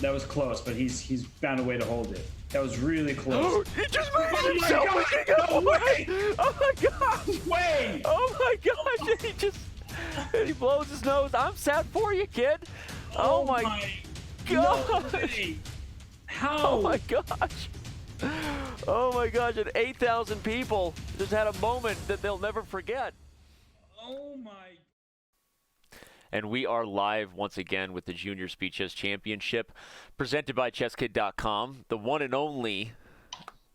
That was close, but he's found a way to hold it. That was really close. He just made himself no way! Oh my gosh! Way! Oh my gosh! He blows his nose. I'm sad for you, kid. Oh my gosh! No, how? Oh my gosh! Oh my gosh! And 8,000 people just had a moment that they'll never forget. Oh my. And we are live once again with the Junior Speed Chess Championship presented by Chess.com. The one and only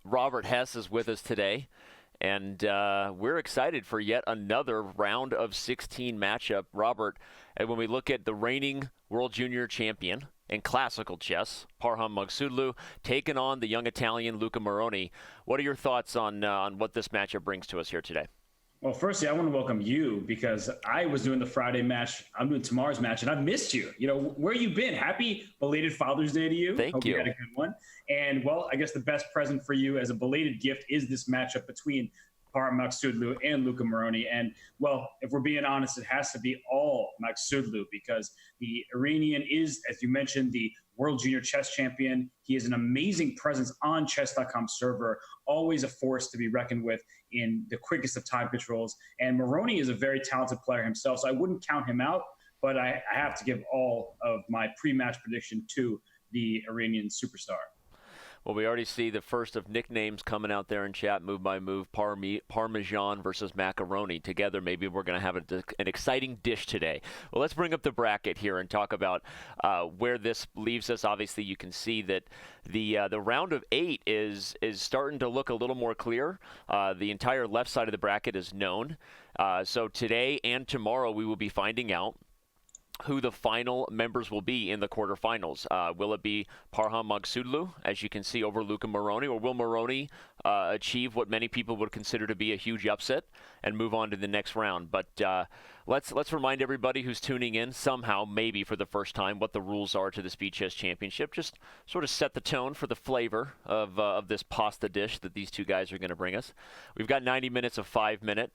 Robert Hess is with us today. And we're excited for yet another round of 16 matchup. Robert, and when we look at the reigning World Junior Champion in classical chess, Parham Maghsoodloo, taking on the young Italian Luca Moroni, what are your thoughts on what this matchup brings to us here today? Well, firstly, I want to welcome you because I was doing the Friday match. I'm doing tomorrow's match, and I've missed you. You know, where you been? Happy belated Father's Day to you. Thank you. Hope you had a good one. And, well, I guess the best present for you as a belated gift is this matchup between Parham Maghsoodloo and Luca Moroni. And, well, if we're being honest, it has to be all Maghsoodloo because the Iranian is, as you mentioned, the World Junior Chess Champion. He is an amazing presence on Chess.com server, always a force to be reckoned with in the quickest of time controls. And Moroni is a very talented player himself, so I wouldn't count him out, but I have to give all of my pre-match prediction to the Iranian superstar. Well, we already see the first of nicknames coming out there in chat, move by move, Parmesan versus Macaroni. Together, maybe we're going to have an exciting dish today. Well, let's bring up the bracket here and talk about where this leaves us. Obviously, you can see that the round of 8 is starting to look a little more clear. The entire left side of the bracket is known. So today and tomorrow, we will be finding out who the final members will be in the quarterfinals. Will it be Parham Maghsoodloo, as you can see, over Luca Moroni, or will Moroni achieve what many people would consider to be a huge upset and move on to the next round? But let's remind everybody who's tuning in somehow, maybe for the first time, what the rules are to the Speed Chess Championship. Just sort of set the tone for the flavor of this pasta dish that these two guys are going to bring us. We've got 90 minutes of 5-minute.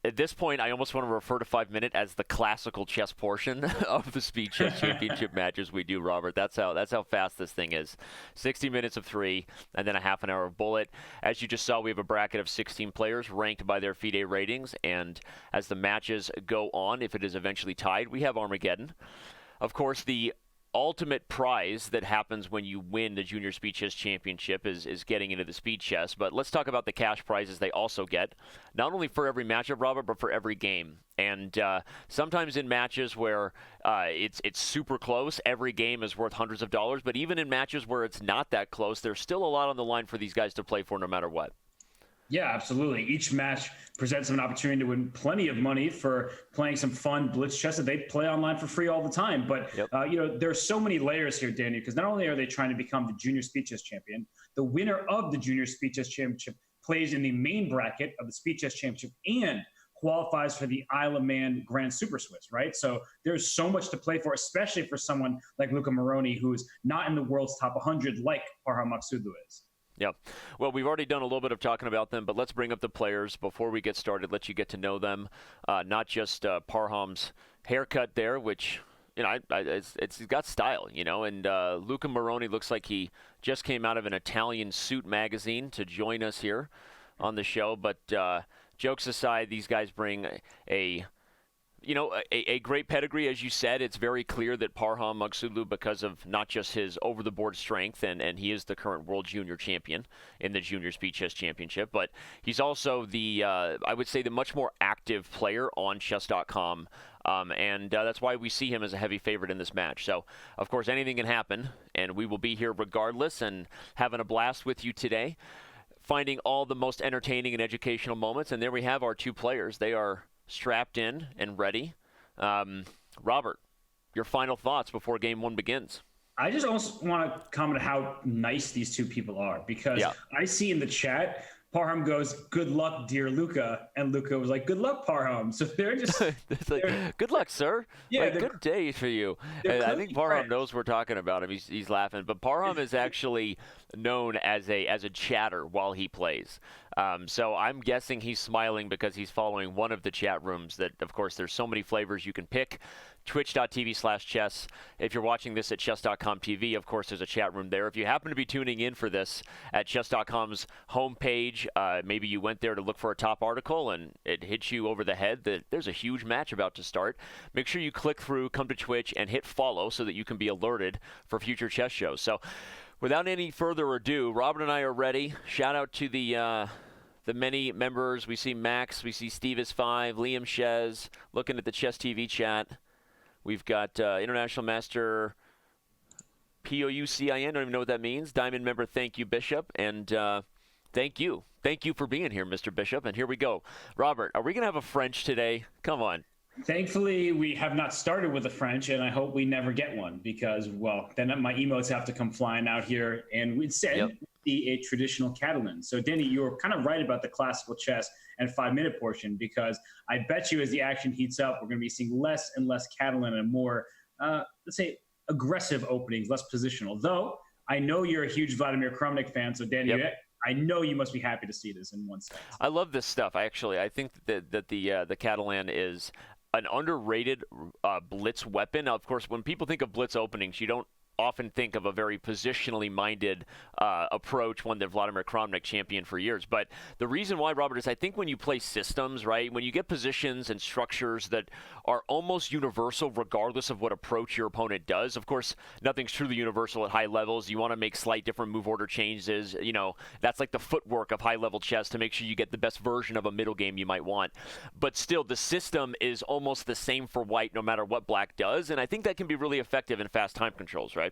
At this point, I almost want to refer to 5-minute as the classical chess portion of the Speed Chess Championship matches we do, Robert. That's how fast this thing is. 60 minutes of 3, and then a half an hour of bullet. As you just saw, we have a bracket of 16 players ranked by their FIDE ratings, and as the matches go on, if it is eventually tied, we have Armageddon. Of course, the ultimate prize that happens when you win the Junior Speed Chess Championship is getting into the Speed Chess. But let's talk about the cash prizes they also get, not only for every matchup, Robert, but for every game. And sometimes in matches where it's super close, every game is worth hundreds of dollars. But even in matches where it's not that close, there's still a lot on the line for these guys to play for no matter what. Yeah, absolutely. Each match presents them an opportunity to win plenty of money for playing some fun blitz chess that they play online for free all the time. But, there's so many layers here, Daniel, because not only are they trying to become the Junior Speed Chess Champion, the winner of the Junior Speed Chess Championship plays in the main bracket of the Speed Chess Championship and qualifies for the Isle of Man Grand Super Swiss, right? So there's so much to play for, especially for someone like Luca Moroni, who's not in the world's top 100 like Parham Maghsoodloo is. Yeah. Well, we've already done a little bit of talking about them, but let's bring up the players before we get started, let you get to know them. Not just Parham's haircut there, which, it's got style, and Luca Moroni looks like he just came out of an Italian suit magazine to join us here on the show. But jokes aside, these guys bring a great pedigree. As you said, it's very clear that Parham Maghsoodloo, because of not just his over-the-board strength, and he is the current World Junior Champion in the Junior Speed Chess Championship, but he's also the, I would say, the much more active player on Chess.com, and that's why we see him as a heavy favorite in this match. So, of course, anything can happen, and we will be here regardless and having a blast with you today, finding all the most entertaining and educational moments, and there we have our two players. They are strapped in and ready. Robert, your final thoughts before game one begins. I just also want to comment how nice these two people are because I see in the chat, Parham goes, "Good luck, dear Luca," and Luca was like, "Good luck, Parham." So they're just good luck, sir. Yeah, good day for you. I think Parham knows we're talking about him. He's laughing, but Parham is actually known as a chatter while he plays. So I'm guessing he's smiling because he's following one of the chat rooms that, of course, there's so many flavors you can pick twitch.tv/chess. If you're watching this at chess.com TV, of course, there's a chat room there. If you happen to be tuning in for this at chess.com's homepage, maybe you went there to look for a top article and it hits you over the head that there's a huge match about to start. Make sure you click through, come to Twitch, and hit follow so that you can be alerted for future chess shows. So without any further ado, Robert and I are ready. Shout out to the many members. We see Max, we see Steve is 5, Liam Shez, looking at the Chess TV chat. We've got International Master POUCIN, don't even know what that means. Diamond member, thank you, Bishop. And thank you. Thank you for being here, Mr. Bishop. And here we go. Robert, are we going to have a French today? Come on. Thankfully, we have not started with a French, and I hope we never get one because, well, then my emotes have to come flying out here. And we'd said be a traditional Catalan. So, Danny, you were kind of right about the classical chess and 5-minute portion because I bet you as the action heats up, we're going to be seeing less and less Catalan and more, let's say, aggressive openings, less positional. Though I know you're a huge Vladimir Kramnik fan, so Danny, I know you must be happy to see this in one sense. I love this stuff. I think that the Catalan is an underrated blitz weapon. Now, of course, when people think of blitz openings, you don't often think of a very positionally minded approach, one that Vladimir Kramnik championed for years. But the reason why, Robert, is I think when you play systems, right, when you get positions and structures that are almost universal regardless of what approach your opponent does, of course, nothing's truly universal at high levels. You want to make slight different move order changes. You know, that's like the footwork of high-level chess to make sure you get the best version of a middle game you might want. But still, the system is almost the same for white no matter what black does, and I think that can be really effective in fast time controls, right?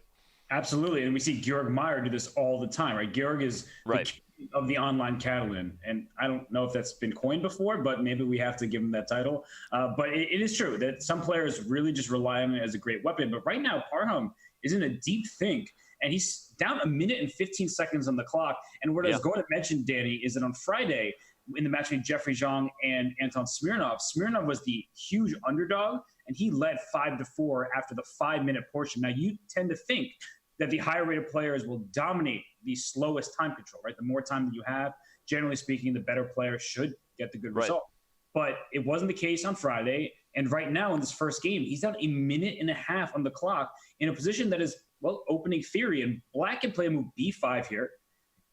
Absolutely, and we see Georg Meyer do this all the time, right? Georg is the king of the online Catalan, and I don't know if that's been coined before, but maybe we have to give him that title. But it is true that some players really just rely on it as a great weapon. But right now, Parham is in a deep think, and he's down 1 minute and 15 seconds on the clock. And what I was going to mention, Danny, is that on Friday, in the match between Jeffrey Zhang and Anton Smirnov, Smirnov was the huge underdog, and he led 5-4 after the 5-minute portion. Now, you tend to think that the higher rated players will dominate the slowest time control, right? The more time that you have, generally speaking, the better player should get the good result. But it wasn't the case on Friday. And right now in this first game, he's down 1.5 minutes on the clock in a position that is, well, opening theory. And black can play a move b5 here,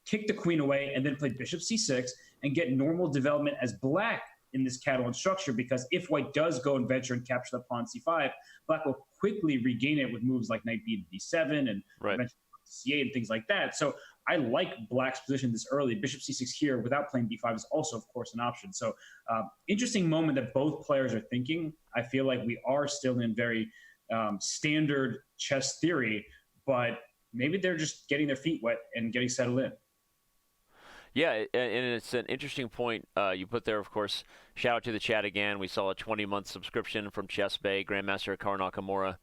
kick the queen away, and then play bishop c6 and get normal development as black in this Catalan structure, because if white does go and venture and capture the pawn c5, black will quickly regain it with moves like knight b to d7 and c8 and things like that. So I like black's position this early. Bishop c6 here without playing b5 is also, of course, an option. So interesting moment that both players are thinking. I feel like we are still in very standard chess theory, but maybe they're just getting their feet wet and getting settled in. Yeah, and it's an interesting point you put there, of course. Shout out to the chat again. We saw a 20-month subscription from Chess Bay, Grandmaster Karu Nakamura,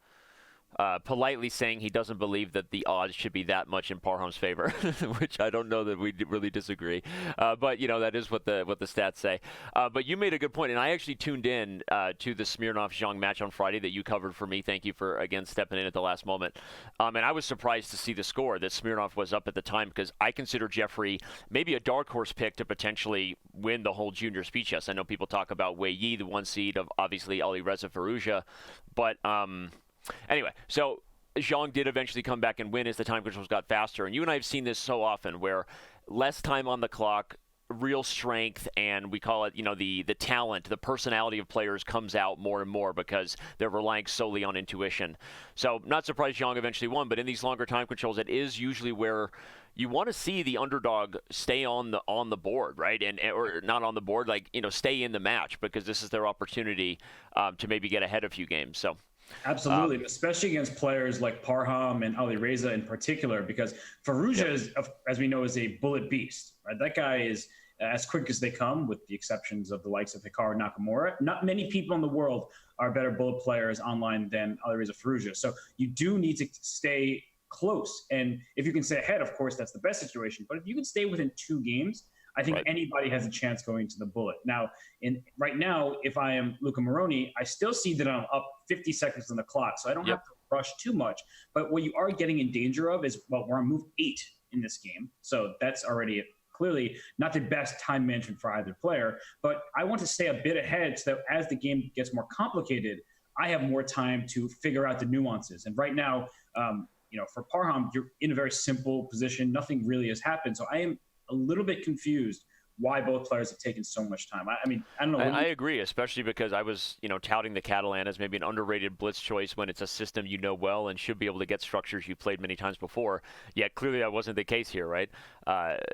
politely saying he doesn't believe that the odds should be that much in Parham's favor, which I don't know that we really disagree. But, you know, that is what the stats say. But you made a good point, and I actually tuned in to the Smirnov-Zhang match on Friday that you covered for me. Thank you for, again, stepping in at the last moment. And I was surprised to see the score that Smirnov was up at the time, because I consider Jeffrey maybe a dark horse pick to potentially win the whole junior speed chess. I know people talk about Wei Yi, the 1 seed of, obviously, Ali Reza Firouzja, but anyway, so Zhang did eventually come back and win as the time controls got faster. And you and I have seen this so often where less time on the clock, real strength, and we call it, you know, the talent, the personality of players comes out more and more because they're relying solely on intuition. So not surprised Zhang eventually won, but in these longer time controls, it is usually where you want to see the underdog stay on the board, right? Or not on the board, like, you know, stay in the match, because this is their opportunity to maybe get ahead a few games. So. Absolutely, especially against players like Parham and Ali Reza in particular, because Firouzja, is, as we know, is a bullet beast. Right? That guy is as quick as they come, with the exceptions of the likes of Hikaru Nakamura. Not many people in the world are better bullet players online than Ali Reza Firouzja. So you do need to stay close. And if you can stay ahead, of course, that's the best situation. But if you can stay within 2 games, I think anybody has a chance going to the bullet. Now, right now, if I am Luca Moroni, I still see that I'm up 50 seconds on the clock, so I don't have to rush too much. But what you are getting in danger of is, well, we're on move 8 in this game, so that's already clearly not the best time management for either player. But I want to stay a bit ahead so that as the game gets more complicated, I have more time to figure out the nuances. And right now, for Parham, you're in a very simple position. Nothing really has happened. So I am a little bit confused why both players have taken so much time. I mean, I don't know. I agree, especially because I was, touting the Catalan as maybe an underrated blitz choice when it's a system you know well and should be able to get structures you've played many times before. Yet clearly that wasn't the case here, right?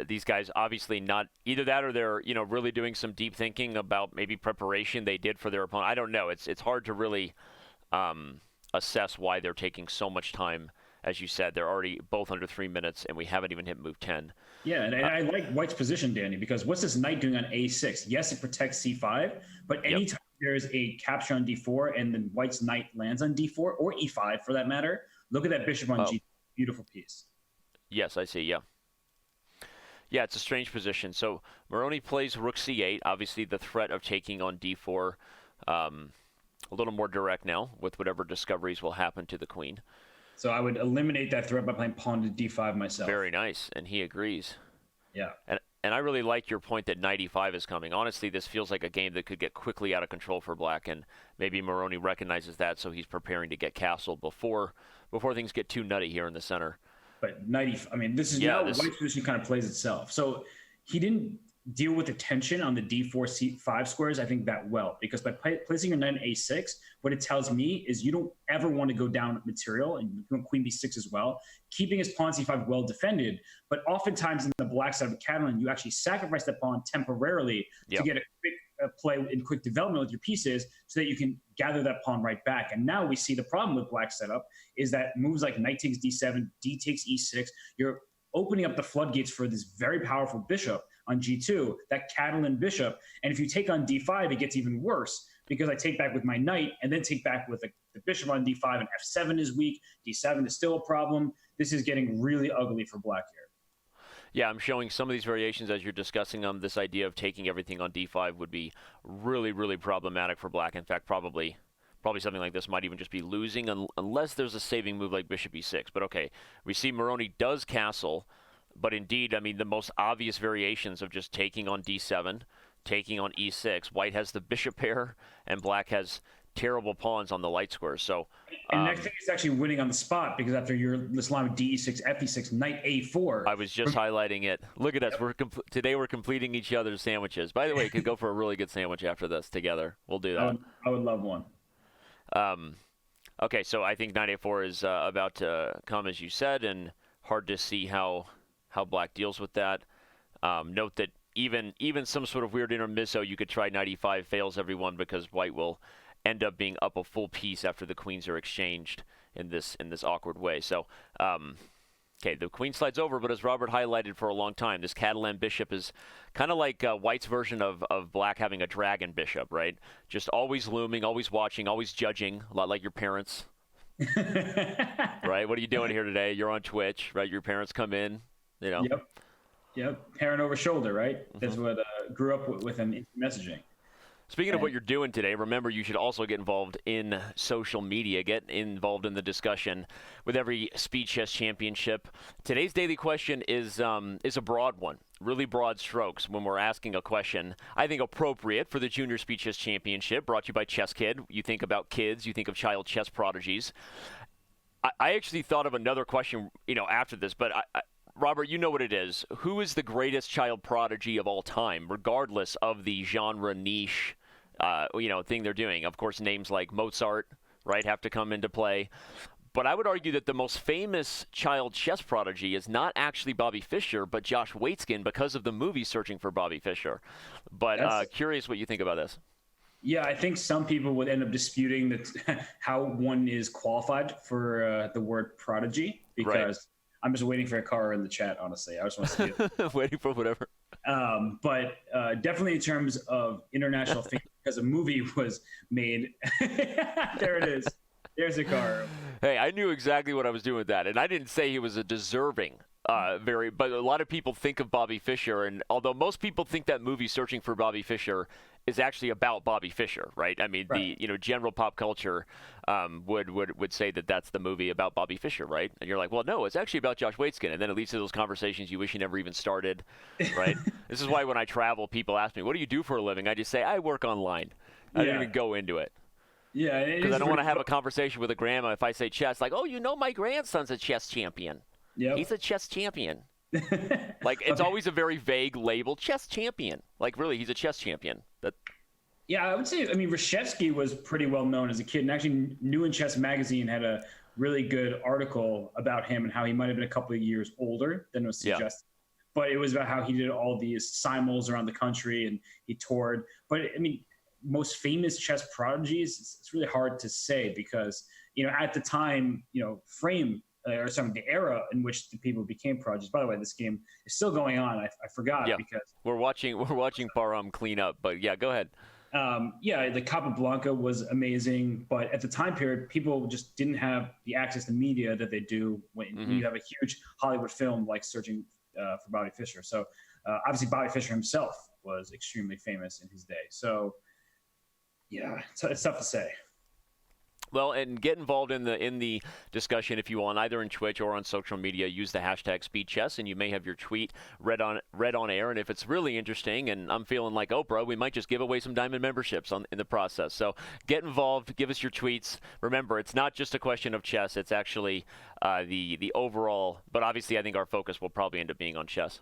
These guys obviously not either that or they're, really doing some deep thinking about maybe preparation they did for their opponent. I don't know. It's hard to really assess why they're taking so much time. As you said, they're already both under 3 minutes, and we haven't even hit move 10. Yeah, and I like White's position, Danny, because what's this knight doing on a6? Yes, it protects c5, but anytime there's a capture on d4 and then White's knight lands on d4 or e5 for that matter, look at that bishop on g4. Beautiful piece. Yes, I see, yeah. Yeah, it's a strange position. So Moroni plays rook c8, obviously the threat of taking on d4. A little more direct now with whatever discoveries will happen to the queen. So I would eliminate that threat by playing pawn to d5 myself. Very nice, and he agrees. Yeah. And I really like your point that knight e5 is coming. Honestly, this feels like a game that could get quickly out of control for black, and maybe Moroni recognizes that, so he's preparing to get castled before things get too nutty here in the center. But knight e5, I mean, this is now White's position kind of plays itself. So he didn't deal with the tension on the d4, c5 squares, I think, that well. Because by placing your knight on a6, what it tells me is you don't ever want to go down material, and you want queen b6 as well, keeping his pawn c5 well defended. But oftentimes in the black side of the Catalan, you actually sacrifice that pawn temporarily to get a quick play and quick development with your pieces so that you can gather that pawn right back. And now we see the problem with black setup is that moves like knight takes d7, d takes e6, you're opening up the floodgates for this very powerful bishop on g2, that Catalan bishop. And if you take on d5, it gets even worse because I take back with my knight and then take back with the bishop on d5, and f7 is weak, d7 is still a problem. This is getting really ugly for black here. Yeah, I'm showing some of these variations as you're discussing them. This idea of taking everything on d5 would be really, really problematic for black. In fact, probably something like this might even just be losing unless there's a saving move like bishop e6. But okay, we see Moroni does castle. But indeed, I mean, the most obvious variations of just taking on d7, taking on e6. White has the bishop pair, and black has terrible pawns on the light squares. So, and next thing is actually winning on the spot because after this line with de6, fe6, knight a4. I was just highlighting it. Look at us. Today we're completing each other's sandwiches. By the way, you could go for a really good sandwich after this together. We'll do that. I would love one. Okay, so I think knight a4 is about to come, as you said, and hard to see how black deals with that. Note that even some sort of weird intermezzo, you could try knight e5, fails everyone because white will end up being up a full piece after the queens are exchanged in this awkward way. So, okay, the queen slides over, but as Robert highlighted for a long time, this Catalan bishop is kind of like White's version of black having a dragon bishop, right? Just always looming, always watching, always judging, a lot like your parents. Right? What are you doing here today? You're on Twitch, right? Your parents come in. Yep. Parent over shoulder, right? That's what grew up with in messaging. Speaking of what you're doing today, remember you should also get involved in social media. Get involved in the discussion with every Speed Chess Championship. Today's daily question is a broad one, really broad strokes. When we're asking a question, I think appropriate for the Junior Speed Chess Championship, brought to you by Chess Kid. You think about kids, you think of child chess prodigies. I actually thought of another question, after this, but Robert, you know what it is. Who is the greatest child prodigy of all time, regardless of the genre niche, thing they're doing? Of course, names like Mozart, right, have to come into play. But I would argue that the most famous child chess prodigy is not actually Bobby Fischer, but Josh Waitzkin because of the movie Searching for Bobby Fischer. But curious what you think about this. Yeah, I think some people would end up disputing that how one is qualified for the word prodigy because. Right. I'm just waiting for a car in the chat, honestly. I just want to see it. Waiting for whatever. But definitely in terms of international fame, because a movie was made. There it is. There's a car. Hey, I knew exactly what I was doing with that. And I didn't say he was a deserving but a lot of people think of Bobby Fischer. And although most people think that movie Searching for Bobby Fischer is actually about Bobby Fischer, right? I mean, right. The general pop culture would say that that's the movie about Bobby Fischer, right? And you're like, well, no, it's actually about Josh Waitzkin. And then it leads to those conversations you wish you never even started, right? This is why when I travel, people ask me, what do you do for a living? I just say, I work online. I don't even go into it. Yeah, it Because I is don't want to really have a conversation with a grandma if I say chess, like, oh, my grandson's a chess champion. Yep. He's a chess champion. Like, it's always a very vague label, chess champion. Like, really, he's a chess champion. Yeah, I would say, I mean, Reshevsky was pretty well known as a kid. And actually, New in Chess magazine had a really good article about him and how he might have been a couple of years older than was suggested. But it was about how he did all these simuls around the country and he toured. But, I mean, most famous chess prodigies, it's really hard to say because, at the time, the era in which the people became prodigies. By the way, this game is still going on. I forgot because we're watching Parham clean up. But yeah, go ahead. The Capablanca was amazing, but at the time period, people just didn't have the access to media that they do when you have a huge Hollywood film like Searching for Bobby Fischer. So obviously, Bobby Fischer himself was extremely famous in his day. So yeah, it's tough to say. Well, and get involved in the discussion if you want, either in Twitch or on social media. Use the hashtag SpeedChess, and you may have your tweet read on air. And if it's really interesting, and I'm feeling like Oprah, we might just give away some diamond memberships in the process. So get involved, give us your tweets. Remember, it's not just a question of chess; it's actually the overall. But obviously, I think our focus will probably end up being on chess.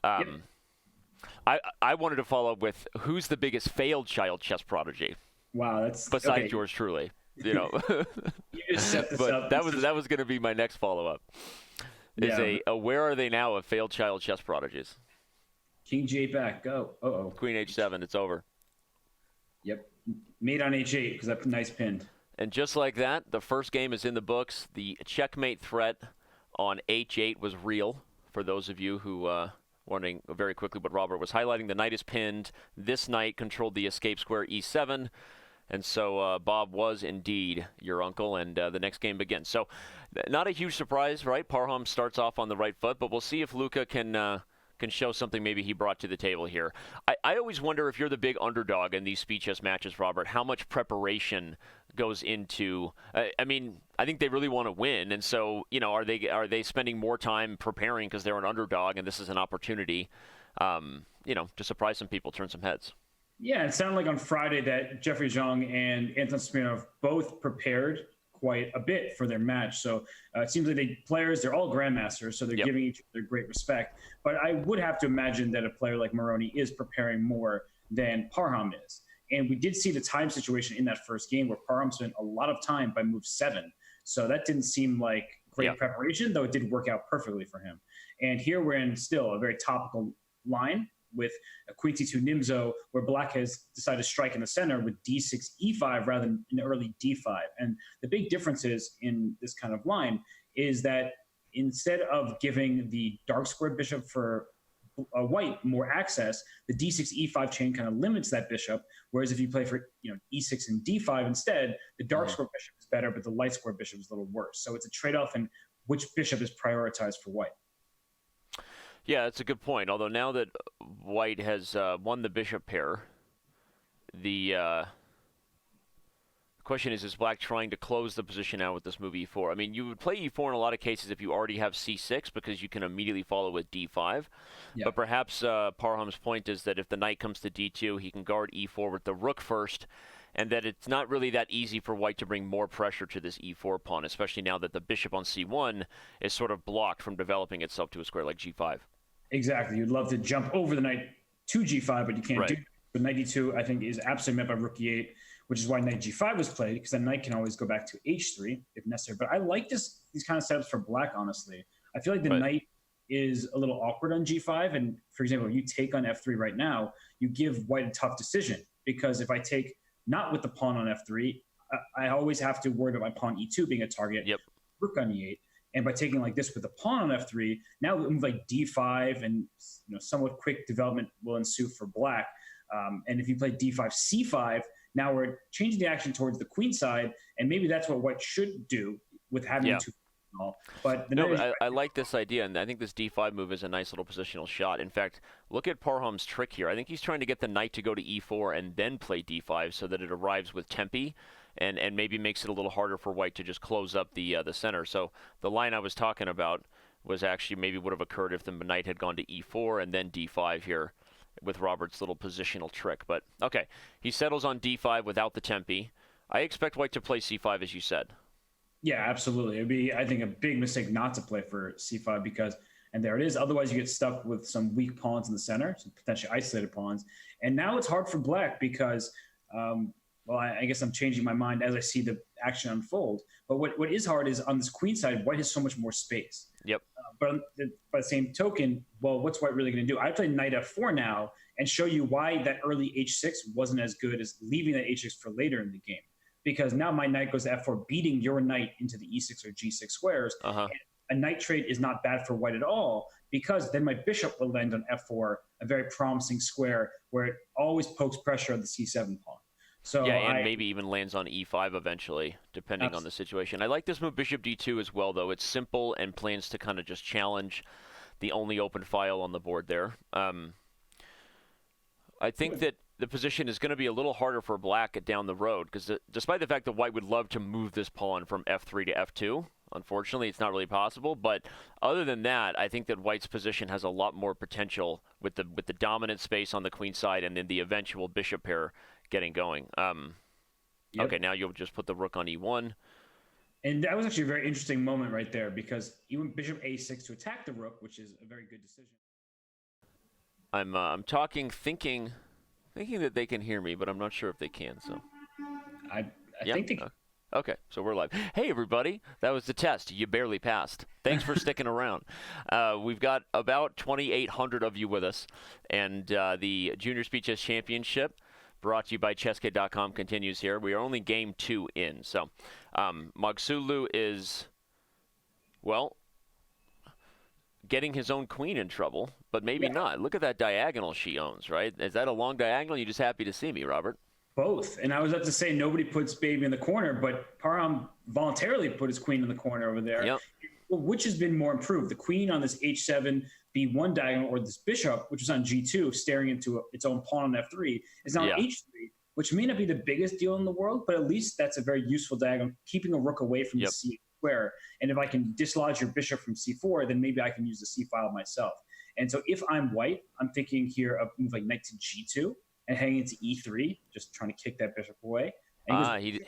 I wanted to follow up with who's the biggest failed child chess prodigy? Wow, that's besides okay. yours truly. You just set this up. That was going to be my next follow-up. Where are they now of failed child chess prodigies? King G8 back, go. Uh-oh. Queen H7, it's over. Yep. Mate on H8 because that's nice pinned. And just like that, the first game is in the books. The checkmate threat on H8 was real. For those of you who wondering very quickly what Robert was highlighting, the knight is pinned. This knight controlled the escape square E7. And so Bob was indeed your uncle, and the next game begins. So not a huge surprise, right? Parham starts off on the right foot, but we'll see if Luca can show something maybe he brought to the table here. I always wonder if you're the big underdog in these speed chess matches, Robert, how much preparation goes into I think they really want to win, and so are they spending more time preparing because they're an underdog and this is an opportunity to surprise some people, turn some heads? Yeah, it sounded like on Friday that Jeffrey Zhang and Anton Smirnov both prepared quite a bit for their match. So it seems like they're all grandmasters, so they're giving each other great respect. But I would have to imagine that a player like Moroni is preparing more than Parham is. And we did see the time situation in that first game where Parham spent a lot of time by move 7. So that didn't seem like great preparation, though it did work out perfectly for him. And here we're in still a very topical line with a Queen C2 Nimzo, where Black has decided to strike in the center with D6 E5 rather than an early D5. And the big difference is in this kind of line is that instead of giving the dark square bishop for white more access, the D6 E5 chain kind of limits that bishop. Whereas if you play for E6 and D5 instead, the dark square bishop is better, but the light square bishop is a little worse. So it's a trade-off in which bishop is prioritized for white. Yeah, that's a good point. Although now that white has won the bishop pair, the question is Black trying to close the position out with this move E4? I mean, you would play E4 in a lot of cases if you already have C6 because you can immediately follow with D5. Yeah. But perhaps Parham's point is that if the knight comes to D2, he can guard E4 with the rook first, and that it's not really that easy for white to bring more pressure to this E4 pawn, especially now that the bishop on C1 is sort of blocked from developing itself to a square like G5. Exactly. You'd love to jump over the knight to G5, but you can't do it. But knight D2, I think, is absolutely met by rook E8, which is why knight G5 was played, because the knight can always go back to H3 if necessary. But I like these kind of setups for Black, honestly. I feel like the knight is a little awkward on G5. And, for example, if you take on F3 right now, you give white a tough decision, because if I take not with the pawn on F3, I always have to worry about my pawn E2 being a target, rook on E8. And by taking like this with the pawn on F3, now we move like D5, and somewhat quick development will ensue for Black. And if you play D5, C5, now we're changing the action towards the queen side, and maybe that's what white should do with having two. But I like this idea, and I think this D5 move is a nice little positional shot. In fact, look at Parham's trick here. I think he's trying to get the knight to go to E4 and then play D5 so that it arrives with tempi, and maybe makes it a little harder for white to just close up the center. So the line I was talking about was actually maybe would have occurred if the knight had gone to E4 and then D5 here with Robert's little positional trick. But okay, he settles on D5 without the tempi. I expect white to play c5, as you said. Yeah, absolutely. It'd be, I think, a big mistake not to play for c5 because, and there it is. Otherwise, you get stuck with some weak pawns in the center, some potentially isolated pawns. And now it's hard for black because, well, I guess I'm changing my mind as I see the action unfold. But what is hard is on this queen side, white has so much more space. Yep. But by the same token, well, what's white really going to do? I play knight f4 now and show you why that early h6 wasn't as good as leaving that h6 for later in the game. Because now my knight goes to f4, beating your knight into the e6 or g6 squares. Uh-huh. A knight trade is not bad for white at all, because then my bishop will land on f4, a very promising square where it always pokes pressure on the c7 pawn. So yeah, and maybe even lands on e5 eventually, depending on the situation. I like this move bishop d2 as well, though. It's simple and plans to kind of just challenge the only open file on the board there. I think that the position is going to be a little harder for black down the road, because despite the fact that white would love to move this pawn from f3 to f2, unfortunately it's not really possible. But other than that, I think that white's position has a lot more potential with the dominant space on the queen side and then the eventual bishop pair getting going. Yep. Okay, now you'll just put the rook on e1. And that was actually a very interesting moment right there, because you went bishop a6 to attack the rook, which is a very good decision. I'm talking, thinking that they can hear me, but I'm not sure if they can. So I think they can. Okay, so we're live. Hey, everybody. That was the test. You barely passed. Thanks for sticking around. We've got about 2,800 of you with us, and the Junior Speed Chess Championship, brought to you by Chess.com, continues here. We are only game 2 in. So Maghsoodloo is, well, getting his own queen in trouble, but maybe not. Look at that diagonal she owns, right? Is that a long diagonal? You're just happy to see me, Robert. Both. And I was about to say nobody puts baby in the corner, but Parham voluntarily put his queen in the corner over there. Yep. Well, which has been more improved? The queen on this h7, b1 diagonal, or this bishop, which is on g2, staring into its own pawn on f3, is now on h3, which may not be the biggest deal in the world, but at least that's a very useful diagonal, keeping a rook away from the c square. And if I can dislodge your bishop from c4, then maybe I can use the c file myself. And so if I'm white, I'm thinking here of move like knight to g2 and heading into e3, just trying to kick that bishop away. He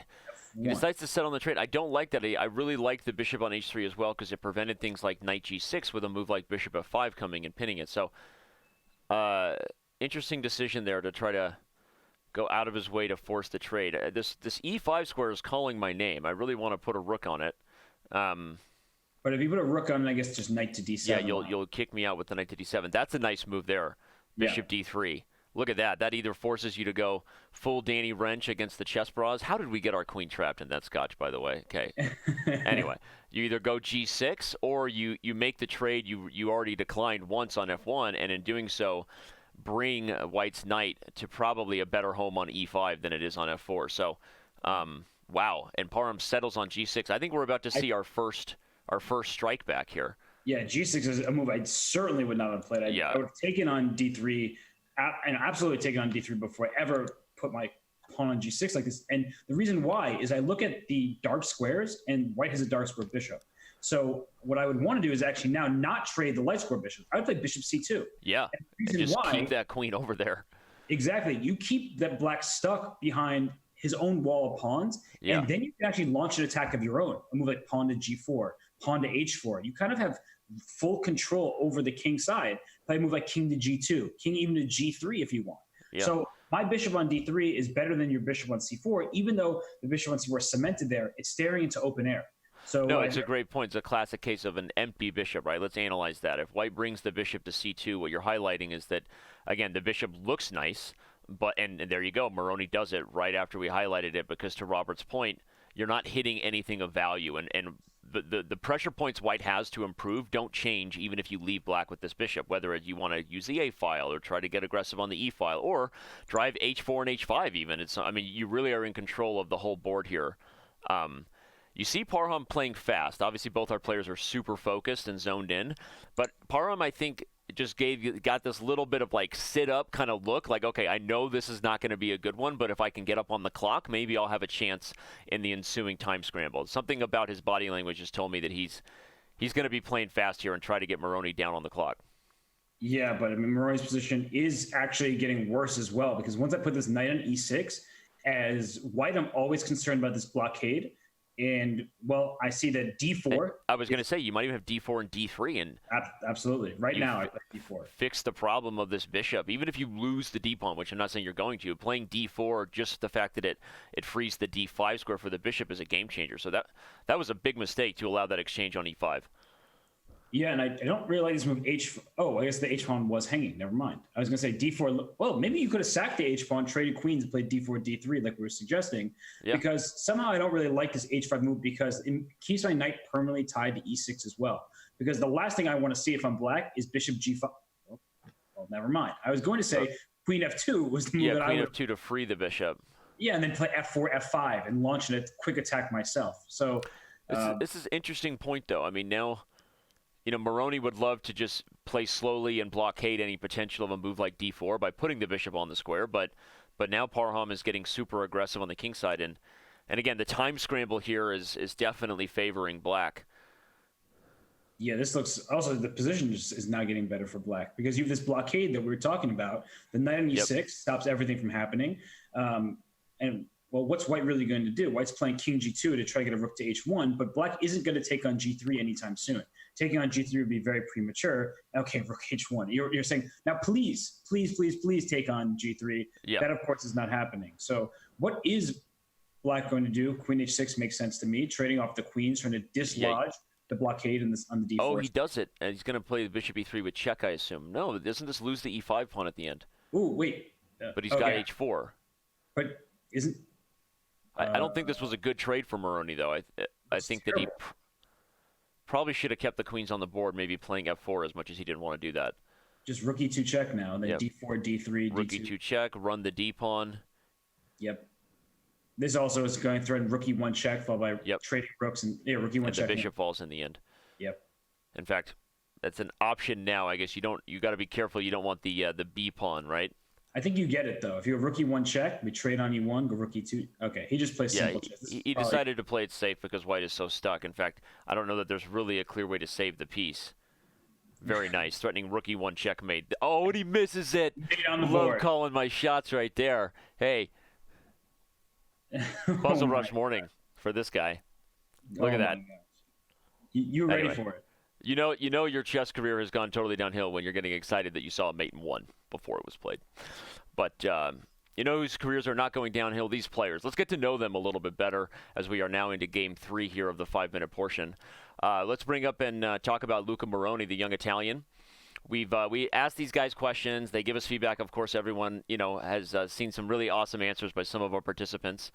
decides to set on the trade. I don't like that. I really like the bishop on h3 as well, because it prevented things like knight g6 with a move like bishop f5 coming and pinning it. So interesting decision there to try to go out of his way to force the trade. This e5 square is calling my name. I really want to put a rook on it. But if you put a rook on, I guess just knight to d7. Yeah, you'll kick me out with the knight to d7. That's a nice move there. Bishop d3. Look at that. That either forces you to go full Danny Wrench against the chess bras. How did we get our queen trapped in that scotch, by the way? Okay. Anyway, you either go g6 or you make the trade you already declined once on f1, and in doing so, bring white's knight to probably a better home on e5 than it is on f4. So, wow. And Parham settles on g6. I think we're about to see our first strike back here. Yeah, g6 is a move I certainly would not have played. I would have taken on d3, and absolutely taken on d3 before I ever put my pawn on g6 like this. And the reason why is I look at the dark squares, and white has a dark square bishop. So what I would want to do is actually now not trade the light square bishop. I would play bishop c2. Yeah, and just keep that queen over there. Exactly. You keep that black stuck behind his own wall of pawns, and then you can actually launch an attack of your own. A move like pawn to g4, pawn to h4. You kind of have full control over the king side. Play a move like king to g2, king even to g3 if you want. Yeah. So my bishop on d3 is better than your bishop on c4, even though the bishop on c4 is cemented there. It's staring into open air. So no, it's a great point. It's a classic case of an empty bishop, right? Let's analyze that. If white brings the bishop to c2, what you're highlighting is that, again, the bishop looks nice, but and there you go. Moroni does it right after we highlighted it, because to Robert's point, you're not hitting anything of value, and the pressure points white has to improve don't change even if you leave black with this bishop, whether you want to use the a file or try to get aggressive on the e file or drive h4 and h5 even. I mean, you really are in control of the whole board here. You see Parham playing fast. Obviously, both our players are super focused and zoned in, but Parham, I think, just got this little bit of like sit up kind of look, like, okay, I know this is not going to be a good one, but if I can get up on the clock, maybe I'll have a chance in the ensuing time scramble. Something about his body language has told me that he's going to be playing fast here and try to get Moroni down on the clock. Yeah, but I mean, Moroni's position is actually getting worse as well, because once I put this knight on e6, As white, I'm always concerned about this blockade. And, well, I see that d4. I was going to say, you might even have d4 and d3. And absolutely. Right now, I play d4. Fix the problem of this bishop. Even if you lose the d-pawn, which I'm not saying you're going to, playing d4, just the fact that it frees the d5 square for the bishop is a game changer. So that was a big mistake to allow that exchange on e5. Yeah, and I don't really like this move h. Oh, I guess the h-pawn was hanging. Never mind. I was going to say d4. Well, maybe you could have sacked the h-pawn, traded queens, and played d4, d3 like we were suggesting. Yeah. Because somehow I don't really like this h5 move because it keeps my knight permanently tied to e6 as well. Because the last thing I want to see if I'm black is bishop g5. Well, never mind. I was going to say queen f2 was the move that I would... queen f2 to free the bishop. Yeah, and then play f4, f5, and launch a quick attack myself. So this is an interesting point, though. I mean, now... Moroni would love to just play slowly and blockade any potential of a move like d4 by putting the bishop on the square, but now Parham is getting super aggressive on the king side, and again, the time scramble here is definitely favoring black. Yeah, this looks... Also, the position is now getting better for black, because you have this blockade that we were talking about. The knight on e6 stops everything from happening, and... Well, what's white really going to do? White's playing king g2 to try to get a rook to h1, but black isn't going to take on g3 anytime soon. Taking on g3 would be very premature. Okay, rook h1. You're saying, now please take on g3. Yep. That, of course, is not happening. So what is black going to do? Queen h6 makes sense to me. Trading off the queens, trying to dislodge the blockade on the d4. Oh, he does it. And he's going to play the bishop e3 with check, I assume. No, doesn't this lose the e5 pawn at the end? Ooh, wait. But he's got h4. But isn't... I don't think this was a good trade for Moroni, though. I think that he probably should have kept the queens on the board, maybe playing f4 as much as he didn't want to do that. Just rook e2 check now, and then d4, d3, rook d2. e2 check, run the d-pawn. Yep. This also is going to threaten rook e1 check, followed by trading rooks, and rook e1 check. The bishop falls in the end. Yep. In fact, that's an option now. I guess you got to be careful. You don't want the b pawn, right? I think you get it, though. If you have rook e1 check, we trade on e1, go rook e2. Okay, he just plays simple chess. He decided to play it safe because white is so stuck. In fact, I don't know that there's really a clear way to save the piece. Very nice. Threatening rook e1 checkmate. Oh, and he misses it. On the Love board. calling my shots right there. Hey, Puzzle Rush morning for this guy. Look at that. You're ready for it. You know your chess career has gone totally downhill when you're getting excited that you saw a mate in one before it was played. But whose careers are not going downhill? These players. Let's get to know them a little bit better as we are now into Game 3 here of the 5-minute portion. Let's bring up and talk about Luca Moroni, the young Italian. We asked these guys questions. They give us feedback. Of course, everyone has seen some really awesome answers by some of our participants.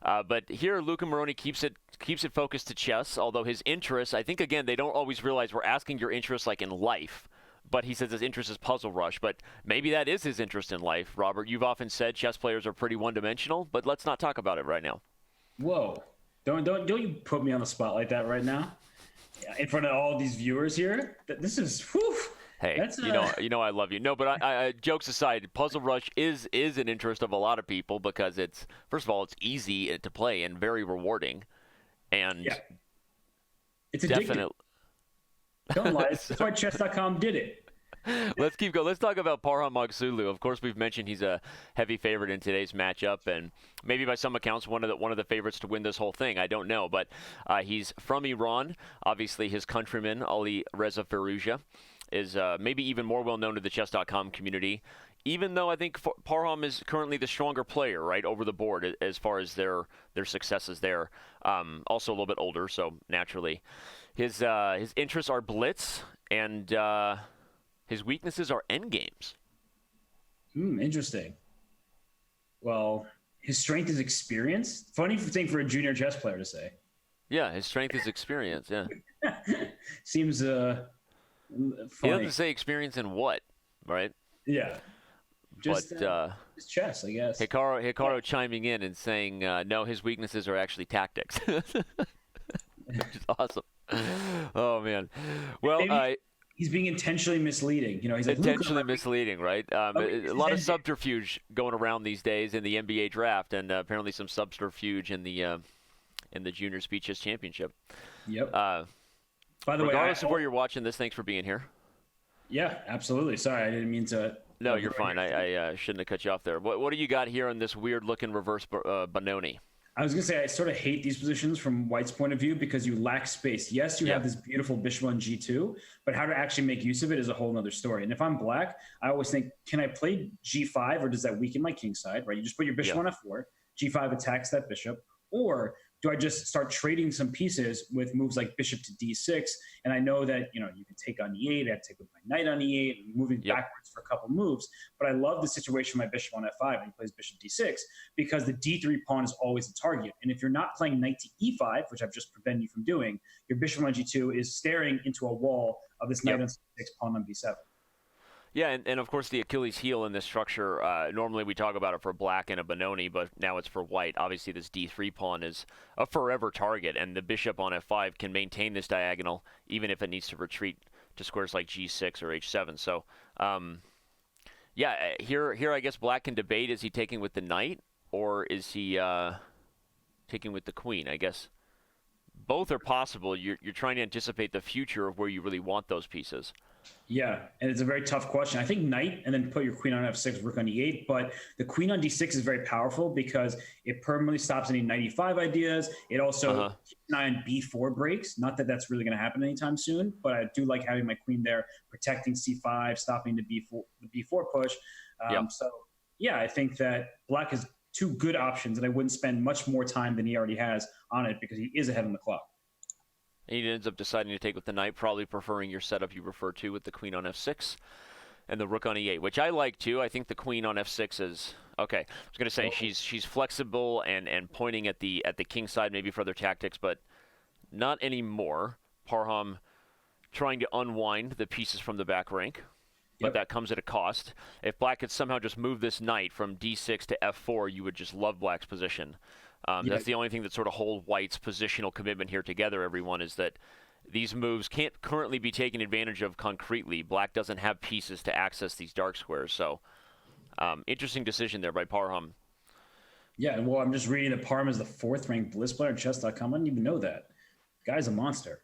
But here, Luca Moroni keeps it focused to chess. Although his interests, I think again, they don't always realize we're asking your interests like in life. But he says his interest is Puzzle Rush. But maybe that is his interest in life. Robert, you've often said chess players are pretty one-dimensional. But let's not talk about it right now. Whoa! Don't you put me on the spot like that right now, in front of all these viewers here. This is whew. Hey, I love you. No, but I jokes aside, Puzzle Rush is an interest of a lot of people because it's, first of all, it's easy to play and very rewarding, and it's addictive. Don't lie. That's why Chess.com did it. Let's keep going. Let's talk about Parham Maghsoodloo. Of course, we've mentioned he's a heavy favorite in today's matchup, and maybe by some accounts one of the favorites to win this whole thing. I don't know, but he's from Iran. Obviously, his countryman Ali Reza Firouzja is maybe even more well known to the Chess.com community, even though I think Parham is currently the stronger player, right, over the board as far as their successes there. Also a little bit older, so naturally. His interests are Blitz, and his weaknesses are endgames. Interesting. Well, his strength is experience. Funny thing for a junior chess player to say. Yeah, his strength is experience, yeah. Seems funny. He doesn't say experience in what, right? Yeah. Just chess, I guess. Hikaru chiming in and saying, no, his weaknesses are actually tactics. Which is awesome. Oh, man. Well, he's being intentionally misleading. He's intentionally misleading, right? A lot of subterfuge going around these days in the NBA draft, and apparently some subterfuge in the Junior Speed Chess Championship. Yep. By the way, regardless of where you're watching this, thanks for being here. Yeah, absolutely. Sorry, I didn't mean to No, you're fine. I shouldn't have cut you off there. What do you got here on this weird-looking reverse Benoni? I was going to say, I sort of hate these positions from White's point of view because you lack space. Yes, you have this beautiful bishop on G2, but how to actually make use of it is a whole other story. And if I'm Black, I always think, can I play G5 or does that weaken my king side, right? You just put your bishop on F4, G5 attacks that bishop, or do I just start trading some pieces with moves like bishop to D6? And I know that, you can take on E8, I have to take with my knight on E8, and moving backwards for a couple moves. But I love the situation my bishop on F5 and he plays bishop D6 because the D3 pawn is always a target. And if you're not playing knight to E5, which I've just prevented you from doing, your bishop on G2 is staring into a wall of this knight on C6, pawn on B7. Yeah, and of course the Achilles heel in this structure, normally we talk about it for Black and a Benoni, but now it's for White. Obviously this D3 pawn is a forever target, and the bishop on F5 can maintain this diagonal even if it needs to retreat to squares like G6 or H7. So, here I guess Black can debate, is he taking with the knight or is he taking with the queen? I guess both are possible. You're trying to anticipate the future of where you really want those pieces. Yeah, and it's a very tough question. I think knight and then put your queen on F6, rook on E8, but the queen on D6 is very powerful because it permanently stops any knight E5 ideas. It also keeps an eye on B4 breaks. Not that that's really going to happen anytime soon, but I do like having my queen there, protecting C5, stopping the B4 push. I think that Black has two good options, and I wouldn't spend much more time than he already has on it because he is ahead on the clock. And he ends up deciding to take with the knight, probably preferring your setup you refer to with the queen on F6 and the rook on E8, which I like too. I think the queen on F6 is okay. I was going to say she's flexible and pointing at the king side maybe for other tactics, but not anymore. Parham trying to unwind the pieces from the back rank, but that comes at a cost. If Black could somehow just move this knight from D6 to F4, you would just love Black's position. That's the only thing that sort of hold White's positional commitment here together, everyone, is that these moves can't currently be taken advantage of concretely. Black doesn't have pieces to access these dark squares. So interesting decision there by Parham. Yeah, well, I'm just reading that Parham is the 4th-ranked Blitz player on Chess.com. I didn't even know that. Guy's a monster.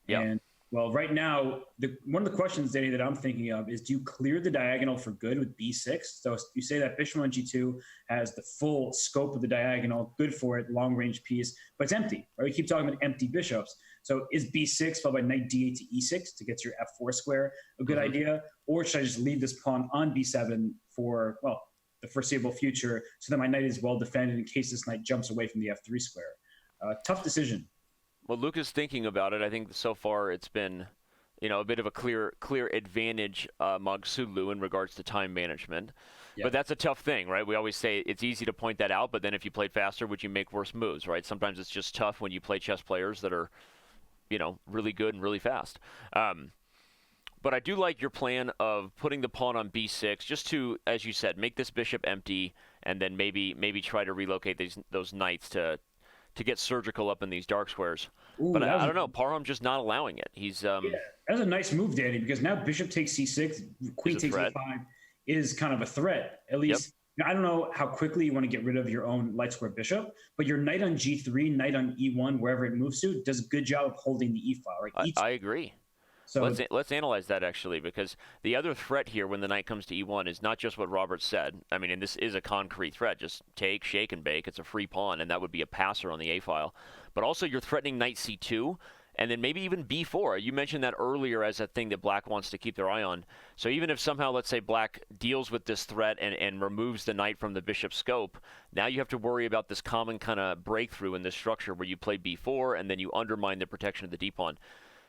Yeah. And, well, right now, one of the questions, Danny, that I'm thinking of is, do you clear the diagonal for good with B6? So you say that bishop on G2 has the full scope of the diagonal, good for it, long-range piece, but it's empty. Right? We keep talking about empty bishops. So is B6 followed by knight D8 to E6 to get to your F4 square a good idea? Or should I just leave this pawn on B7 for, well, the foreseeable future so that my knight is well defended in case this knight jumps away from the F3 square? Tough decision. Well, Luca's thinking about it. I think so far it's been, a bit of a clear advantage, Maghsoodloo, in regards to time management. Yep. But that's a tough thing, right? We always say it's easy to point that out, but then if you played faster, would you make worse moves, right? Sometimes it's just tough when you play chess players that are, really good and really fast. But I do like your plan of putting the pawn on B6 just to, as you said, make this bishop empty and then maybe try to relocate those knights to get surgical up in these dark squares. Ooh, but I don't know. Parham's just not allowing it. He's that was a nice move, Danny, because now bishop takes C6, queen takes E5 is kind of a threat. At least, I don't know how quickly you want to get rid of your own light square bishop, but your knight on G3, knight on E1, wherever it moves to, does a good job of holding the E file. Right? I agree. So let's analyze that, actually, because the other threat here when the knight comes to E1 is not just what Robert said. I mean, and this is a concrete threat. Just take, shake, and bake. It's a free pawn, and that would be a passer on the A file. But also you're threatening knight C2, and then maybe even B4. You mentioned that earlier as a thing that Black wants to keep their eye on. So even if somehow, let's say, Black deals with this threat and removes the knight from the bishop's scope, now you have to worry about this common kind of breakthrough in this structure where you play B4, and then you undermine the protection of the D pawn.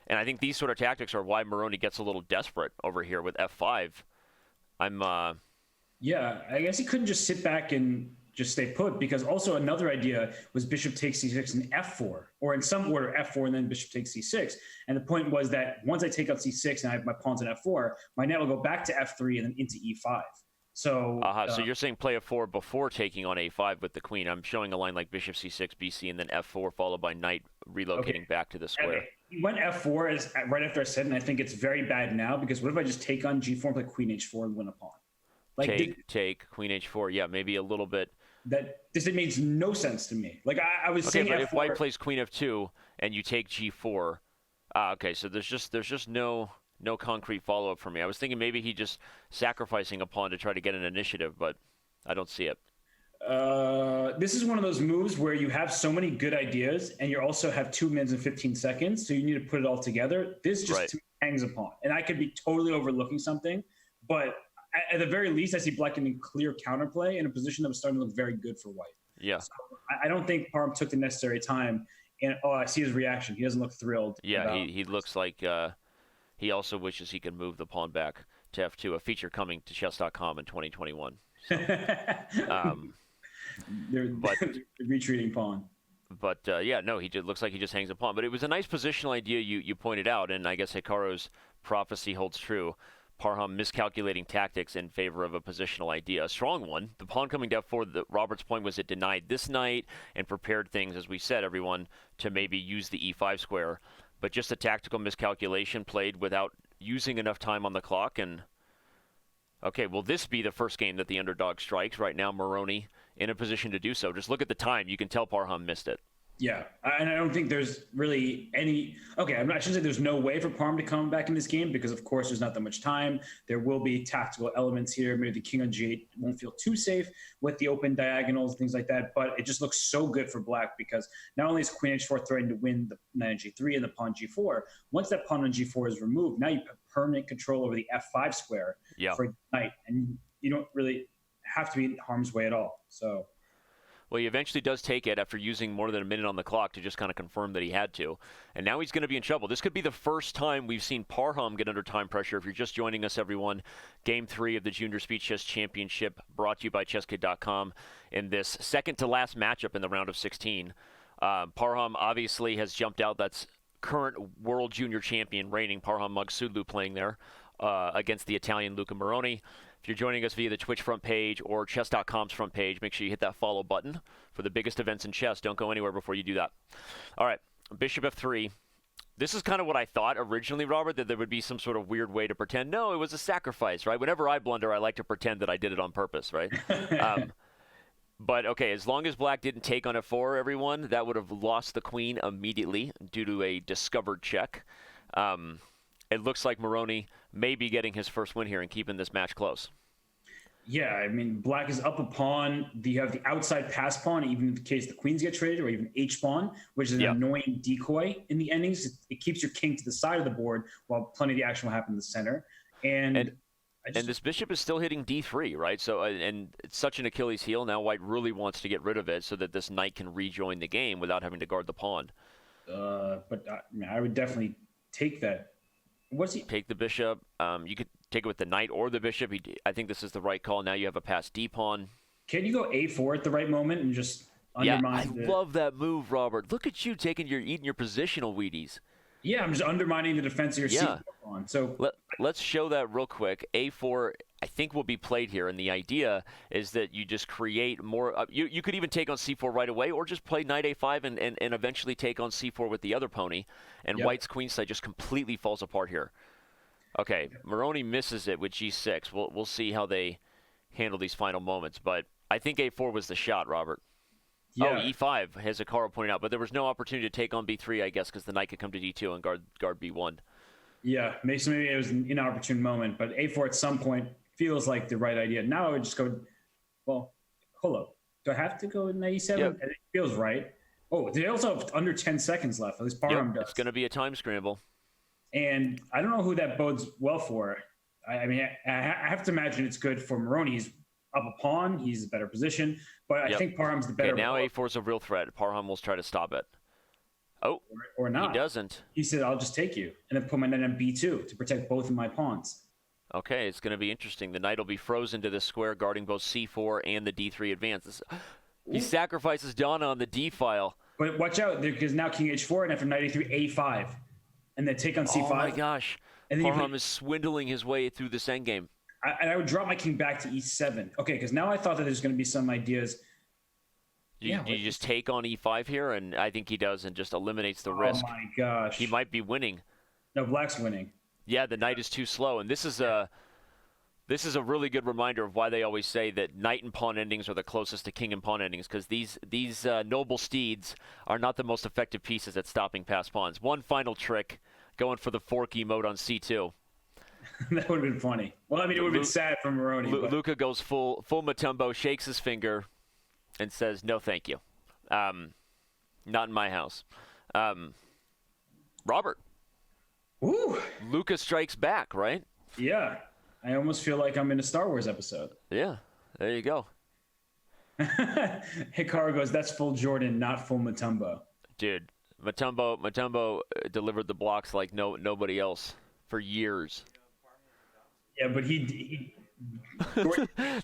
And I think these sort of tactics are why Moroni gets a little desperate over here with F5. Yeah, I guess he couldn't just sit back and just stay put, because also another idea was bishop takes C6 and F4, or in some order F4 and then bishop takes C6. And the point was that once I take out C6 and I have my pawns on F4, my knight will go back to F3 and then into E5. So so you're saying play F4 before taking on A5 with the queen. I'm showing a line like bishop C6, BC, and then F4 followed by knight relocating back to the square. Okay. He went F4 is right after I said, and I think it's very bad now, because what if I just take on G4 and play queen H4 and win a pawn? Like take queen H4. Yeah, maybe a little bit. It makes no sense to me. Like I was saying, but F4, if White plays queen F2 and you take G4, okay, so there's just no no concrete follow-up for me. I was thinking maybe he just sacrificing a pawn to try to get an initiative, but I don't see it. This is one of those moves where you have so many good ideas and you also have 2 minutes and 15 seconds, so you need to put it all together. This just to me hangs a pawn, and I could be totally overlooking something, but at the very least, I see black getting clear counterplay in a position that was starting to look very good for white. Yeah. So I don't think Parham took the necessary time, and I see his reaction. He doesn't look thrilled. Yeah, he looks like he also wishes he could move the pawn back to f2, a feature coming to Chess.com in 2021. So, they're retreating pawn. But he looks like he just hangs a pawn. But it was a nice positional idea you pointed out, and I guess Hikaru's prophecy holds true. Parham miscalculating tactics in favor of a positional idea. A strong one. The pawn coming to f4, Robert's point was it denied this knight and prepared things, as we said, everyone, to maybe use the e5 square. But just a tactical miscalculation played without using enough time on the clock. And, okay, will this be the first game that the underdog strikes? Right now, Moroni in a position to do so. Just look at the time. You can tell Parham missed it. Yeah, and I don't think there's really any. Okay, I shouldn't say there's no way for Parham to come back in this game because, of course, there's not that much time. There will be tactical elements here. Maybe the king on g8 won't feel too safe with the open diagonals, things like that. But it just looks so good for black because not only is queen h4 threatening to win the knight on g3 and the pawn g4, once that pawn on g4 is removed, now you have permanent control over the f5 square for the knight, and you don't really have to be in harm's way at all. So. Well, he eventually does take it after using more than a minute on the clock to just kind of confirm that he had to. And now he's going to be in trouble. This could be the first time we've seen Parham get under time pressure. If you're just joining us, everyone, Game 3 of the Junior Speed Chess Championship brought to you by Chess.com in this second-to-last matchup in the round of 16. Parham obviously has jumped out. That's current world junior champion reigning Parham Maghsoodloo playing there against the Italian Luca Moroni. If you're joining us via the Twitch front page or Chess.com's front page, make sure you hit that follow button for the biggest events in chess. Don't go anywhere before you do that. All right, bishop f3. This is kind of what I thought originally, Robert, that there would be some sort of weird way to pretend. No, it was a sacrifice, right? Whenever I blunder, I like to pretend that I did it on purpose, right? But, okay, as long as black didn't take on f4, everyone, that would have lost the queen immediately due to a discovered check. It looks like Moroni may be getting his first win here and keeping this match close. Yeah, I mean, black is up a pawn. You have the outside pass pawn, even in the case the queens get traded, or even h-pawn, which is an annoying decoy in the endings. It keeps your king to the side of the board while plenty of the action will happen in the center. And this bishop is still hitting d3, right? So, and it's such an Achilles heel. Now white really wants to get rid of it so that this knight can rejoin the game without having to guard the pawn. But I would definitely take that. Take the bishop. You could take it with the knight or the bishop. I think this is the right call. Now you have a passed d-pawn. Can you go a4 at the right moment and just undermine? Yeah, I love that move, Robert. Look at you eating your positional Wheaties. Yeah, I'm just undermining the defense of your c-pawn. So let's show that real quick. A4, I think, will be played here, and the idea is that you just create more. You could even take on c4 right away, or just play knight a5 and eventually take on c4 with the other pony, and white's queen side just completely falls apart here. Okay, Moroni misses it with g6. We'll see how they handle these final moments, but I think a4 was the shot, Robert. Yeah. Oh, e5, as Hikaru pointed out, but there was no opportunity to take on b3, I guess, because the knight could come to d2 and guard b1. Yeah, maybe it was an inopportune moment, but a4 at some point feels like the right idea. Now I would just go, well, hold up. Do I have to go knight e7? Yep. It feels right. Oh, they also have under 10 seconds left. At least Parham does. It's going to be a time scramble. And I don't know who that bodes well for. I mean, I have to imagine it's good for Moroni. He's up a pawn. He's in a better position. But I think Parham's the better. Okay, now a4 is a real threat. Parham will try to stop it. Oh, or not. He doesn't. He said, I'll just take you. And then put my knight on b2 to protect both of my pawns. Okay, it's going to be interesting. The knight will be frozen to this square, guarding both c4 and the d3 advance. He sacrifices Donna on the d file. But watch out, because now king h4, and after knight a3, a5. And then take on c5. Oh, my gosh. And Parham is swindling his way through this endgame. I would drop my king back to e7. Okay, because now I thought that there's going to be some ideas. Do you just take on e5 here? And I think he does and just eliminates the risk. Oh, my gosh. He might be winning. No, black's winning. Yeah, the knight is too slow. And this is a really good reminder of why they always say that knight and pawn endings are the closest to king and pawn endings, because these noble steeds are not the most effective pieces at stopping past pawns. One final trick, going for the forky mode on c2. That would have been funny. Well, I mean, it would have been sad for Moroni. Luca goes full Mutombo, shakes his finger, and says, "No, thank you. Not in my house." Robert. Ooh. Luca strikes back, right? Yeah. I almost feel like I'm in a Star Wars episode. Yeah. There you go. Hikaru goes, "That's full Jordan, not full Mutombo." Dude, Mutombo delivered the blocks like nobody else for years. Yeah, but he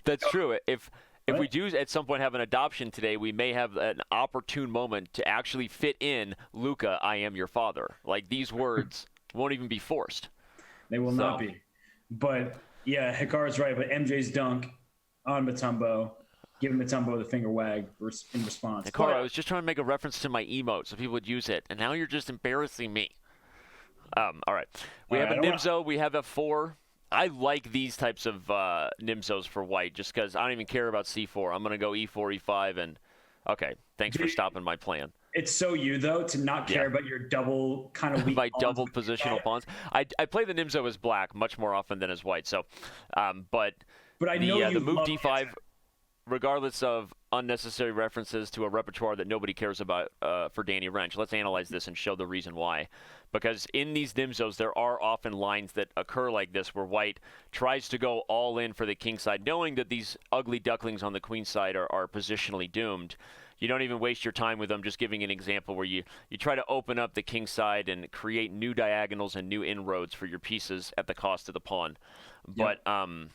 That's true. If we do at some point have an adoption today, we may have an opportune moment to actually fit in Luca, "I am your father." Like, these words won't even be forced. They will not be. But yeah, Hikaru's right. But MJ's dunk on Mutombo, giving Mutombo the finger wag in response. Hikaru, I was just trying to make a reference to my emote so people would use it, and now you're just embarrassing me. All right. We have a Nimzo. We have F4. I like these types of Nimzos for white just because I don't even care about C4. I'm going to go E4, E5, and okay, thanks for stopping my plan. It's so you, though, to not care about your double kind of weak my double positional pawns. I play the Nimzo as black much more often than as white. So, but I know the move D5, regardless of unnecessary references to a repertoire that nobody cares about for Danny Wrench, let's analyze this and show the reason why. Because in these Nimzos, there are often lines that occur like this where white tries to go all in for the king side, knowing that these ugly ducklings on the queen side are positionally doomed. You don't even waste your time with them. Just giving an example where you try to open up the king side and create new diagonals and new inroads for your pieces at the cost of the pawn. Yep. But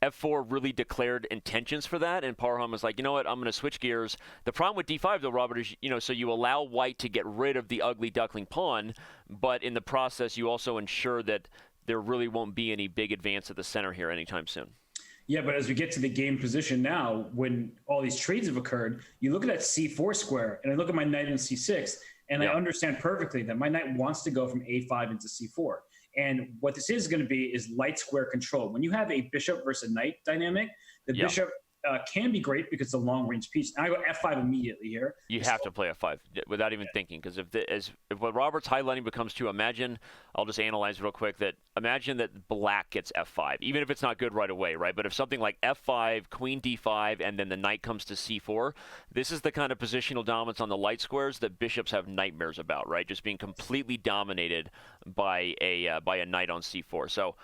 F4 really declared intentions for that, and Parham was like, you know what, I'm going to switch gears. The problem with D5, though, Robert, is, so you allow white to get rid of the ugly duckling pawn, but in the process, you also ensure that there really won't be any big advance at the center here anytime soon. Yeah, but as we get to the game position now, when all these trades have occurred, you look at that C4 square, and I look at my knight in C6, and I understand perfectly that my knight wants to go from A5 into C4. And what this is going to be is light square control. When you have a bishop versus knight dynamic, the bishop can be great because it's a long-range piece. And I go F5 immediately here. You have to play F5 without even thinking, because if what Robert's highlighting becomes true, I'll just analyze real quick, imagine that black gets F5, even if it's not good right away, right? But if something like F5, queen D5, and then the knight comes to C4, this is the kind of positional dominance on the light squares that bishops have nightmares about, right? Just being completely dominated by a knight on C4. So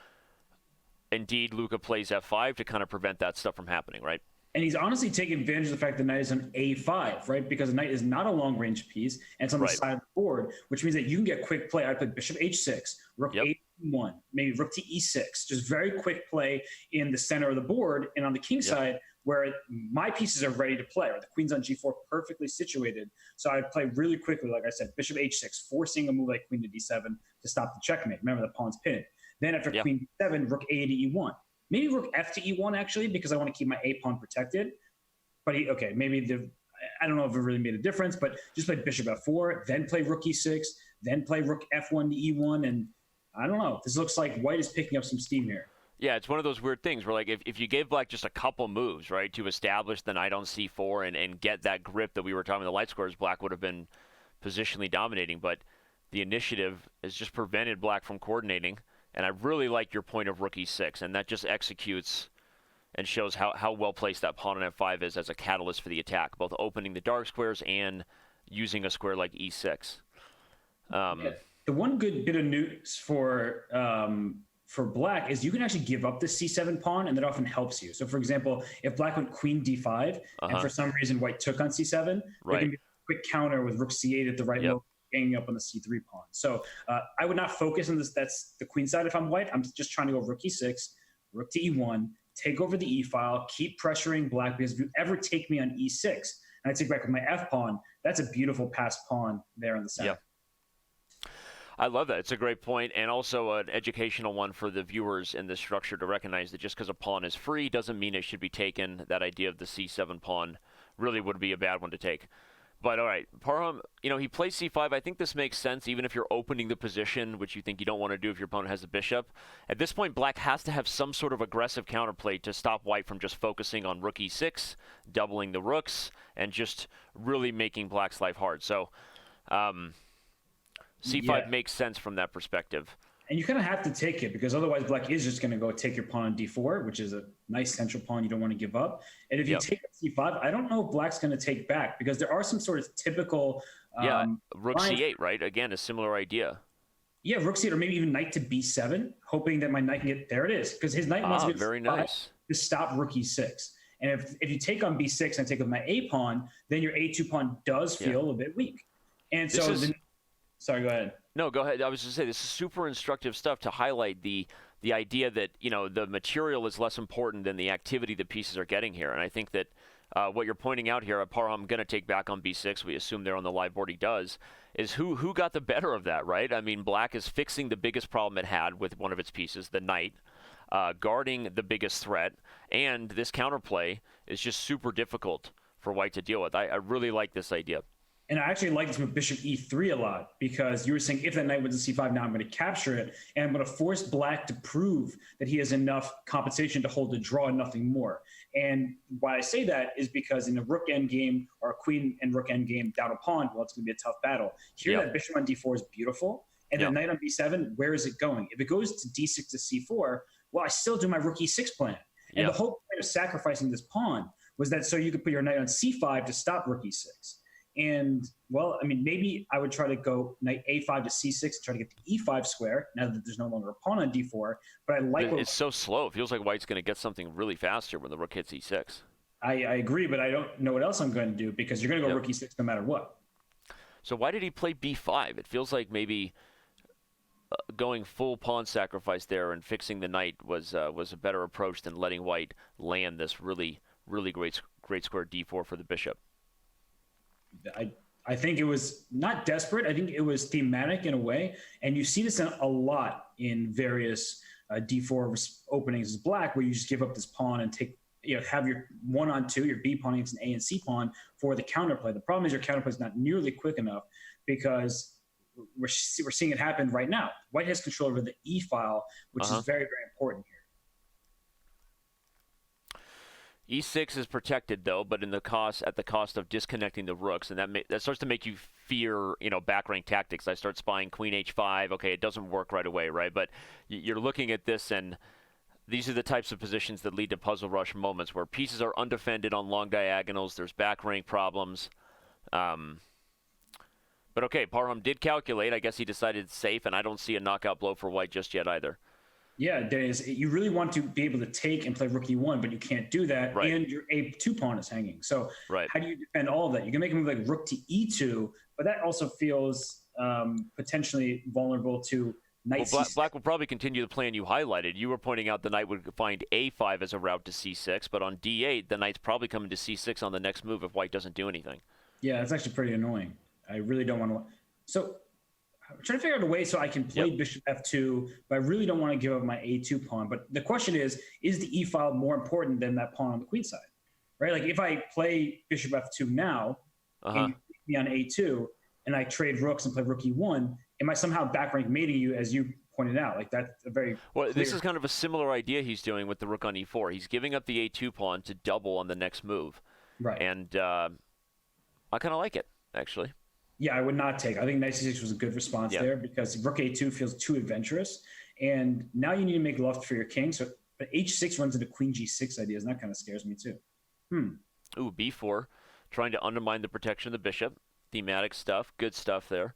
indeed, Luca plays F5 to kind of prevent that stuff from happening, right? And he's honestly taking advantage of the fact the knight is on A5, right? Because the knight is not a long-range piece, and it's on the side of the board, which means that you can get quick play. I play bishop H6, rook A1, maybe rook to E6. Just very quick play in the center of the board, and on the king side, where my pieces are ready to play, or the queen's on G4 perfectly situated. So I play really quickly, like I said, bishop H6, forcing a move like queen to D7 to stop the checkmate. Remember, the pawn's pinned. Then after queen D7, rook A to E1. Maybe rook F to E1, actually, because I want to keep my A pawn protected. But I don't know if it really made a difference, but just play bishop F4, then play rook E6, then play rook F1 to E1. And I don't know. This looks like white is picking up some steam here. Yeah, it's one of those weird things where, like, if you gave black just a couple moves, right, to establish the knight on C4 and get that grip that we were talking about, the light squares, black would have been positionally dominating. But the initiative has just prevented black from coordinating. And I really like your point of rook E6, and that just executes and shows how well placed that pawn on F5 is as a catalyst for the attack, both opening the dark squares and using a square like E6. The one good bit of news for black is you can actually give up the C7 pawn, and that often helps you. So, for example, if black went queen D5, and for some reason white took on C7, there can be a quick counter with rook C8 at the right moment, ganging up on the C3 pawn. So I would not focus on this. That's the queen side if I'm white. I'm just trying to go rook E6, rook to E1, take over the E file, keep pressuring black, because if you ever take me on E6 and I take back with my F pawn, that's a beautiful passed pawn there in the center. Yeah. I love that. It's a great point, and also an educational one for the viewers in this structure to recognize that just because a pawn is free doesn't mean it should be taken. That idea of the C7 pawn really would be a bad one to take. But all right, Parham, he plays C5. I think this makes sense, even if you're opening the position, which you think you don't want to do if your opponent has a bishop. At this point, black has to have some sort of aggressive counterplay to stop white from just focusing on rook E6, doubling the rooks, and just really making black's life hard. So C5 makes sense from that perspective. And you kind of have to take it because otherwise black is just going to go take your pawn on d4, which is a nice central pawn you don't want to give up. And if you take c5, I don't know if black's going to take back because there are some sort of typical rook c8, right? Again, a similar idea. Yeah, rook c8 or maybe even knight to b7, hoping that my knight can get there. It is because his knight wants to get very nice to stop rook e6. And if you take on b6 and take with my a pawn, then your a2 pawn does feel a bit weak. And so sorry, go ahead. No, go ahead. I was going to say this is super instructive stuff to highlight the idea that the material is less important than the activity the pieces are getting here. And I think that what you're pointing out here, Parham going to take back on b6. We assume there on the live board he does. Is who got the better of that, right? I mean, black is fixing the biggest problem it had with one of its pieces, the knight, guarding the biggest threat, and this counterplay is just super difficult for white to deal with. I really like this idea. And I actually like this with bishop e3 a lot because you were saying if that knight wins to c5, now I'm going to capture it, and I'm going to force black to prove that he has enough compensation to hold the draw and nothing more. And why I say that is because in a rook endgame or a queen and rook endgame down a pawn, well, it's going to be a tough battle. Here, that bishop on d4 is beautiful, and the knight on b7, where is it going? If it goes to d6 to c4, well, I still do my rook e6 plan. And the whole point of sacrificing this pawn was that so you could put your knight on c5 to stop rook e6. And, well, I mean, maybe I would try to go knight a5 to c6 and try to get the e5 square now that there's no longer a pawn on d4. But I like it's so slow. It feels like white's going to get something really faster when the rook hits e6. I agree, but I don't know what else I'm going to do because you're going to go rook e6 no matter what. So why did he play b5? It feels like maybe going full pawn sacrifice there and fixing the knight was a better approach than letting white land this really, really great square d4 for the bishop. I think it was not desperate. I think it was thematic in a way. And you see this a lot in various d4 openings as black, where you just give up this pawn and take, have your 1-on-2, your b pawn against an a and c pawn for the counterplay. The problem is your counterplay is not nearly quick enough because we're seeing it happen right now. White has control over the e file, which is very, very important here. E6 is protected though, but at the cost of disconnecting the rooks, and that starts to make you fear, back rank tactics. I start spying queen h5. Okay, it doesn't work right away, right? But you're looking at this, and these are the types of positions that lead to puzzle rush moments where pieces are undefended on long diagonals. There's back rank problems. But okay, Parham did calculate. I guess he decided it's safe, and I don't see a knockout blow for white just yet either. Yeah, there is. You really want to be able to take and play rook e1, but you can't do that, and your a2 pawn is hanging. So how do you defend all of that? You can make a move like rook to e2, but that also feels potentially vulnerable to knight c6. Black will probably continue the plan you highlighted. You were pointing out the knight would find a5 as a route to c6, but on d8, the knight's probably coming to c6 on the next move if white doesn't do anything. Yeah, that's actually pretty annoying. I really don't want to. So I'm trying to figure out a way so I can play bishop f2, but I really don't want to give up my a2 pawn. But the question is the e file more important than that pawn on the queen side, right? Like if I play bishop f2 now, and you beat me on a2, and I trade rooks and play rook e1, am I somehow back rank mating you, as you pointed out? Like that's a very well. This is kind of a similar idea he's doing with the rook on e4. He's giving up the a2 pawn to double on the next move, right? And I kind of like it actually. Yeah, I would not take. I think knight c6 was a good response there because rook a2 feels too adventurous. And now you need to make love for your king. So but h6 runs into queen g6 ideas, and that kind of scares me too. Ooh, b4, trying to undermine the protection of the bishop. Thematic stuff, good stuff there.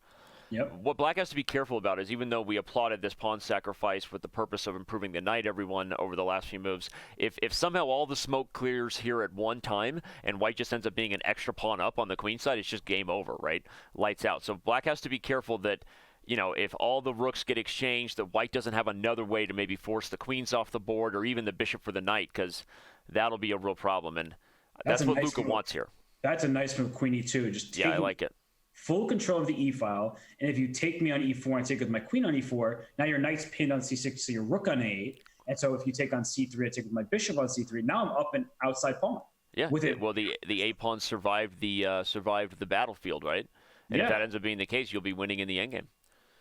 Yep. What black has to be careful about is, even though we applauded this pawn sacrifice with the purpose of improving the knight, everyone, over the last few moves, if somehow all the smoke clears here at one time and white just ends up being an extra pawn up on the queen side, it's just game over, right? Lights out. So black has to be careful that, if all the rooks get exchanged, that white doesn't have another way to maybe force the queens off the board or even the bishop for the knight, because that'll be a real problem. And that's what Luca wants here. That's a nice move, queen e2. Just I like it. Full control of the e file, and if you take me on e4 and take with my queen on e4, now your knight's pinned on c6, so your rook on a8, and so if you take on c3, I take with my bishop on c3. Now I'm up an outside pawn. Yeah. Well, the a pawn survived the battlefield, right? And if that ends up being the case, you'll be winning in the endgame.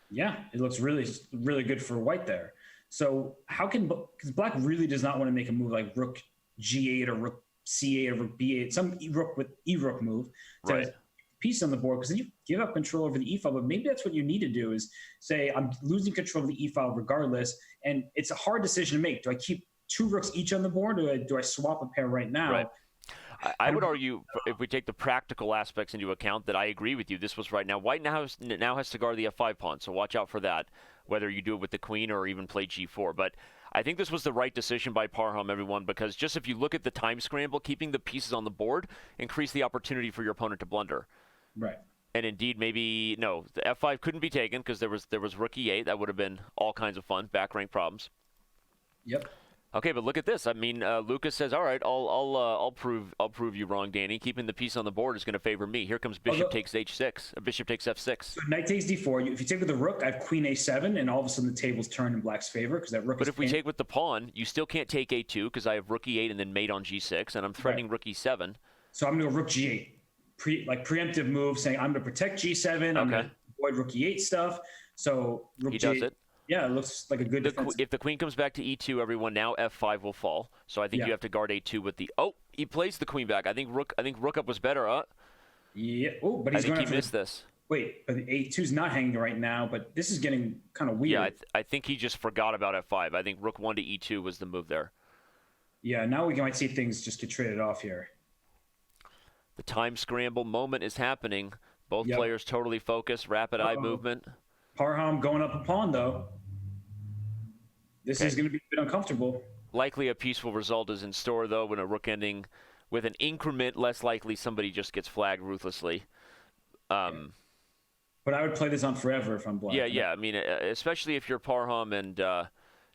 Yeah, it looks really, really good for white there. So because black really does not want to make a move like rook g8 or rook c8 or rook b8, some rook with e-rook move to pieces on the board, because then you give up control over the e-file. But maybe that's what you need to do, is say, I'm losing control of the e-file regardless, and it's a hard decision to make. Do I keep 2 rooks each on the board, or do I swap a pair right now? Right. I would argue, if we take the practical aspects into account, that I agree with you. This was right now. White now has to guard the f5 pawn, so watch out for that, whether you do it with the queen or even play g4. But I think this was the right decision by Parham, everyone, because just if you look at the time scramble, keeping the pieces on the board increase the opportunity for your opponent to blunder. Right. And indeed, maybe, no, the f5 couldn't be taken because there was rook e8. That would have been all kinds of fun, back rank problems. Yep. Okay, but look at this. I mean, Lucas says, "All right, I'll prove you wrong, Danny. Keeping the piece on the board is going to favor me. Here comes bishop takes h6. Bishop takes f6. So knight takes d4. If you take with the rook, I have queen a7, and all of a sudden the table's turned in black's favor because that rook. But if we take with the pawn, you still can't take a2 because I have rook e8 and then mate on g6, and I'm threatening rook e7. So I'm going to go rook g8, preemptive move, saying I'm going to protect g7. I'm going to avoid rook e8 stuff. So rook he g8. does it. Yeah, it looks like a good defense. If the queen comes back to e2, everyone, now f5 will fall. So I think you have to guard a2 with the. Oh, he plays the queen back. I think rook up was better. Yeah. Oh, but he's I think he missed this. Wait, but the a2's not hanging right now. But this is getting kind of weird. Yeah, I think he just forgot about f5. I think rook 1 to e2 was the move there. Yeah, now we might see things just get traded off here. The time scramble moment is happening. Both players totally focused. Rapid eye movement. Parham going up a pawn though. This is going to be a bit uncomfortable. Likely a peaceful result is in store, though, when a rook ending with an increment, less likely somebody just gets flagged ruthlessly. But I would play this on forever if I'm black. Yeah. I mean, especially if you're Parham and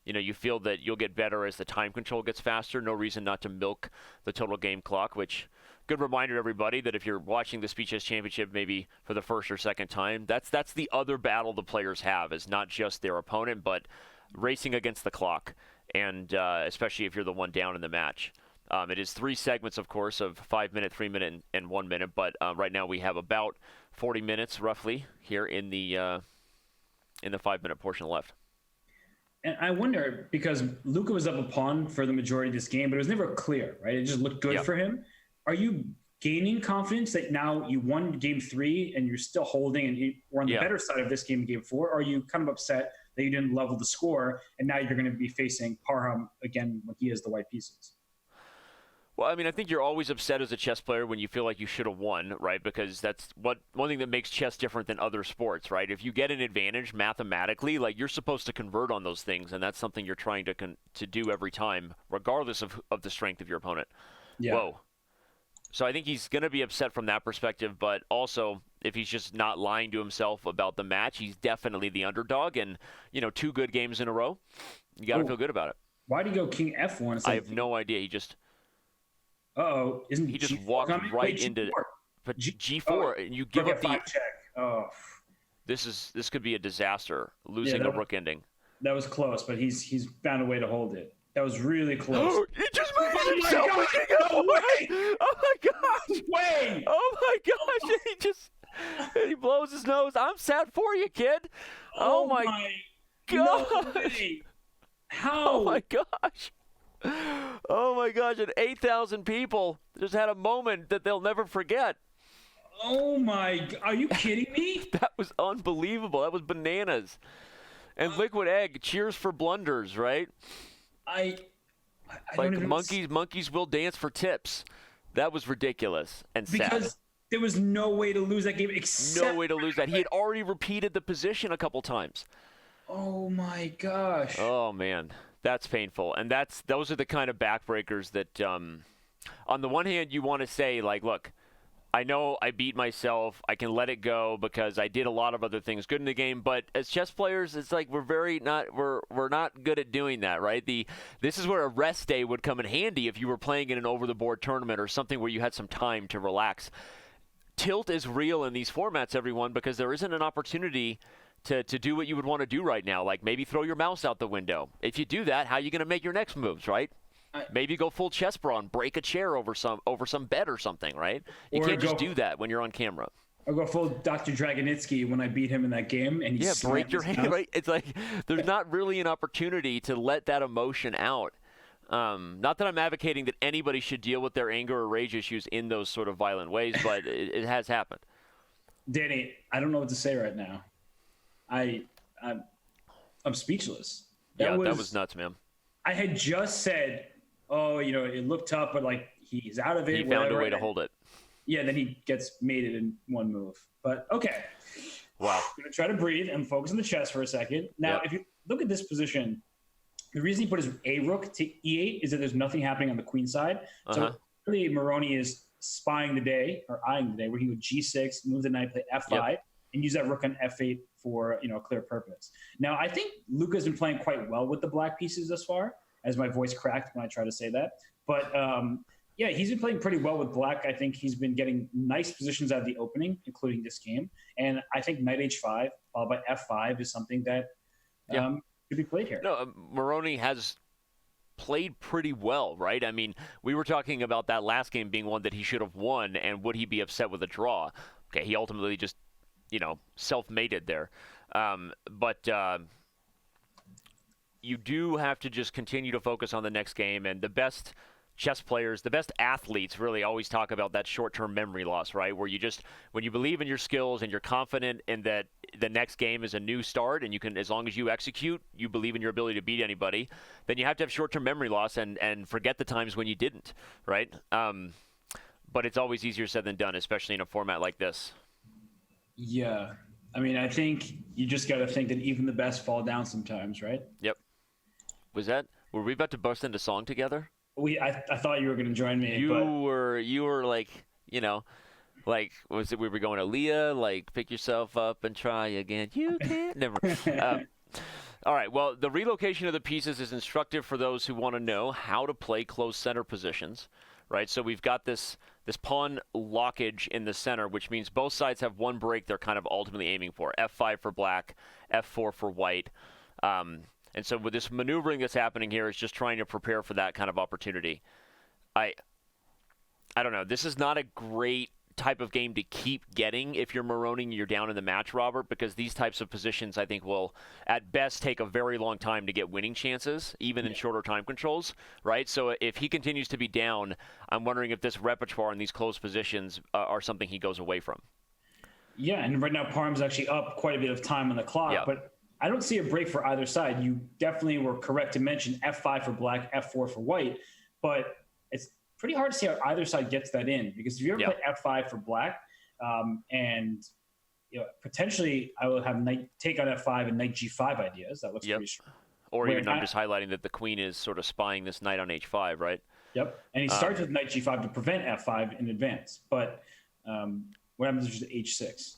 you feel that you'll get better as the time control gets faster. No reason not to milk the total game clock, which, good reminder, everybody, that if you're watching the Speed Chess Championship maybe for the first or second time, that's the other battle the players have, is not just their opponent, but racing against the clock, and especially if you're the one down in the match. It is 3 segments, of course, of 5 minute, 3 minute, and 1 minute, but right now we have about 40 minutes roughly here in the 5 minute portion left. And I wonder, because Luca was up a pawn for the majority of this game, but it was never clear, right? It just looked good for him. Are you gaining confidence that now you won game 3 and you're still holding and we're on the better side of this game, game 4? Or are you kind of upset that you didn't level the score and now you're going to be facing Parham again when he has the white pieces? Well, I mean, I think you're always upset as a chess player when you feel like you should have won, right? Because that's one thing that makes chess different than other sports, right? If you get an advantage mathematically, like, you're supposed to convert on those things, and that's something you're trying to do every time, regardless of the strength of your opponent. Yeah. Whoa. So I think he's going to be upset from that perspective, but also if he's just not lying to himself about the match, he's definitely the underdog, and 2 good games in a row, you got to feel good about it. Why did he go king f1? I have no idea. He just just walked right into but G4. You give up the check. Oh, this could be a disaster, losing a rook ending. That was close, but he's found a way to hold it. That was really close. He just made himself. No way! Oh my gosh! Way! Oh my gosh! He blows his nose. I'm sad for you, kid. Oh my gosh! No way. How? Oh my gosh! Oh my gosh! And 8,000 people just had a moment that they'll never forget. Oh my! Are you kidding me? That was unbelievable. That was bananas. And Liquid Egg, cheers for blunders, right? I like monkeys will dance for tips. That was ridiculous and sad. Because there was no way to lose that game except no way to lose that. He had already repeated the position a couple times. Oh my gosh. Oh man, that's painful. And those are the kind of backbreakers that on the one hand you want to say, like, look, I know I beat myself. I can let it go because I did a lot of other things good in the game. But as chess players, it's like we're not good at doing that, right? This is where a rest day would come in handy if you were playing in an over-the-board tournament or something where you had some time to relax. Tilt is real in these formats, everyone, because there isn't an opportunity to do what you would want to do right now, like maybe throw your mouse out the window. If you do that, how are you going to make your next moves, right? Maybe go full chess bra and break a chair over some bet or something, right? You can't just do that when you're on camera. I'll go full Dr. Dragonitsky when I beat him in that game. And he break your hand, right? It's like there's not really an opportunity to let that emotion out. Not that I'm advocating that anybody should deal with their anger or rage issues in those sort of violent ways, but it has happened. Danny, I don't know what to say right now. I'm speechless. That was nuts, man. I had just said, oh, it looked tough, but like he's out of it. He found a way to hold it. Yeah, then he gets mated in one move. But okay. Wow. I'm going to try to breathe and focus on the chess for a second. Now, if you look at this position, the reason he put his A rook to E8 is that there's nothing happening on the queen side. So really, Moroni is spying the day or eyeing the day where he would G6, move the knight, play F5, and use that rook on F8 for a clear purpose. Now, I think Luca's been playing quite well with the black pieces thus far, as my voice cracked when I try to say that. But yeah, he's been playing pretty well with black. I think he's been getting nice positions out of the opening, including this game. And I think knight H5 followed by F5 is something that could be played here. No, Moroni has played pretty well, right? I mean, we were talking about that last game being one that he should have won, and would he be upset with a draw? Okay, he ultimately just, self-mated there. But you do have to just continue to focus on the next game, and the best chess players, the best athletes really always talk about that short-term memory loss, right? Where when you believe in your skills and you're confident in that the next game is a new start and you can, as long as you execute, you believe in your ability to beat anybody, then you have to have short-term memory loss and forget the times when you didn't, right? But it's always easier said than done, especially in a format like this. Yeah. I mean, I think you just got to think that even the best fall down sometimes, right? Yep. Were we about to burst into song together? I thought you were going to join me. You were like, like, was it we were going to Leah, like, pick yourself up and try again. You can't. Never. All right. Well, the relocation of the pieces is instructive for those who want to know how to play close center positions, right? So we've got this pawn lockage in the center, which means both sides have one break they're kind of ultimately aiming for. F5 for black, F4 for white. And so with this maneuvering that's happening here is just trying to prepare for that kind of opportunity. I don't know. This is not a great type of game to keep getting if you're Moroni and you're down in the match, Robert, because these types of positions I think will at best take a very long time to get winning chances, even in shorter time controls, right? So if he continues to be down, I'm wondering if this repertoire in these close positions are something he goes away from. Yeah, and right now Parham's actually up quite a bit of time on the clock, but I don't see a break for either side. You definitely were correct to mention F5 for black, F4 for white, but it's pretty hard to see how either side gets that in, because if you ever play F5 for black, and potentially I will have knight take on F5 and knight G5 ideas. That looks pretty strong. Or even I'm just highlighting that the queen is sort of spying this knight on H5, right? Yep, and he starts with knight G5 to prevent F5 in advance. But what happens is H6?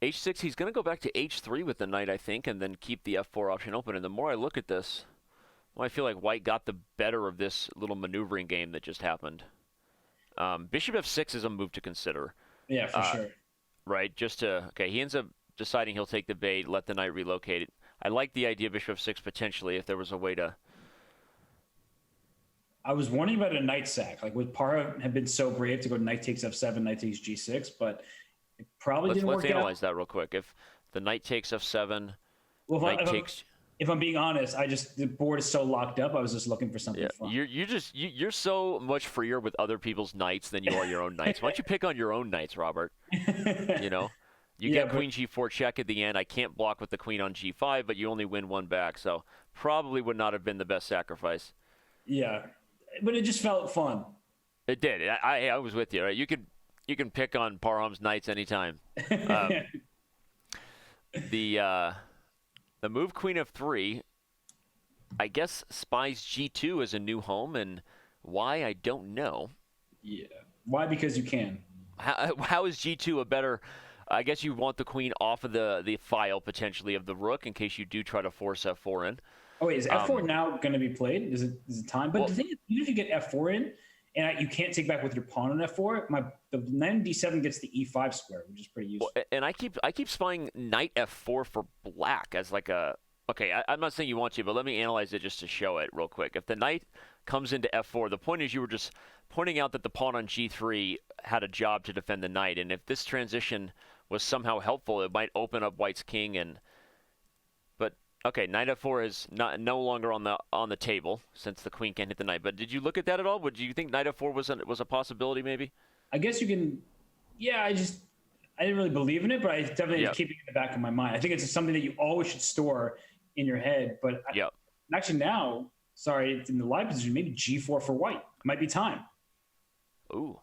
H6, he's going to go back to H3 with the knight, I think, and then keep the F4 option open. And the more I look at this, I feel like white got the better of this little maneuvering game that just happened. Bishop F6 is a move to consider. Yeah, for sure. Right, he ends up deciding he'll take the bait, let the knight relocate it. I like the idea of Bishop F6 potentially if there was a way to... I was wondering about a knight sack. Like, would Parham have been so brave to go knight takes F7, knight takes G6, but... It probably didn't work out. Let's analyze that real quick. If the knight takes F7, if I'm being honest, the board is so locked up. I was just looking for something fun. You're so much freer with other people's knights than you are your own knights. Why don't you pick on your own knights, Robert? You get queen G4 check at the end. I can't block with the queen on G5, but you only win one back. So probably would not have been the best sacrifice. Yeah, but it just felt fun. It did. I was with you. Right? You can pick on Parham's knights anytime. The move queen f3, I guess, spies G2 as a new home, and why, I don't know. Yeah. Why? Because you can. How is G2 a better... I guess you want the queen off of the file, potentially, of the rook in case you do try to force f4 in. Oh, wait, is f4 now going to be played? Is it time? But the thing is, even if you get f4 in, and you can't take back with your pawn on f4, the knight d7 gets the e5 square, which is pretty useful. Well, and I keep spying knight f4 for black as like a... Okay, I'm not saying you want to, but let me analyze it just to show it real quick. If the knight comes into f4, the point is you were just pointing out that the pawn on g3 had a job to defend the knight, and if this transition was somehow helpful, it might open up white's king and... Okay, knight f4 is no longer on the table since the queen can't hit the knight. But did you look at that at all? Do you think knight f4 was a possibility maybe? I guess you can. Yeah, I didn't really believe in it, but I definitely keep it in the back of my mind. I think it's something that you always should store in your head. But actually now, sorry, it's in the live position, maybe G4 for white. Might be time. Ooh.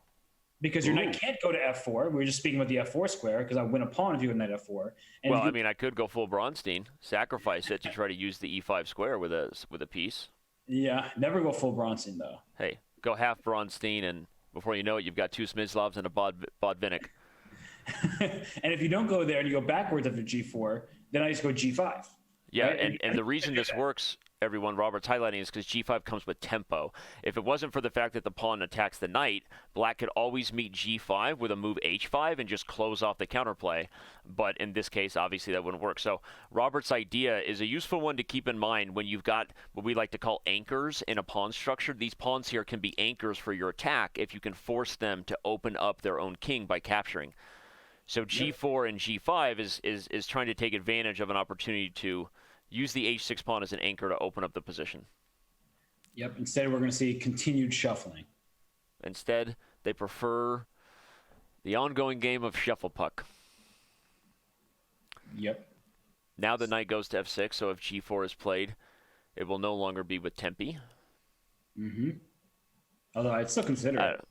Because your knight can't go to F4. We were just speaking about the F4 square, because I win a pawn if you go knight F4. And well, I mean, I could go full Bronstein, sacrifice it to try to use the E5 square with a piece. Yeah, never go full Bronstein, though. Hey, go half Bronstein, and before you know it, you've got two Smyslavs and a Bodvinnik. And if you don't go there and you go backwards after G4, then I just go G5. Yeah, right? and the reason this works, everyone, Robert's highlighting, is because G5 comes with tempo. If it wasn't for the fact that the pawn attacks the knight, black could always meet G5 with a move H5 and just close off the counterplay. But in this case, obviously that wouldn't work. So Robert's idea is a useful one to keep in mind when you've got what we like to call anchors in a pawn structure. These pawns here can be anchors for your attack if you can force them to open up their own king by capturing. So G4 and G5 is trying to take advantage of an opportunity to use the H6 pawn as an anchor to open up the position. Yep. Instead, we're going to see continued shuffling. Instead, they prefer the ongoing game of shuffle puck. Yep. Now the knight goes to F6, so if G4 is played, it will no longer be with Tempe. Mm-hmm. Although I'd still consider it.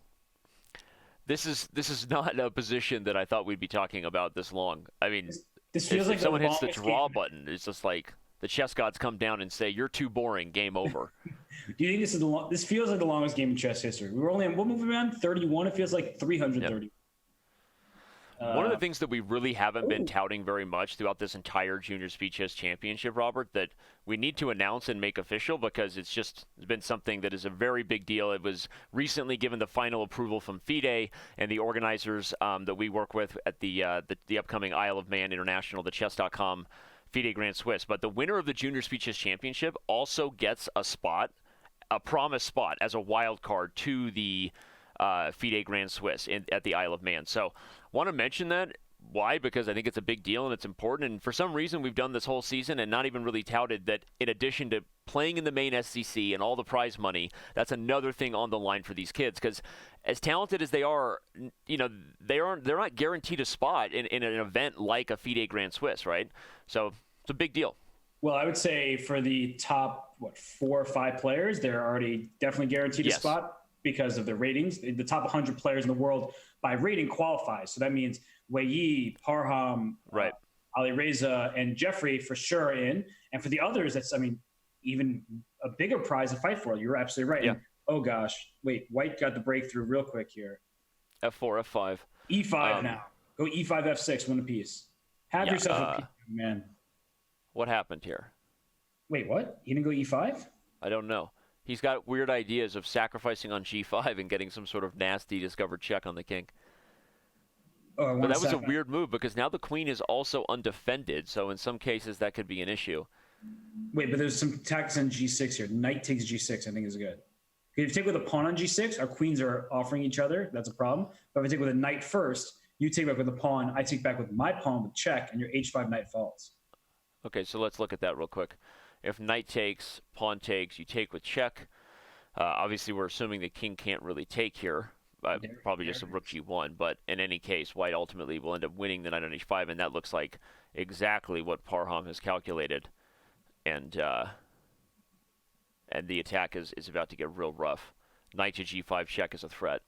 This is not a position that I thought we'd be talking about this long. I mean, this feels like someone hits the draw button, it's just like the chess gods come down and say, "You're too boring. Game over." Do you think this is this feels like the longest game in chess history? We were only what move around 31. It feels like 330. One of the things that we really haven't been touting very much throughout this entire Junior Speed Chess Championship, Robert, that we need to announce and make official because it's been something that is a very big deal. It was recently given the final approval from FIDE and the organizers that we work with at the upcoming Isle of Man International, the Chess.com FIDE Grand Swiss. But the winner of the Junior Speed Chess Championship also gets a promised spot as a wild card to the FIDE Grand Swiss at the Isle of Man. So want to mention that. Why? Because I think it's a big deal and it's important. And for some reason, we've done this whole season and not even really touted that in addition to playing in the main SCC and all the prize money, that's another thing on the line for these kids. Because as talented as they are, they're not guaranteed a spot in an event like a FIDE Grand Swiss, right? So it's a big deal. Well, I would say for the top, 4 or 5 players, they're already definitely guaranteed a spot because of their ratings. The top 100 players in the world by rating qualifies. So that means Wei, Parham, Ali Reza, and Jeffrey for sure in. And for the others, that's, even a bigger prize to fight for. You're absolutely right. Yeah. And, oh, gosh. Wait, white got the breakthrough real quick here. F4, F5. E5 now. Go E5, F6, win a piece. Have yourself a piece, man. What happened here? Wait, what? He didn't go E5? I don't know. He's got weird ideas of sacrificing on G5 and getting some sort of nasty discovered check on the king. Oh, but that was a weird move because now the queen is also undefended, so in some cases that could be an issue. Wait, but there's some tactics on G6 here. Knight takes G6, I think is good. If you take with a pawn on G6, our queens are offering each other. That's a problem. But if I take with a knight first, you take back with a pawn, I take back with my pawn with check, and your H5 knight falls. Okay, so let's look at that real quick. If knight takes, pawn takes, you take with check. Obviously, we're assuming the king can't really take here. Probably just a rook G1. But in any case, white ultimately will end up winning the knight on H5, and that looks like exactly what Parham has calculated. And the attack is about to get real rough. Knight to G5 check is a threat.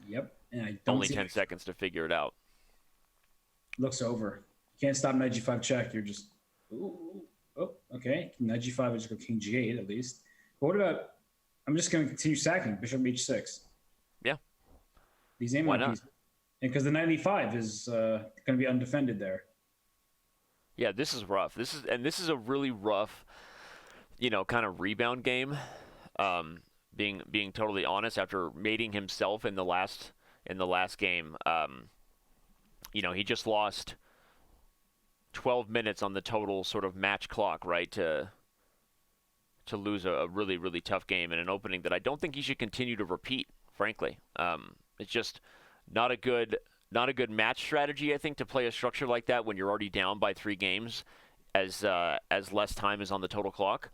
Yep. And I don't Only 10 seconds to figure it out. Looks over. You can't stop knight G5 check. You're just... Ooh. Oh, okay. Knight G5 is go king G8 at least. But what about... I'm just going to continue sacking bishop H6. Yeah. These aim on pieces. And because the knight E5 is going to be undefended there. Yeah, this is rough. This is a really rough, kind of rebound game. Being totally honest, after mating himself in the last game, he just lost 12 minutes on the total sort of match clock, right, to lose a really, really tough game in an opening that I don't think he should continue to repeat, frankly. It's just not a good match strategy, I think, to play a structure like that when you're already down by 3 games as less time is on the total clock.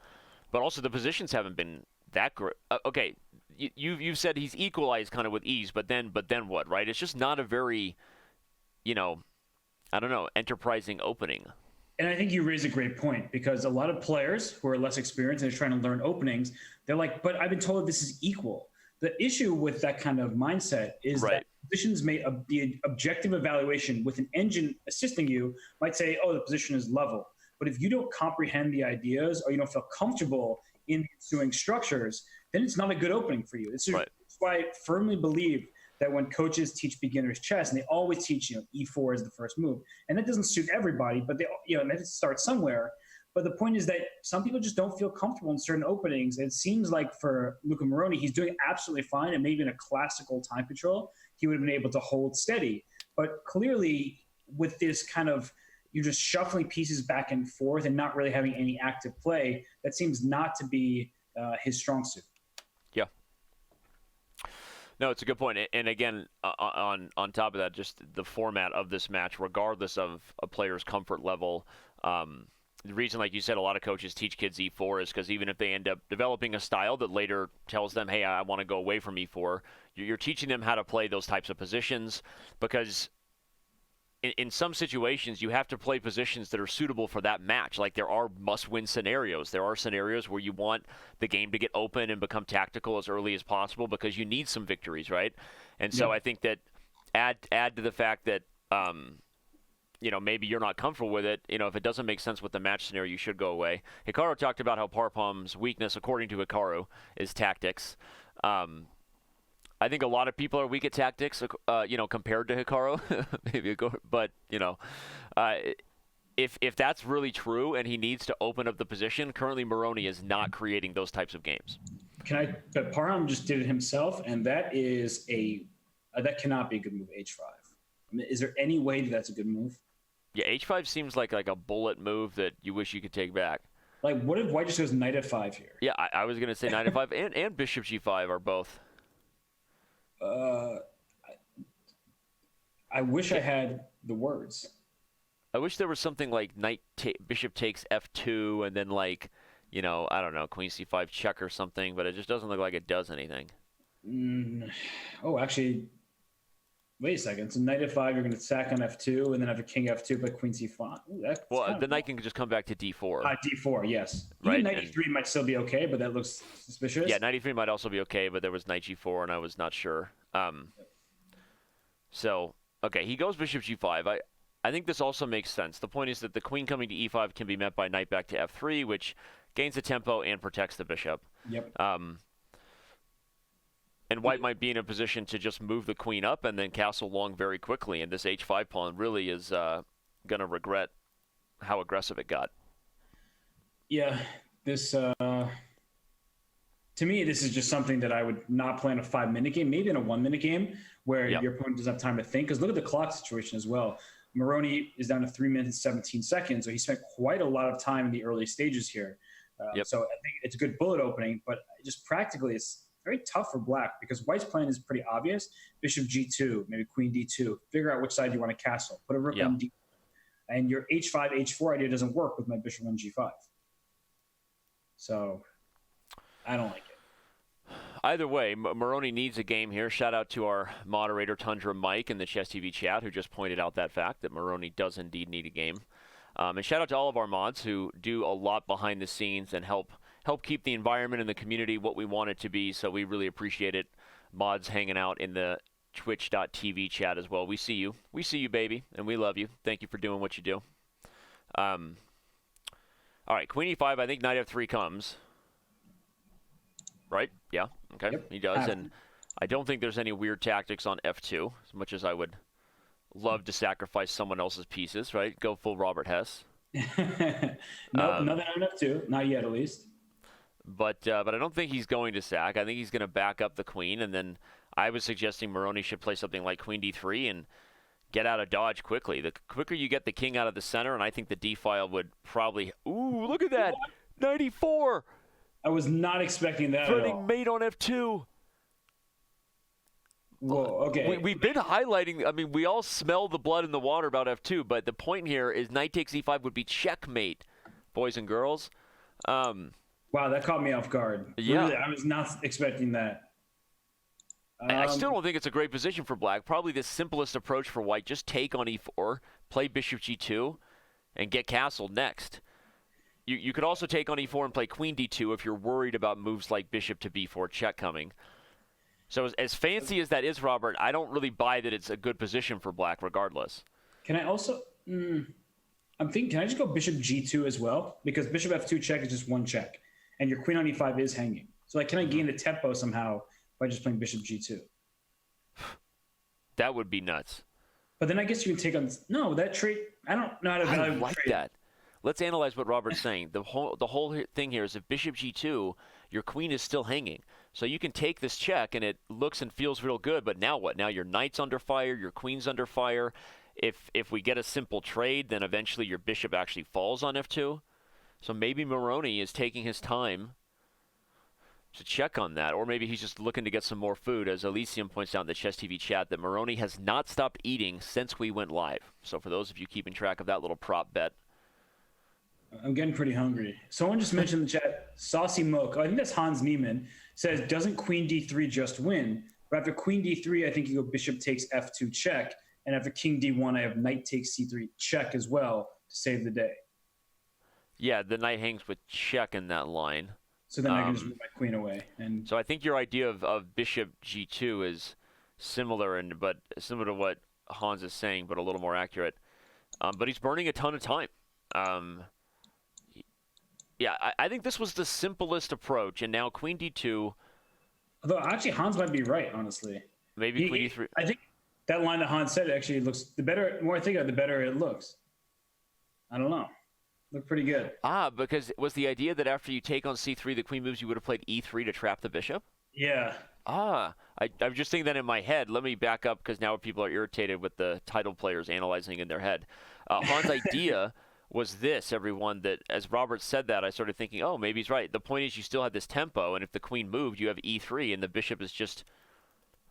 But also the positions haven't been that great. Okay, you've said he's equalized kind of with ease, but then what, right? It's just not a very, I don't know, enterprising opening. And I think you raise a great point, because a lot of players who are less experienced and are trying to learn openings, they're like, but I've been told this is equal. The issue with that kind of mindset is Right. that positions may be objective evaluation with an engine assisting you might say, oh, the position is level. But if you don't comprehend the ideas or you don't feel comfortable in the ensuing structures, then it's not a good opening for you. This is why I firmly believe that when coaches teach beginners chess, and they always teach, E4 is the first move, and that doesn't suit everybody, but they have to start somewhere. But the point is that some people just don't feel comfortable in certain openings. And it seems like for Luca Moroni, he's doing absolutely fine, and maybe in a classical time control, he would have been able to hold steady. But clearly, with this kind of you're just shuffling pieces back and forth and not really having any active play, that seems not to be his strong suit. Yeah. No, it's a good point. And again, on top of that, just the format of this match, regardless of a player's comfort level, the reason, like you said, a lot of coaches teach kids E4 is because even if they end up developing a style that later tells them, hey, I want to go away from E4, you're teaching them how to play those types of positions, because in some situations, you have to play positions that are suitable for that match. Like, there are must-win scenarios. There are scenarios where you want the game to get open and become tactical as early as possible because you need some victories, right? And so I think that add to the fact that, maybe you're not comfortable with it. If it doesn't make sense with the match scenario, you should go away. Hikaru talked about how Parham's weakness, according to Hikaru, is tactics. I think a lot of people are weak at tactics, compared to Hikaru. But if that's really true and he needs to open up the position, currently Moroni is not creating those types of games. But Parham just did it himself, and that cannot be a good move. H5. I mean, is there any way that's a good move? Yeah, H5 seems like a bullet move that you wish you could take back. Like, what if White just goes knight f5 here? Yeah, I was going to say knight f5 and bishop g5 are both. I wish I had the words. I wish there was something like bishop takes f2 and then I don't know, queen c5 check or something, but it just doesn't look like it does anything. Oh, actually, wait a second. So knight f5, you're going to sack on f2 and then have a king f2, but queen c5. Ooh, the knight can just come back to d4. D4, yes. Right, even knight e3 might still be okay, but that looks suspicious. Yeah, knight e3 might also be okay, but there was knight g4 and I was not sure. So, okay, he goes bishop g5. I think this also makes sense. The point is that the queen coming to e5 can be met by knight back to f3, which gains the tempo and protects the bishop. Yep. And White might be in a position to just move the queen up and then castle long very quickly, and this h5 pawn really is going to regret how aggressive it got. Yeah, this to me, this is just something that I would not play in a 5-minute game, maybe in a 1-minute game where your opponent doesn't have time to think. Because look at the clock situation as well. Moroni is down to 3 minutes, 17 seconds, so he spent quite a lot of time in the early stages here. So I think it's a good bullet opening, but just practically it's very tough for Black because White's plan is pretty obvious. Bishop g2, maybe queen d2. Figure out which side you want to castle. Put a rook on d. And your h5, h4 idea doesn't work with my bishop on g5. So I don't like it. Either way, Moroni needs a game here. Shout out to our moderator, Tundra Mike, in the Chess TV chat, who just pointed out that fact, that Moroni does indeed need a game. And shout out to all of our mods who do a lot behind the scenes and help keep the environment and the community what we want it to be. So we really appreciate it. Mods hanging out in the twitch.tv chat as well. We see you. We see you, baby, and we love you. Thank you for doing what you do. All right, queen e5. I think knight f3 comes. Right? Yeah. Okay. Yep. He does. And I don't think there's any weird tactics on f2, as much as I would love to sacrifice someone else's pieces, right? Go full Robert Hess. No, nothing on f2. Not yet, at least. But I don't think he's going to sack. I think he's going to back up the queen, and then I was suggesting Moroni should play something like queen d3 and get out of dodge quickly. The quicker you get the king out of the center, and I think the d-file would probably... Ooh, look at that! 94! I was not expecting that Threatening at all. mate on f2. Whoa, okay. We've been highlighting, I mean, we all smell the blood in the water about f2, but the point here is knight takes e5 would be checkmate, boys and girls. Wow, that caught me off guard. Yeah. Really, I was not expecting that. I still don't think it's a great position for black. Probably the simplest approach for white, just take on e4, play bishop g2, and get castled next. You could also take on e4 and play queen d2 if you're worried about moves like bishop to b4 check coming. So as fancy as that is, Robert, I don't really buy that it's a good position for black regardless. Can I also... I'm thinking, can I just go bishop g2 as well? Because bishop f2 check is just one check, and your queen on e5 is hanging. So like, can I gain the tempo somehow by just playing bishop g2? That would be nuts. But then I guess you can take on... No, that trait... I don't know how to value I like that. Let's analyze what Robert's saying. The whole thing here is if bishop g2, your queen is still hanging. So you can take this check, and it looks and feels real good, but now what? Now your knight's under fire, your queen's under fire. If we get a simple trade, then eventually your bishop actually falls on f2. So maybe Moroni is taking his time to check on that, or maybe he's just looking to get some more food. As Elysium points out in the Chess TV chat, that Moroni has not stopped eating since we went live. So for those of you keeping track of that little prop bet, I'm getting pretty hungry. Someone just mentioned in the chat, Saucy Moke, I think that's Hans Niemann, says, doesn't queen d3 just win? But after queen d3, I think you go bishop takes f2 check, and after king d1, I have knight takes c3 check as well to save the day. Yeah, the knight hangs with check in that line. So then I can just move my queen away. And so I think your idea of bishop g2 is similar, but similar to what Hans is saying, but a little more accurate. But he's burning a ton of time. Yeah, I think this was the simplest approach, and now queen d2. Although actually Hans might be right, honestly. Maybe queen d3. I think that line that Hans said actually looks the more I think of it, the better it looks. I don't know. Looked pretty good. Because it was the idea that after you take on c3, the queen moves, you would have played e3 to trap the bishop? Yeah. I'm just thinking that in my head. Let me back up, because now people are irritated with the title players analyzing in their head. Hans' idea was this, everyone, that as Robert said that, I started thinking, oh, maybe he's right. The point is you still have this tempo, and if the queen moved, you have e3, and the bishop is just,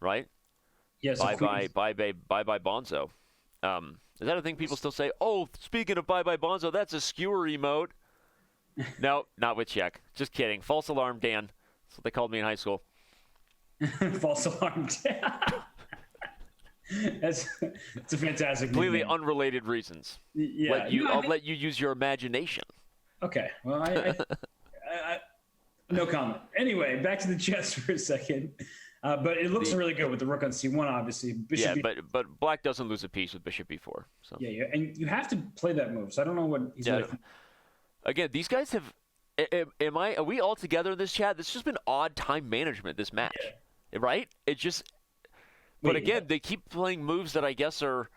right? Yes. Bye-bye Bonzo. Is that a thing people still say? Oh, speaking of bye-bye Bonzo, that's a skewer emote. No, not with check. Just kidding. False alarm, Dan. That's what they called me in high school. False alarm, Dan. That's a fantastic completely nickname. Unrelated reasons. Yeah. I'll let you use your imagination. Okay. Well, I no comment. Anyway, back to the chess for a second. But it looks really good with the rook on c1, obviously. Bishop but black doesn't lose a piece with bishop b4. So. Yeah, and you have to play that move. So I don't know what he's like. Again, these guys have. Are we all together in this chat? This has just been odd time management. This match, right? It just. But again, they keep playing moves that I guess are,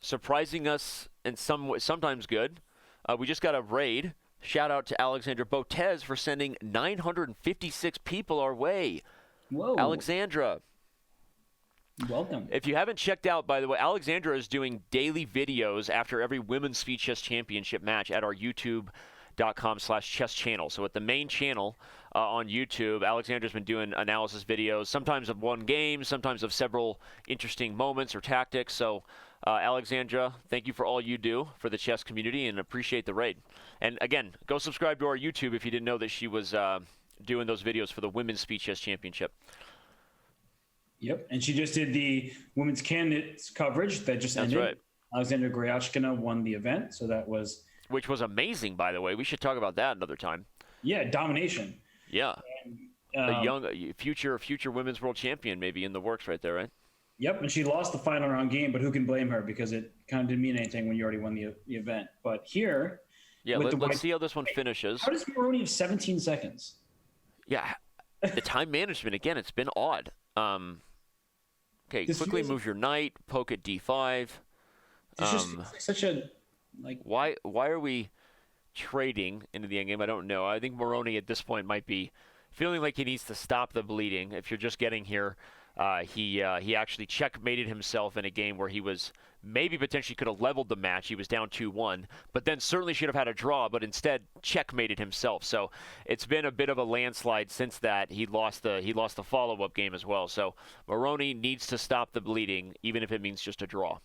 surprising us and sometimes good. We just got a raid. Shout out to Alexandra Botez for sending 956 people our way. Whoa. Alexandra. Welcome. If you haven't checked out, by the way, Alexandra is doing daily videos after every Women's Speed Chess Championship match at our YouTube.com/chess channel. So at the main channel on YouTube, Alexandra's been doing analysis videos, sometimes of one game, sometimes of several interesting moments or tactics. So Alexandra, thank you for all you do for the chess community, and appreciate the raid. And again, go subscribe to our YouTube if you didn't know that she was doing those videos for the Women's Speed Chess Championship. Yep, and she just did the women's candidates coverage that just ended. That's right. Alexandra Goryachkina won the event, so that was... Which was amazing, by the way. We should talk about that another time. Yeah, domination. Yeah. And, a young future women's world champion maybe in the works right there, right? Yep, and she lost the final round game, but who can blame her, because it kind of didn't mean anything when you already won the event. But here... Yeah, let's see how this one finishes. How does Moroni have 17 seconds? Yeah, the time management, again, it's been odd. Okay, quickly move your knight, poke at d5. It's just such a... Why are we trading into the endgame? I don't know. I think Moroni at this point might be feeling like he needs to stop the bleeding. If you're just getting here, he actually checkmated himself in a game where he was maybe potentially could have leveled the match. He was down 2-1, but then certainly should have had a draw, but instead checkmated himself. So it's been a bit of a landslide since that. He lost the follow-up game as well. So Moroni needs to stop the bleeding, even if it means just a draw.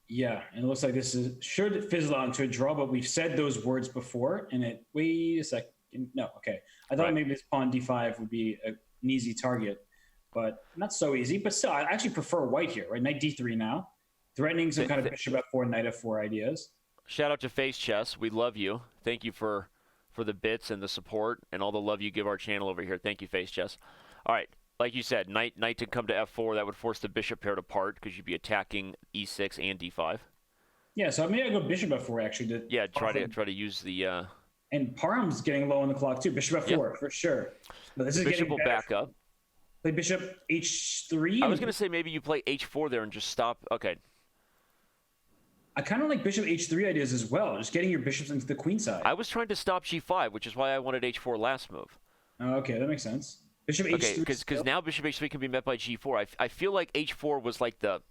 Yeah, and it looks like this should fizzle out into a draw, but we've said those words before, and wait a second. No, okay. I thought maybe this pawn d5 would be an easy target. but not so easy. But still, I actually prefer white here, right? Knight d3 now, threatening some kind of bishop f4, knight f4 ideas. Shout out to Face Chess. We love you. Thank you for the bits and the support and all the love you give our channel over here. Thank you, Face Chess. All right, like you said, knight to come to f4. That would force the bishop pair to part because you'd be attacking e6 and d5. Yeah, so maybe I go bishop f4 actually. Try to use the. And Parham's getting low on the clock too. Bishop f4 for sure. But this is bishop will back up. Play bishop h3. I was going to say maybe you play h4 there and just stop. Okay. I kind of like bishop h3 ideas as well, just getting your bishops into the queen side. I was trying to stop g5, which is why I wanted h4 last move. Oh, okay, that makes sense. Bishop h3. Because now bishop h3 can be met by g4. I feel like h4 was like the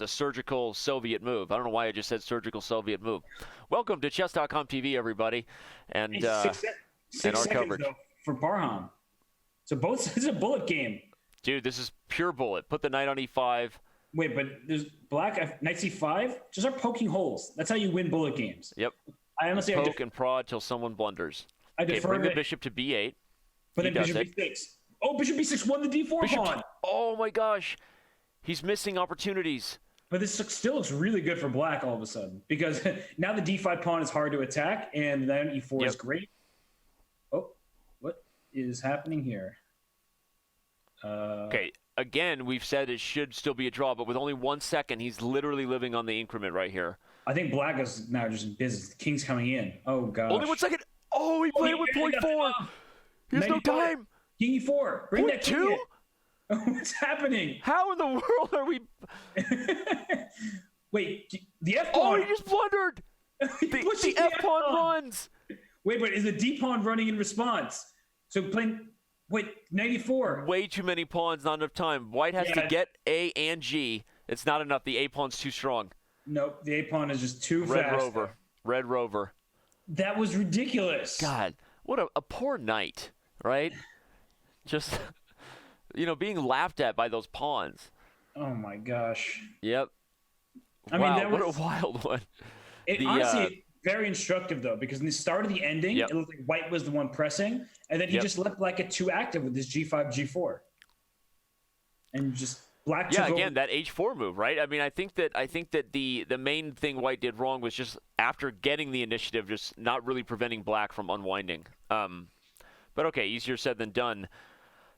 surgical Soviet move. I don't know why I just said surgical Soviet move. Welcome to Chess.com TV, everybody, and six and our seconds, coverage though, for Parham. So this is a bullet game. Dude, this is pure bullet. Put the knight on e5. Wait, but there's black knight c5. Just are poking holes. That's how you win bullet games. Yep. I honestly poke and prod till someone blunders. Bring the bishop to b8. But then bishop b6. Oh, bishop b6 won the d4 pawn. Oh my gosh, he's missing opportunities. But this still looks really good for black all of a sudden because now the d5 pawn is hard to attack, and then e4 is great. Oh, what is happening here? Okay. Again, we've said it should still be a draw, but with only 1 second, he's literally living on the increment right here. I think black is now just in business. The king's coming in. Oh, gosh. Only 1 second. Oh, he played it with point 4. He has no time. King e4. Bring that king in. What's happening? How in the world are we? Wait, the f pawn. Oh, he just blundered. the f pawn runs. Wait, but is the d pawn running in response? So playing. Wait, 94. Way too many pawns, not enough time. White has to get A and G. It's not enough. The A pawn's too strong. Nope, the A pawn is just too fast. Red Rover. That was ridiculous. God, what a poor knight, right? Just, being laughed at by those pawns. Oh, my gosh. Yep. I mean, what a wild one. Honestly, very instructive, though, because in the start of the ending, it looked like white was the one pressing, and then he just let black get too active with his g5, g4. And just black took over. That h4 move, right? I mean, I think that the main thing white did wrong was just after getting the initiative, just not really preventing black from unwinding. But okay, easier said than done.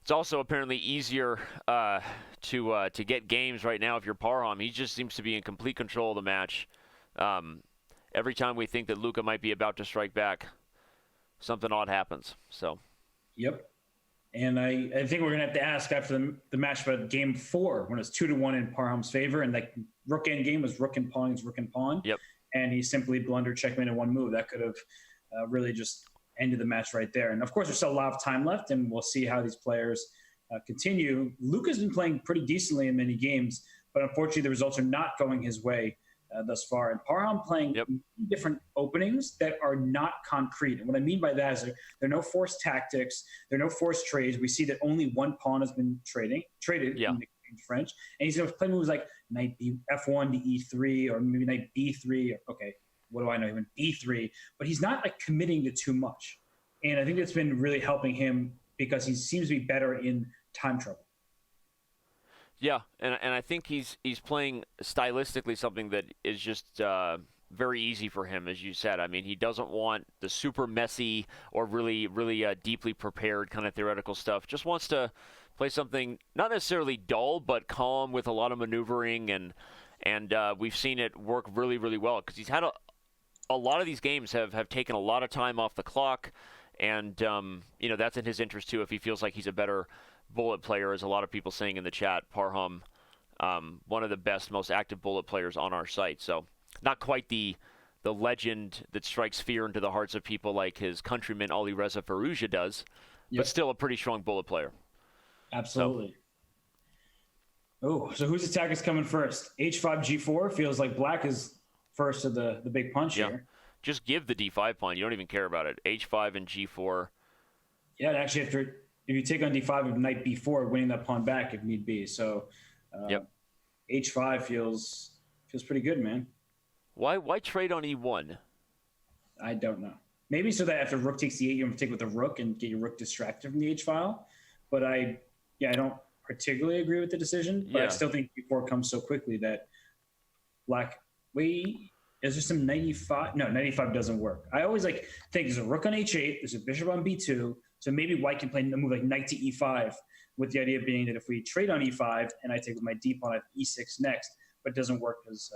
It's also apparently easier to get games right now if you're Parham. He just seems to be in complete control of the match. Every time we think that Luca might be about to strike back, something odd happens. So. Yep. And I think we're going to have to ask after the match about game 4 when it's 2-1 in Parham's favor. And like rook end game was rook and pawn. Yep. And he simply blundered checkmate in one move. That could have really just ended the match right there. And of course, there's still a lot of time left, and we'll see how these players continue. Luca's been playing pretty decently in many games, but unfortunately the results are not going his way thus far. And Parham playing different openings that are not concrete. And what I mean by that is there are no forced tactics, there are no forced trades. We see that only one pawn has been traded in French. And he's going to play moves like knight f1 to e3, or maybe knight b3. Okay, what do I know? Even b3. But he's not like committing to too much. And I think it's been really helping him because he seems to be better in time trouble. Yeah, and I think he's playing stylistically something that is just very easy for him, as you said. I mean, he doesn't want the super messy or really deeply prepared kind of theoretical stuff. Just wants to play something not necessarily dull, but calm with a lot of maneuvering, and we've seen it work really, really well because he's had a lot of these games have taken a lot of time off the clock, and that's in his interest too if he feels like he's a better bullet player, as a lot of people saying in the chat. Parham, one of the best, most active bullet players on our site. So not quite the legend that strikes fear into the hearts of people like his countryman Ali Reza Firouzja does, but still a pretty strong bullet player. Absolutely. So whose attack is coming first? H5, G4 feels like black is first of the big punch here. Just give the D5 pawn. You don't even care about it. H5 and G4. Yeah, actually, if you take on D5 with knight B4, winning that pawn back if need be. So H5 feels pretty good, man. Why trade on E1? I don't know. Maybe so that after rook takes E8, you want to take with the rook and get your rook distracted from the H file. But I don't particularly agree with the decision, but I Yeah. still think D4 comes so quickly that Black, wait, is there some 95? No, 95 doesn't work. I always think there's a rook on h8, there's a bishop on b2, so maybe white can play a move like knight to e5, with the idea being that if we trade on e5 and I take with my d pawn, I have e6 next, but it doesn't work because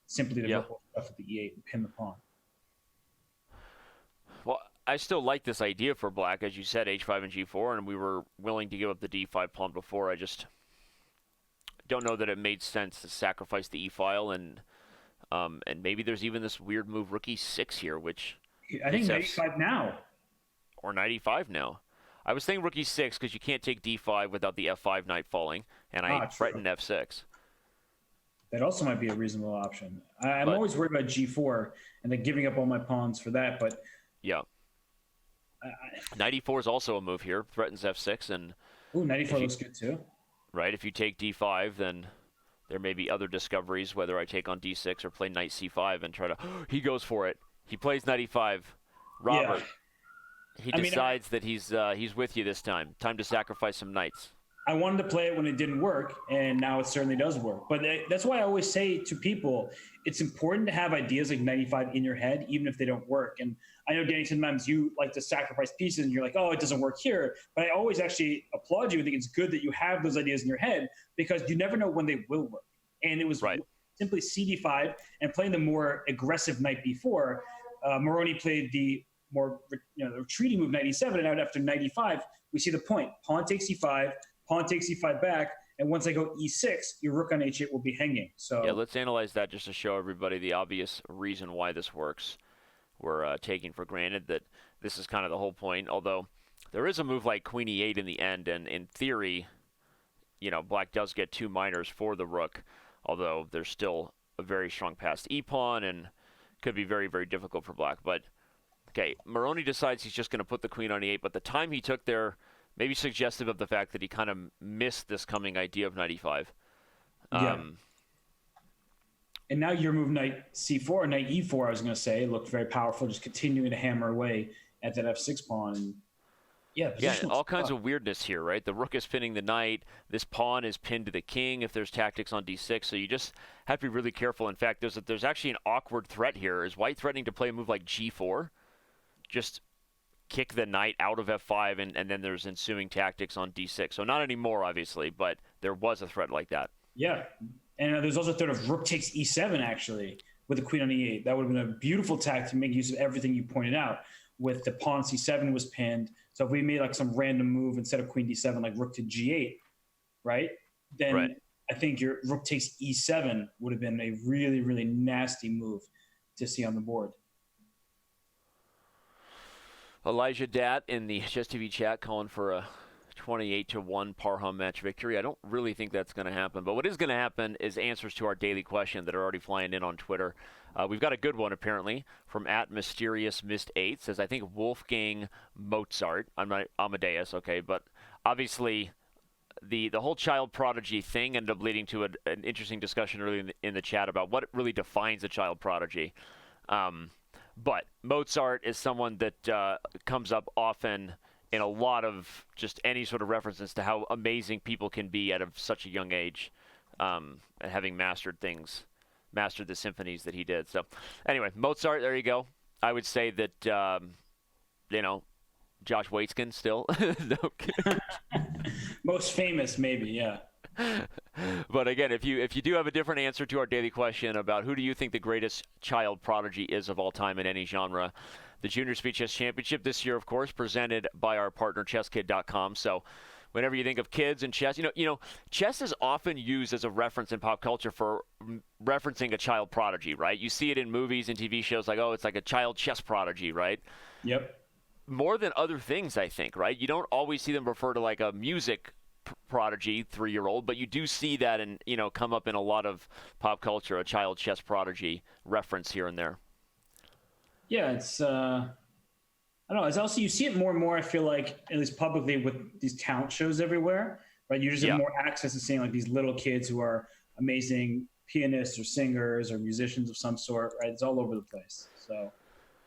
simply the rook will stuff at the e8 and pin the pawn. Well, I still like this idea for Black, as you said, h5 and g4, and we were willing to give up the d5 pawn before. I just don't know that it made sense to sacrifice the e-file, and maybe there's even this weird move rook e6 here, which I think knight e5 now. Or knight e5 now. I was thinking rook e6 because you can't take d5 without the f5 knight falling, and I threatened f6. That also might be a reasonable option. I'm always worried about g4 and then giving up all my pawns for that, but yeah. Knight e4 is also a move here, threatens f6, and knight e4 looks good too. Right, if you take d5, then there may be other discoveries, whether I take on d6 or play knight c5 and try to... He goes for it. He plays knight e5. Robert, he decides that he's with you this time. Time to sacrifice some knights. I wanted to play it when it didn't work, and now it certainly does work. But that's why I always say to people, it's important to have ideas like knight e5 in your head, even if they don't work. And I know, Danny, sometimes you like to sacrifice pieces, and you're like, oh, it doesn't work here. But I always actually applaud you and think it's good that you have those ideas in your head, because you never know when they will work. And it was simply cd5 and playing the more aggressive knight b4. Moroni played the more the retreating move knight e7, and out after knight e5, we see the point. Pawn takes e5, pawn takes e5 back, and once I go e6, your rook on h8 will be hanging. So yeah, let's analyze that just to show everybody the obvious reason why this works. We're taking for granted that this is kind of the whole point, although there is a move like queen e8 in the end, and in theory, Black does get 2 minors for the rook, although there's still a very strong passed e-pawn, and could be very, very difficult for Black. But, okay, Moroni decides he's just going to put the queen on e8, but the time he took there maybe suggestive of the fact that he kind of missed this coming idea of knight e5. And now your move knight c4 or knight e4, I was going to say, looked very powerful, just continuing to hammer away at that f6 pawn. And all kinds of weirdness here, right? The rook is pinning the knight. This pawn is pinned to the king if there's tactics on d6. So you just have to be really careful. In fact, there's actually an awkward threat here. Is white threatening to play a move like g4? Just kick the knight out of f5, and then there's ensuing tactics on d6. So not anymore, obviously, but there was a threat like that. Yeah, and there's also a threat of rook takes e7, actually, with the queen on e8. That would have been a beautiful tactic to make use of everything you pointed out, with the pawn c7 was pinned. So if we made like some random move instead of queen d7, like rook to g8, right? Then I think your rook takes e7 would have been a really, really nasty move to see on the board. Elijah Dat in the Chess TV chat calling for a 28-1 Parham match victory. I don't really think that's going to happen. But what is going to happen is answers to our daily question that are already flying in on Twitter. We've got a good one, apparently, from @MysteriousMissed8. Says, I think Wolfgang Mozart. I'm not Amadeus, okay. But obviously, the whole child prodigy thing ended up leading to an interesting discussion earlier in the chat about what really defines a child prodigy. But Mozart is someone that comes up often in a lot of just any sort of references to how amazing people can be at such a young age, and having mastered the symphonies that he did. So anyway, Mozart, there you go. I would say that, Josh Waitzkin still. Most famous, maybe, yeah. But again, if you do have a different answer to our daily question about who do you think the greatest child prodigy is of all time in any genre, the Junior Speed Chess Championship this year, of course, presented by our partner Chess.com. So whenever you think of kids and chess, chess is often used as a reference in pop culture for referencing a child prodigy, right? You see it in movies and TV shows like, oh, it's like a child chess prodigy, right? Yep. More than other things, I think, right? You don't always see them refer to like a music prodigy 3-year-old, but you do see that and come up in a lot of pop culture, a child chess prodigy reference here and there. Yeah, it's I don't know. It's also, you see it more and more, I feel like, at least publicly, with these talent shows everywhere, right? You just have more access to seeing like these little kids who are amazing pianists or singers or musicians of some sort, right? It's all over the place. So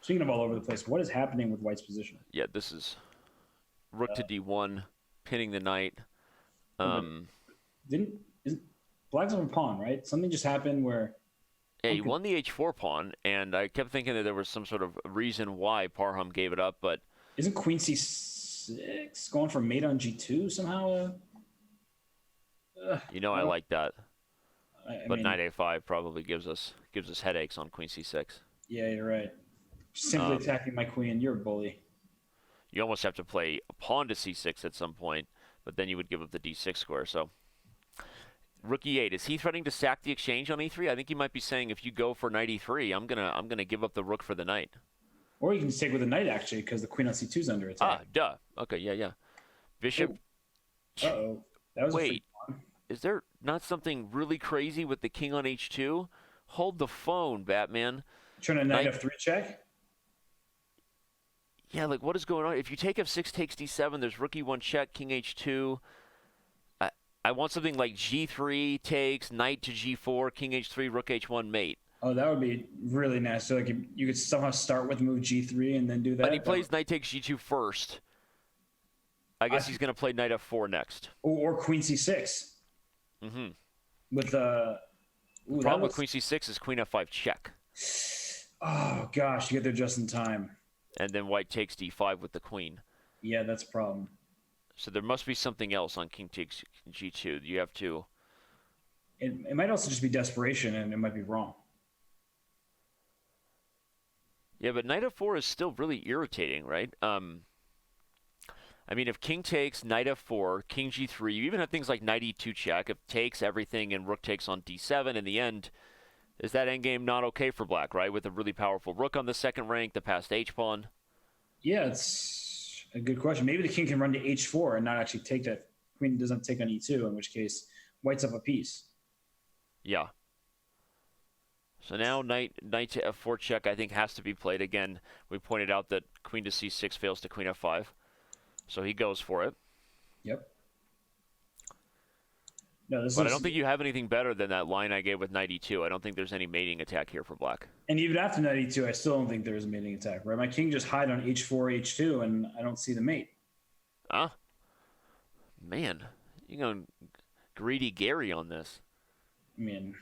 speaking of all over the place, what is happening with White's position? Yeah, this is rook to d1, pinning the knight. Isn't Black's on a pawn, right? Something just happened where. Yeah, he won the h4 pawn, and I kept thinking that there was some sort of reason why Parham gave it up, but isn't Queen C6 going for mate on G2 somehow? I like that. But mean, knight a5 probably gives us headaches on Queen c6. Yeah, you're right. Simply attacking my queen. You're a bully. You almost have to play a pawn to c6 at some point, but then you would give up the d6 square. So, rook e8. Is he threatening to sack the exchange on e3? I think he might be saying, if you go for knight e3, I'm gonna give up the rook for the knight. Or you can just take with the knight, actually, because the queen on c2 is under attack. Duh. Okay, yeah. Bishop. Uh-oh. That was Wait. Is there not something really crazy with the king on h2? Hold the phone, Batman. Trying to knight f3 check? Yeah, like what is going on? If you take f6 takes d7, there's rook e1 check, king h2. I want something like g3 takes, knight to g4, king h3, rook h1 mate. Oh, that would be really nice. So like you could somehow start with move g3 and then do that. But he plays knight takes g2 first. I guess he's going to play knight f4 next. Or queen c6. Mm-hmm. With the problem with queen c6 is queen f5 check. Oh gosh, you get there just in time. And then white takes d5 with the queen. Yeah, that's a problem. So there must be something else on king takes g2. You have to. It might also just be desperation, and it might be wrong. Yeah, but knight f4 is still really irritating, right? I mean, if king takes, knight f4, king g3, you even have things like knight e2 check. If takes everything and rook takes on d7, in the end, is that endgame not okay for black, right? With a really powerful rook on the second rank, the passed h-pawn? Yeah, it's a good question. Maybe the king can run to h4 and not actually take that. Queen doesn't take on e2, in which case white's up a piece. Yeah. So now knight to f4 check, I think, has to be played. Again, we pointed out that queen to c6 fails to queen f5. So he goes for it. Yep. No, but I don't think you have anything better than that line I gave with knight e2. I don't think there's any mating attack here for black. And even after knight e2, I still don't think there's a mating attack, right? My king just hide on h4, h2, and I don't see the mate. Man, you're going greedy Gary on this. I mean,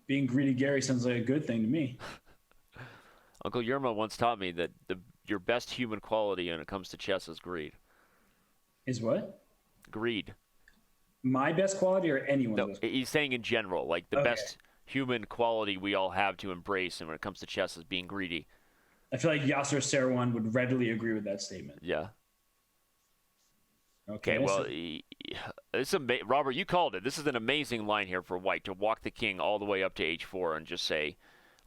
being greedy Gary sounds like a good thing to me. Uncle Yerma once taught me that your best human quality when it comes to chess is greed. Is what? Greed. My best quality or anyone's no, best? He's saying in general, like the best human quality we all have to embrace, and when it comes to chess, is being greedy. I feel like Yasser Seirawan would readily agree with that statement. Yeah. Okay. Well, Robert, you called it. This is an amazing line here for white to walk the king all the way up to h4 and just say,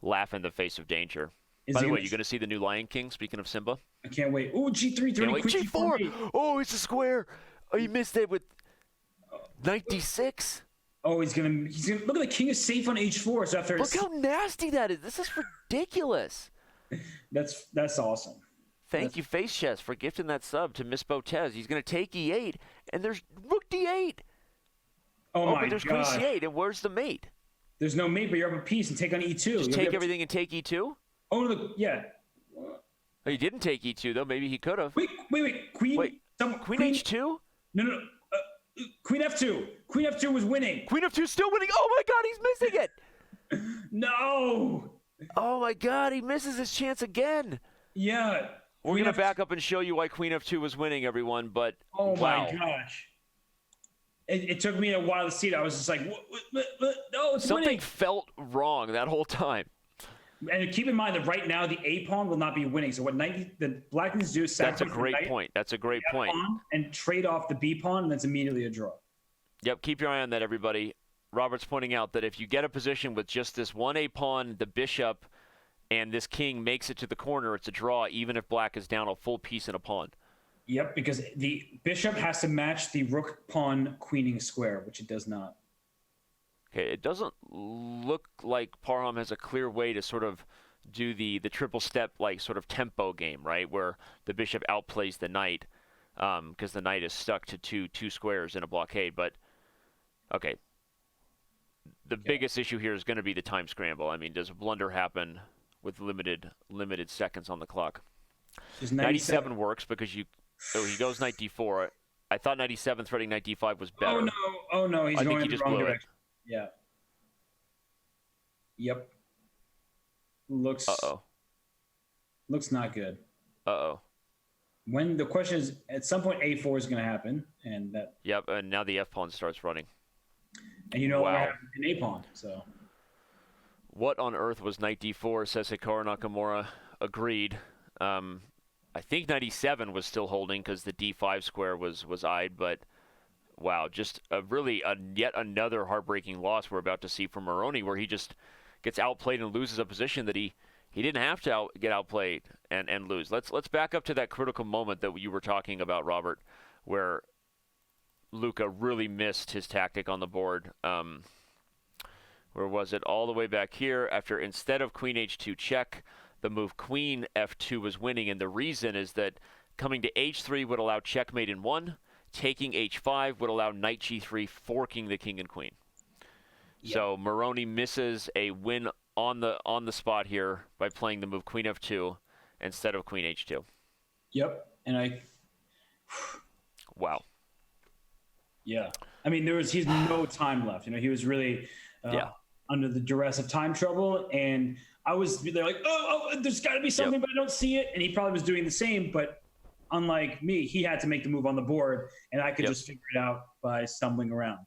laugh in the face of danger. By the way, you're going to see the new Lion King, speaking of Simba? I can't wait. Ooh, G3, 30, wait, G4! Oh, it's a square! Oh, you missed it with knight d6. Oh, he's gonna look at the king is safe on h4. So after look how nasty that is. This is ridiculous. That's awesome. Thank you, Face Chess, for gifting that sub to Miss Botez. He's going to take e8, and there's rook d8. Oh my but there's queen c8, and where's the mate? There's no mate, but you're up a piece and take on e2. Just take everything and take e2? Oh, look, yeah. Oh, he didn't take e2, though. Maybe he could have. Wait. Queen h2? No. Queen f2. Queen f2 was winning. Queen f2 still winning. Oh, my God, he's missing it. No. Oh, my God, he misses his chance again. Yeah. We're going to back up and show you why Queen f2 was winning, everyone, but oh wow. My gosh. It took me a while to see it. I was just like, what? No, it's something winning. Felt wrong that whole time. And keep in mind that right now the A pawn will not be winning. So what the black needs to do is sacrifice That's a great point. That's a great point. And trade off the B pawn, and that's immediately a draw. Yep, keep your eye on that, everybody. Robert's pointing out that if you get a position with just this one A pawn, the bishop, and this king makes it to the corner, it's a draw, even if black is down a full piece and a pawn. Yep, because the bishop has to match the rook pawn queening square, which it does not. Okay, it doesn't look like Parham has a clear way to sort of do the triple step like sort of tempo game, right, where the bishop outplays the knight because the knight is stuck to two squares in a blockade. But okay, the biggest issue here is going to be the time scramble. I mean, does a blunder happen with limited seconds on the clock? 97 works because he goes knight d4. I thought 97 threading knight d5 was better. Oh no, he's going in the wrong direction. It. Yeah. Yep. Looks not good. When the question is, at some point a4 is going to happen, and that. Yep, and now the f pawn starts running. And what happened in a pawn, so. What on earth was knight d4? Says Hikaru Nakamura. Agreed. I think 97 was still holding because the d5 square was eyed, but wow, just yet another heartbreaking loss we're about to see from Moroni, where he just gets outplayed and loses a position that he didn't have to get outplayed and lose. Let's back up to that critical moment that you were talking about, Robert, where Luca really missed his tactic on the board. Where was it? All the way back here, after instead of queen h2 check, the move queen f2 was winning, and the reason is that coming to h3 would allow checkmate in 1, taking h5 would allow knight g3, forking the king and queen. Yep. So Moroni misses a win on the spot here by playing the move queen f2 instead of queen h2. Yep, and wow. Yeah, I mean he's no time left. He was really under the duress of time trouble, and they're like, oh, there's got to be something, but I don't see it. And he probably was doing the same, but unlike me, he had to make the move on the board, and I could just figure it out by stumbling around.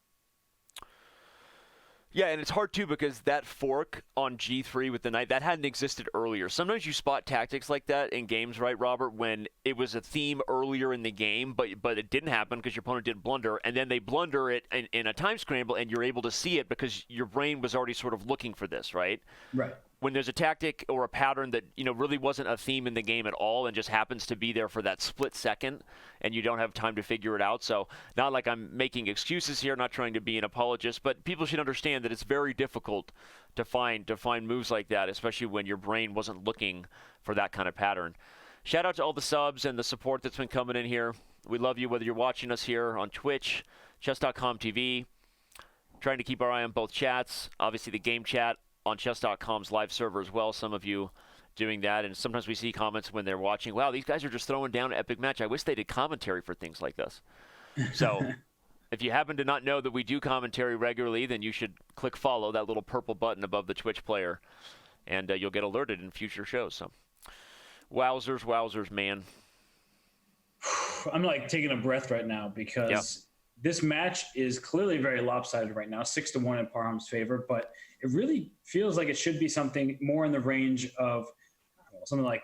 Yeah, and it's hard, too, because that fork on g3 with the knight, that hadn't existed earlier. Sometimes you spot tactics like that in games, right, Robert, when it was a theme earlier in the game, but it didn't happen because your opponent didn't blunder, and then they blunder it in a time scramble, and you're able to see it because your brain was already sort of looking for this, right? Right. When there's a tactic or a pattern that really wasn't a theme in the game at all and just happens to be there for that split second, and you don't have time to figure it out. So not like I'm making excuses here, not trying to be an apologist, but people should understand that it's very difficult to find moves like that, especially when your brain wasn't looking for that kind of pattern. Shout out to all the subs and the support that's been coming in here. We love you, whether you're watching us here on Twitch, Chess.com TV, trying to keep our eye on both chats, obviously the game chat on Chess.com's live server as well. Some of you doing that, and sometimes we see comments when they're watching, wow, these guys are just throwing down an epic match. I wish they did commentary for things like this. So if you happen to not know that we do commentary regularly, then you should click follow, that little purple button above the Twitch player, and you'll get alerted in future shows. So wowzers, man. I'm like taking a breath right now because this match is clearly very lopsided right now, 6-1 in Parham's favor, but it really feels like it should be something more in the range of something like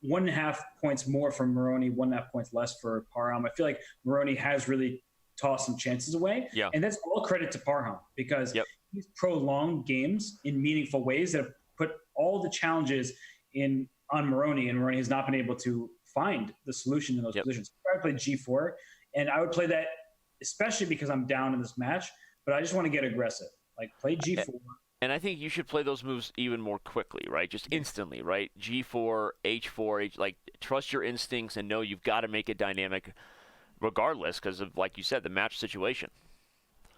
1.5 points more for Moroni, 1.5 points less for Parham. I feel like Moroni has really tossed some chances away, and that's all credit to Parham because he's prolonged games in meaningful ways that have put all the challenges on Moroni, and Moroni has not been able to find the solution in those positions. I played G4, and I would play that especially because I'm down in this match, but I just want to get aggressive. Like, play G4. And I think you should play those moves even more quickly, right? Just instantly, right? G4, H4, like, trust your instincts and know you've got to make it dynamic regardless because of, like you said, the match situation.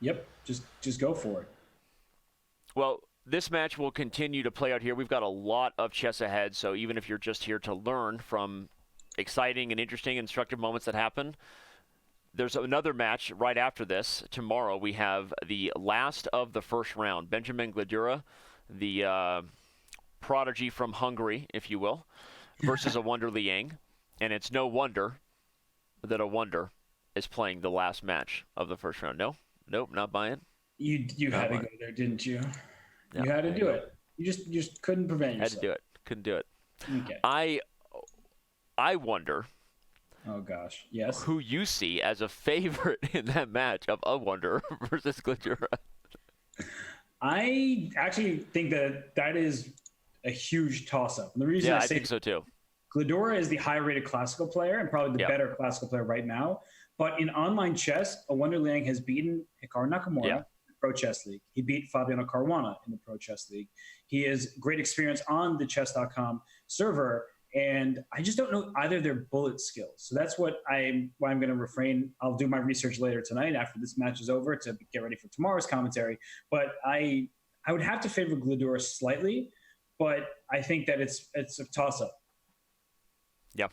Yep, just go for it. Well, this match will continue to play out here. We've got a lot of chess ahead, so even if you're just here to learn from exciting and interesting, instructive moments that happen, there's another match right after this. Tomorrow we have the last of the first round. Benjamin Gladura, the prodigy from Hungary, if you will, versus a Wonder Liang. And it's no wonder that a Wonder is playing the last match of the first round. Nope, not buying. You had to go there, didn't you? No, you had to do it. You just couldn't prevent yourself. Had to do it. Couldn't do it. Okay. I wonder... Oh, gosh. Yes. Who you see as a favorite in that match of a Wonder versus Gladura? I actually think that is a huge toss-up. And the reason I think so too. Gladura is the high-rated classical player and probably the better classical player right now. But in online chess, a Wonder Liang has beaten Hikaru Nakamura in the Pro Chess League. He beat Fabiano Caruana in the Pro Chess League. He has great experience on the Chess.com server. And I just don't know either of their bullet skills. So that's why I'm going to refrain. I'll do my research later tonight after this match is over to get ready for tomorrow's commentary. But I would have to favor Gladura slightly, but I think that it's a toss-up. Yeah.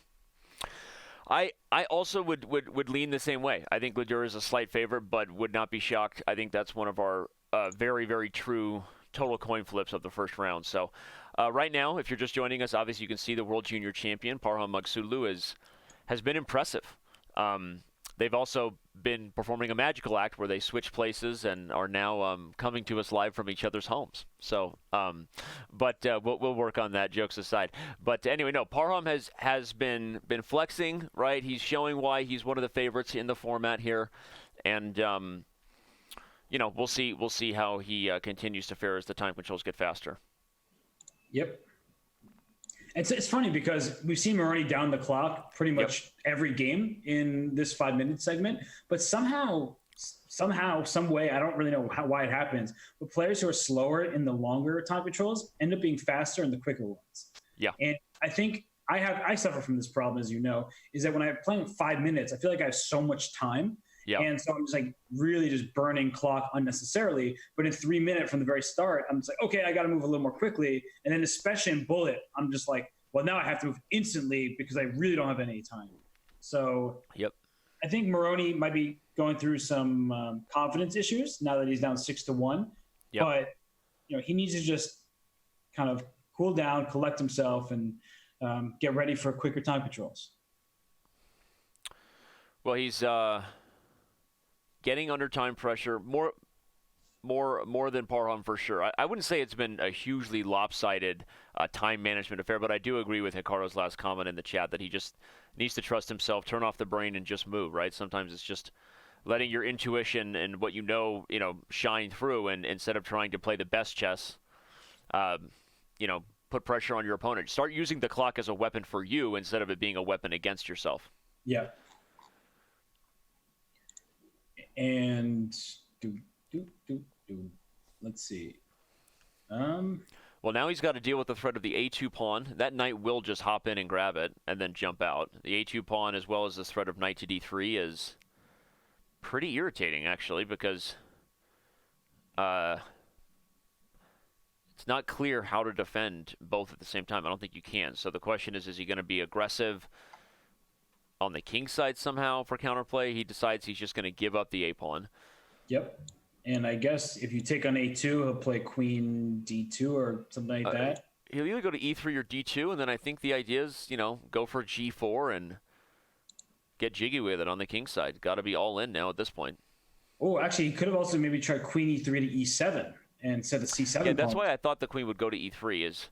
I also would lean the same way. I think Ledur is a slight favorite, but would not be shocked. I think that's one of our very, very true total coin flips of the first round. So right now, if you're just joining us, obviously you can see the World Junior Champion, Parham Maghsoodloo, has been impressive. They've also been performing a magical act where they switch places and are now coming to us live from each other's homes. So, but we'll work on that, jokes aside. But anyway, no, Parham has been flexing, right? He's showing why he's one of the favorites in the format here. And, we'll see how he continues to fare as the time controls get faster. Yep. It's funny because we've seen Moroni down the clock pretty much every game in this 5-minute segment, but somehow, some way, I don't really know why it happens, but players who are slower in the longer time controls end up being faster in the quicker ones. Yeah. And I think I suffer from this problem, as you know, is that when I'm playing 5 minutes, I feel like I have so much time. Yeah. And so I'm just like really just burning clock unnecessarily. But in 3 minutes from the very start, I'm just like, okay, I got to move a little more quickly. And then especially in bullet, I'm just like, well, now I have to move instantly because I really don't have any time. So I think Moroni might be going through some confidence issues now that he's down 6-1. Yep. But he needs to just kind of cool down, collect himself, and get ready for quicker time controls. Well, he's getting under time pressure more than Parham for sure. I wouldn't say it's been a hugely lopsided time management affair, but I do agree with Hikaru's last comment in the chat that he just needs to trust himself, turn off the brain, and just move, right? Sometimes it's just letting your intuition and what shine through, and instead of trying to play the best chess, put pressure on your opponent. Start using the clock as a weapon for you instead of it being a weapon against yourself. Yeah. And let's see. Well, now he's got to deal with the threat of the A2 pawn. That knight will just hop in and grab it and then jump out. The A2 pawn, as well as the threat of knight to D3, is pretty irritating, actually, because it's not clear how to defend both at the same time. I don't think you can. So the question is he going to be aggressive on the king side somehow for counterplay? He decides he's just going to give up the A pawn. Yep. And I guess if you take on A2, he'll play queen D2 or something like that. He'll either go to E3 or D2, and then I think the idea is, go for G4 and get jiggy with it on the king side. Got to be all in now at this point. Oh, actually, he could have also maybe tried queen E3 to E7 and set the C7. Yeah, that's why I thought the queen would go to E3, is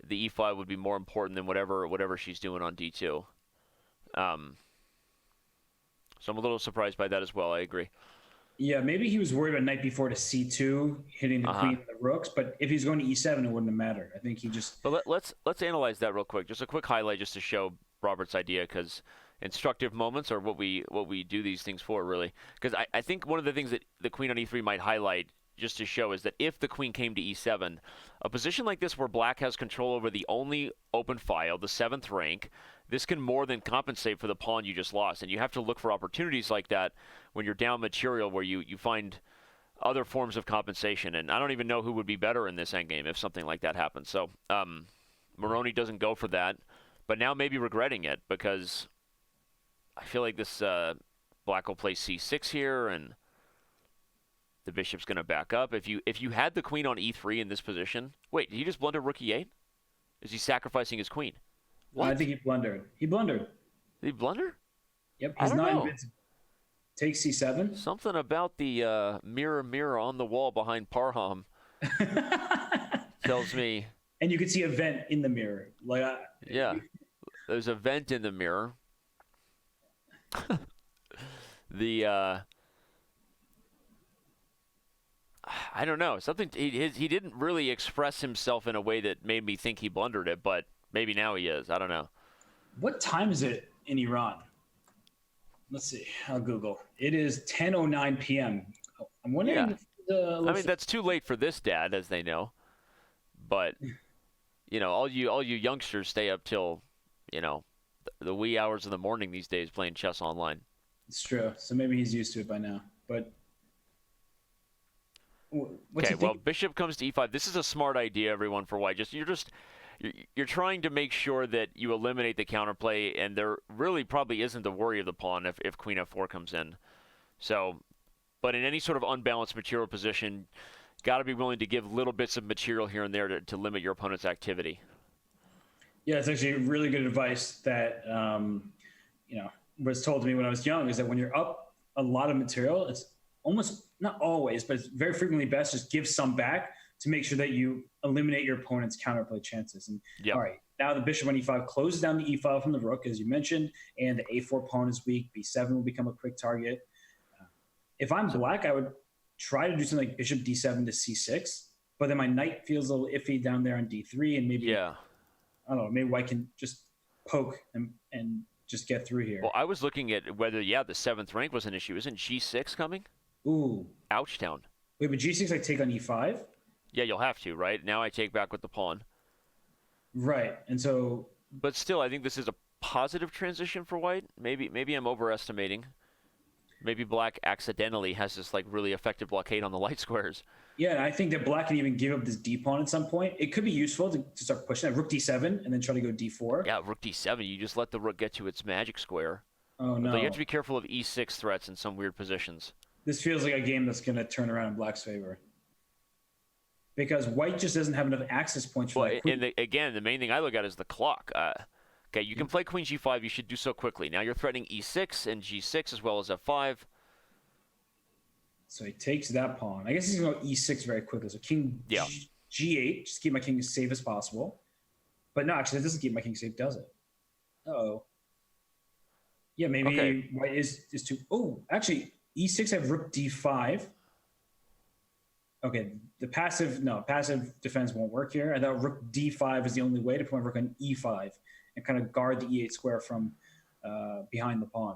the E5 would be more important than whatever she's doing on D2. So I'm a little surprised by that as well. I agree. Yeah, maybe he was worried about knight b4 to c2, hitting the queen and the rooks. But if he's going to e7, it wouldn't have mattered. I think he just. But let's analyze that real quick. Just a quick highlight, just to show Robert's idea, because instructive moments are what we do these things for, really. Because I think one of the things that the queen on e3 might highlight, just to show, is that if the queen came to e7, a position like this where black has control over the only open file, the 7th rank, this can more than compensate for the pawn you just lost. And you have to look for opportunities like that when you're down material, where you find other forms of compensation. And I don't even know who would be better in this endgame if something like that happens. So Moroni doesn't go for that, but now maybe regretting it, because I feel like this black will play c6 here, and the bishop's going to back up. If you had the queen on e3 in this position, wait, did he just blunder rook e8? Is he sacrificing his queen? What? I think he blundered. He blundered. Did he blunder? Yep, he's not invincible. Take c7. Something about the mirror on the wall behind Parham tells me. And you can see a vent in the mirror. Yeah, there's a vent in the mirror. I don't know. He didn't really express himself in a way that made me think he blundered it, but maybe now he is. I don't know. What time is it in Iran? Let's see. I'll Google. It is 10:09 p.m. I'm wondering if that's too late for this dad, as they know. But all you youngsters stay up till the wee hours of the morning these days playing chess online. It's true. So maybe he's used to it by now. But okay, well, bishop comes to e5. This is a smart idea, everyone, for white. You're you're trying to make sure that you eliminate the counterplay, and there really probably isn't the worry of the pawn if queen f4 comes in. So, but in any sort of unbalanced material position, got to be willing to give little bits of material here and there to limit your opponent's activity. Yeah, it's actually really good advice that was told to me when I was young, is that when you're up a lot of material, it's almost, not always, but it's very frequently best just give some back to make sure that you eliminate your opponent's counterplay chances. And all right, now the bishop on e5 closes down the e file from the rook, as you mentioned, and the a4 pawn is weak. b7 will become a quick target. If I'm black, I would try to do something like bishop d7 to c6, but then my knight feels a little iffy down there on d3, and maybe, I don't know, maybe white can just poke and just get through here. Well, I was looking at whether, the 7th rank was an issue. Isn't g6 coming? Ooh. Ouchtown. Wait, but g6 I take on e5? Yeah, you'll have to, right? Now I take back with the pawn. Right, and so... But still, I think this is a positive transition for white. Maybe I'm overestimating. Maybe black accidentally has this like really effective blockade on the light squares. Yeah, and I think that black can even give up this d pawn at some point. It could be useful to start pushing that rook d7 and then try to go d4. Yeah, rook d7. You just let the rook get to its magic square. Oh no! Although you have to be careful of e6 threats in some weird positions. This feels like a game that's going to turn around in black's favor, because white just doesn't have enough access points for that queen. And again, the main thing I look at is the clock. Okay, you can play queen g5. You should do so quickly. Now you're threatening e6 and g6 as well as f5. So he takes that pawn. I guess he's going to go e6 very quickly. So king g8, just keep my king as safe as possible. But no, actually, that doesn't keep my king safe, does it? Uh-oh. Yeah, maybe white is too... Oh, actually, e6 I have rook d5. Okay, passive defense won't work here. I thought rook d5 is the only way to put my rook on e5 and kind of guard the e8 square from behind the pawn.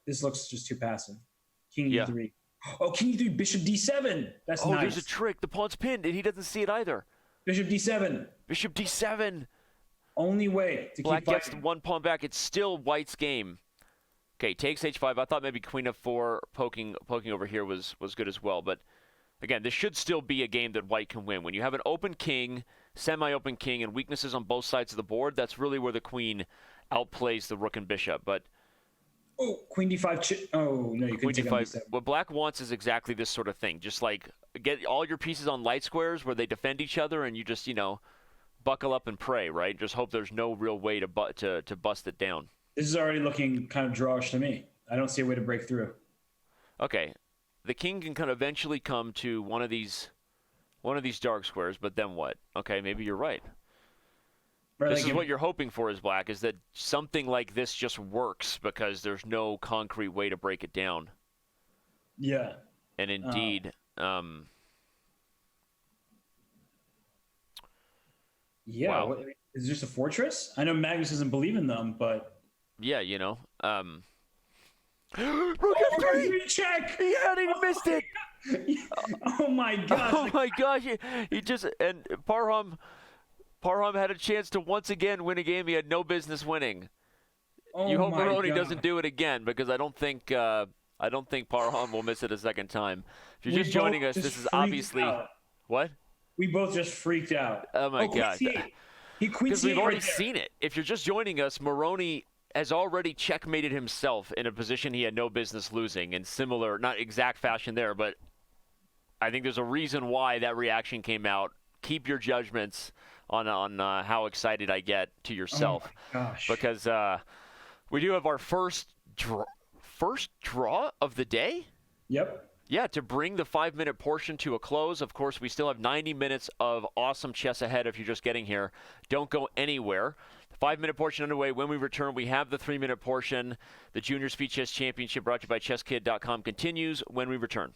This looks just too passive. King e3. Oh, king e3, bishop d7. That's nice. Oh, there's a trick. The pawn's pinned, and he doesn't see it either. Bishop d7. Bishop d7. Only way to Black keep gets one pawn back. It's still white's game. Okay, takes h5. I thought maybe queen f4 poking over here was good as well. But again, this should still be a game that white can win. When you have an open king, semi-open king, and weaknesses on both sides of the board, that's really where the queen outplays the rook and bishop. But queen d5. Oh, no, you couldn't take on d7. What black wants is exactly this sort of thing. Just like get all your pieces on light squares where they defend each other, and you just, buckle up and pray, right? Just hope there's no real way to bust it down. This is already looking kind of drawish to me. I don't see a way to break through. Okay. The king can kind of eventually come to one of these dark squares, but then what? Okay, maybe you're right. This is what you're hoping for as black, is that something like this just works because there's no concrete way to break it down. Yeah. And indeed, yeah, wow. Is this a fortress? I know Magnus doesn't believe in them, but... Yeah, Rook f3! Check! He missed it! Oh my gosh! Oh my gosh! He just... And Parham had a chance to once again win a game he had no business winning. You hope Moroni doesn't do it again, because I don't think Parham will miss it a second time. If you're just joining us, this is obviously... What? We both just freaked out. Oh my God. Because we've already seen it. If you're just joining us, Moroni has already checkmated himself in a position he had no business losing in similar, not exact fashion there, but I think there's a reason why that reaction came out. Keep your judgments on how excited I get to yourself. Oh my gosh. Because we do have our first draw of the day? Yep. Yeah, to bring the 5-minute portion to a close. Of course, we still have 90 minutes of awesome chess ahead if you're just getting here. Don't go anywhere. The 5-minute portion underway. When we return, we have the 3-minute portion. The Junior Speed Chess Championship brought to you by Chess.com continues when we return.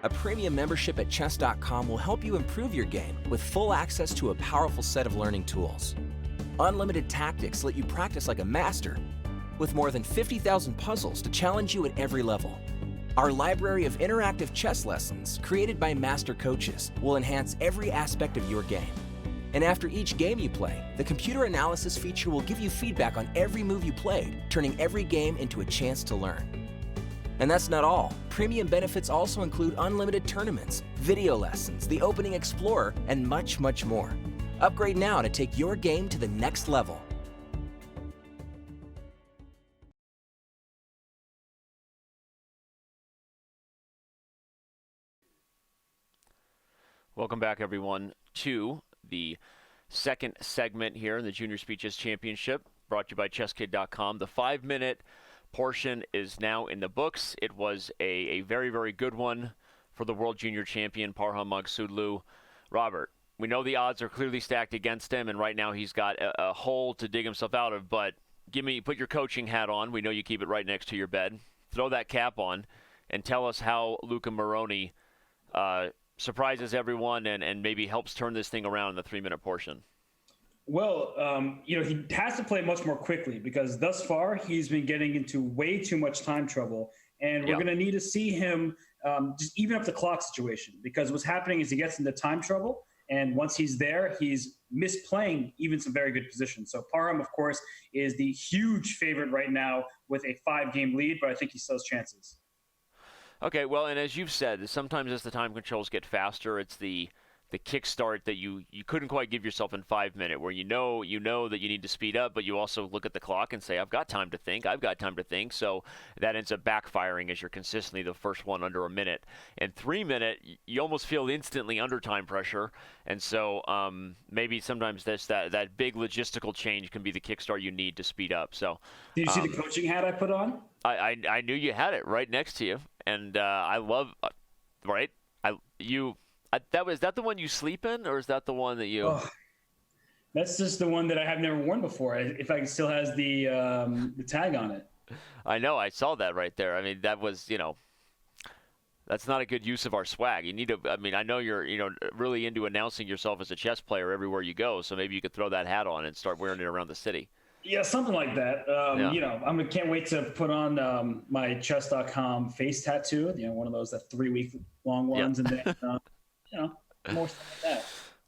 A premium membership at Chess.com will help you improve your game with full access to a powerful set of learning tools. Unlimited tactics let you practice like a master, with more than 50,000 puzzles to challenge you at every level. Our library of interactive chess lessons, created by master coaches, will enhance every aspect of your game. And after each game you play, the computer analysis feature will give you feedback on every move you played, turning every game into a chance to learn. And that's not all. Premium benefits also include unlimited tournaments, video lessons, the Opening Explorer, and much, much more. Upgrade now to take your game to the next level. Welcome back, everyone, to the second segment here in the Junior Speed Chess Championship, brought to you by Chess.com. The 5-minute portion is now in the books. It was a very, very good one for the world junior champion, Parham Maghsoodloo. Robert, we know the odds are clearly stacked against him, and right now he's got a hole to dig himself out of, but put your coaching hat on. We know you keep it right next to your bed. Throw that cap on and tell us how Luca Moroni surprises everyone and maybe helps turn this thing around in the 3-minute portion. Well, he has to play much more quickly because thus far he's been getting into way too much time trouble. And we're going to need to see him just even up the clock situation, because what's happening is he gets into time trouble. And once he's there, he's misplaying even some very good positions. So Parham, of course, is the huge favorite right now with a 5-game lead, but I think he still has chances. Okay, well, and as you've said, sometimes as the time controls get faster, it's the kickstart that you couldn't quite give yourself in 5 minutes, where you know that you need to speed up, but you also look at the clock and say, I've got time to think. So that ends up backfiring as you're consistently the first one under a minute. And 3 minute, you almost feel instantly under time pressure. And so maybe sometimes that big logistical change can be the kickstart you need to speed up. So did you see the coaching hat I put on? I knew you had it right next to you, and I love right. Is that the one you sleep in, or is that the one that you? Oh, that's just the one that I have never worn before. If I still has the tag on it. I know. I saw that right there. I mean, that was that's not a good use of our swag. You need to. I mean, I know you're really into announcing yourself as a chess player everywhere you go. So maybe you could throw that hat on and start wearing it around the city. Yeah, something like that. Can't wait to put on my Chess.com face tattoo. One of those that 3-week long ones, and then more stuff like that.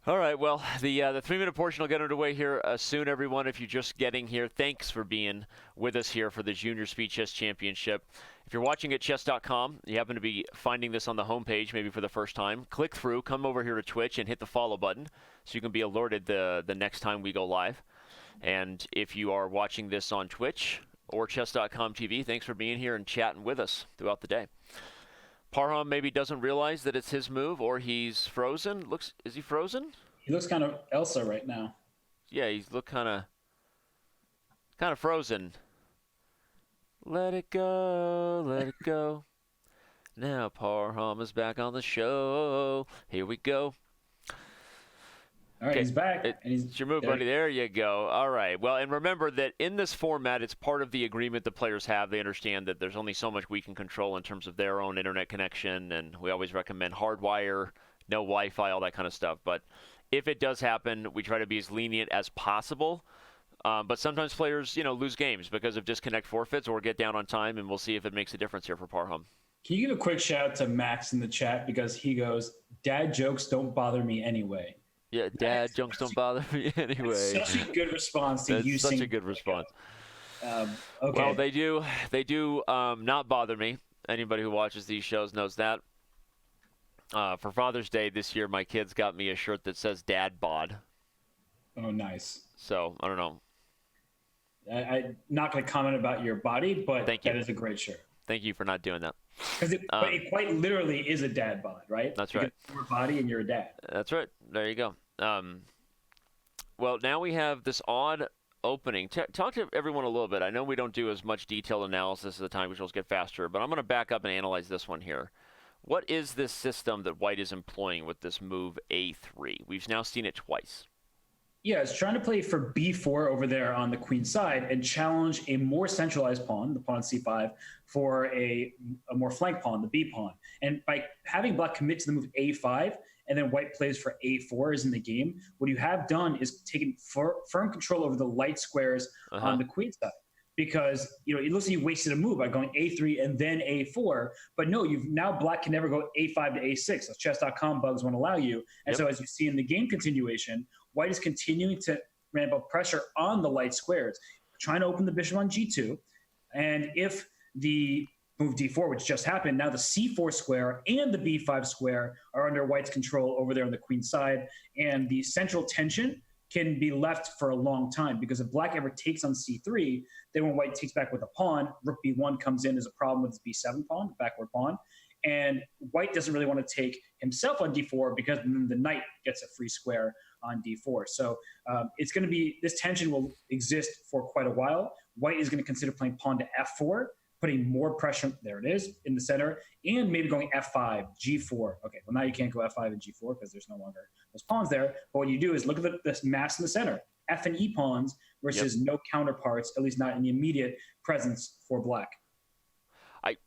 All right, well, the 3-minute portion will get underway here soon, everyone. If you're just getting here, thanks for being with us here for the Junior Speed Chess Championship. If you're watching at Chess.com, you happen to be finding this on the homepage maybe for the first time, click through, come over here to Twitch, and hit the follow button so you can be alerted the next time we go live. And if you are watching this on Twitch or Chess.com TV, thanks for being here and chatting with us throughout the day. Parham maybe doesn't realize that it's his move, or he's frozen. Is he frozen? He looks kind of Elsa right now. Yeah, he's look kind of frozen. Let it go, let it go. Now Parham is back on the show. Here we go. All right, he's back. It's your move, buddy. There you go. All right. Well, and remember that in this format, it's part of the agreement the players have. They understand that there's only so much we can control in terms of their own internet connection, and we always recommend hardwire, no Wi-Fi, all that kind of stuff. But if it does happen, we try to be as lenient as possible. But sometimes players, lose games because of disconnect forfeits or get down on time, and we'll see if it makes a difference here for Parham. Can you give a quick shout out to Max in the chat, because he goes, "Dad jokes don't bother me anyway." Yeah, dad jokes don't bother me anyway. That's such a good response to you. Such a good response. Okay. Well, they do not bother me. Anybody who watches these shows knows that. For Father's Day this year, my kids got me a shirt that says "Dad bod." Oh, nice. So I don't know. I'm not going to comment about your body, but Thank you. That is a great shirt. Thank you for not doing that. Because it quite literally is a dad bod, right? That's right. Your body and you're a dad. That's right. There you go. Well, now we have this odd opening. Talk to everyone a little bit. I know we don't do as much detailed analysis as the time controls get faster, but I'm going to back up and analyze this one here. What is this system that White is employing with this move A3? We've now seen it twice. Yeah, it's trying to play for b4 over there on the queen side and challenge a more centralized pawn, the pawn on c5, for a more flank pawn, the b pawn. And by having black commit to the move a5 and then white plays for a4 is in the game, what you have done is taken firm control over the light squares on the queen side. Because it looks like you wasted a move by going a3 and then a4, but no, now black can never go a5 to a6. As Chess.com bugs won't allow you. And so as you see in the game continuation, white is continuing to ramp up pressure on the light squares, trying to open the bishop on g2. And if the move d4, which just happened, now the c4 square and the b5 square are under white's control over there on the queen side. And the central tension can be left for a long time, because if black ever takes on c3, then when white takes back with a pawn, rook b1 comes in as a problem with his b7 pawn, the backward pawn. And white doesn't really want to take himself on d4 because then the knight gets a free square on d4. So it's going to be, this tension will exist for quite a while. White is going to consider playing pawn to f4, putting more pressure, there it is, in the center, and maybe going f5, g4. Okay, well now you can't go f5 and g4 because there's no longer those pawns there. But what you do is look at this mass in the center, f and e pawns versus no counterparts, at least not in the immediate presence for black. I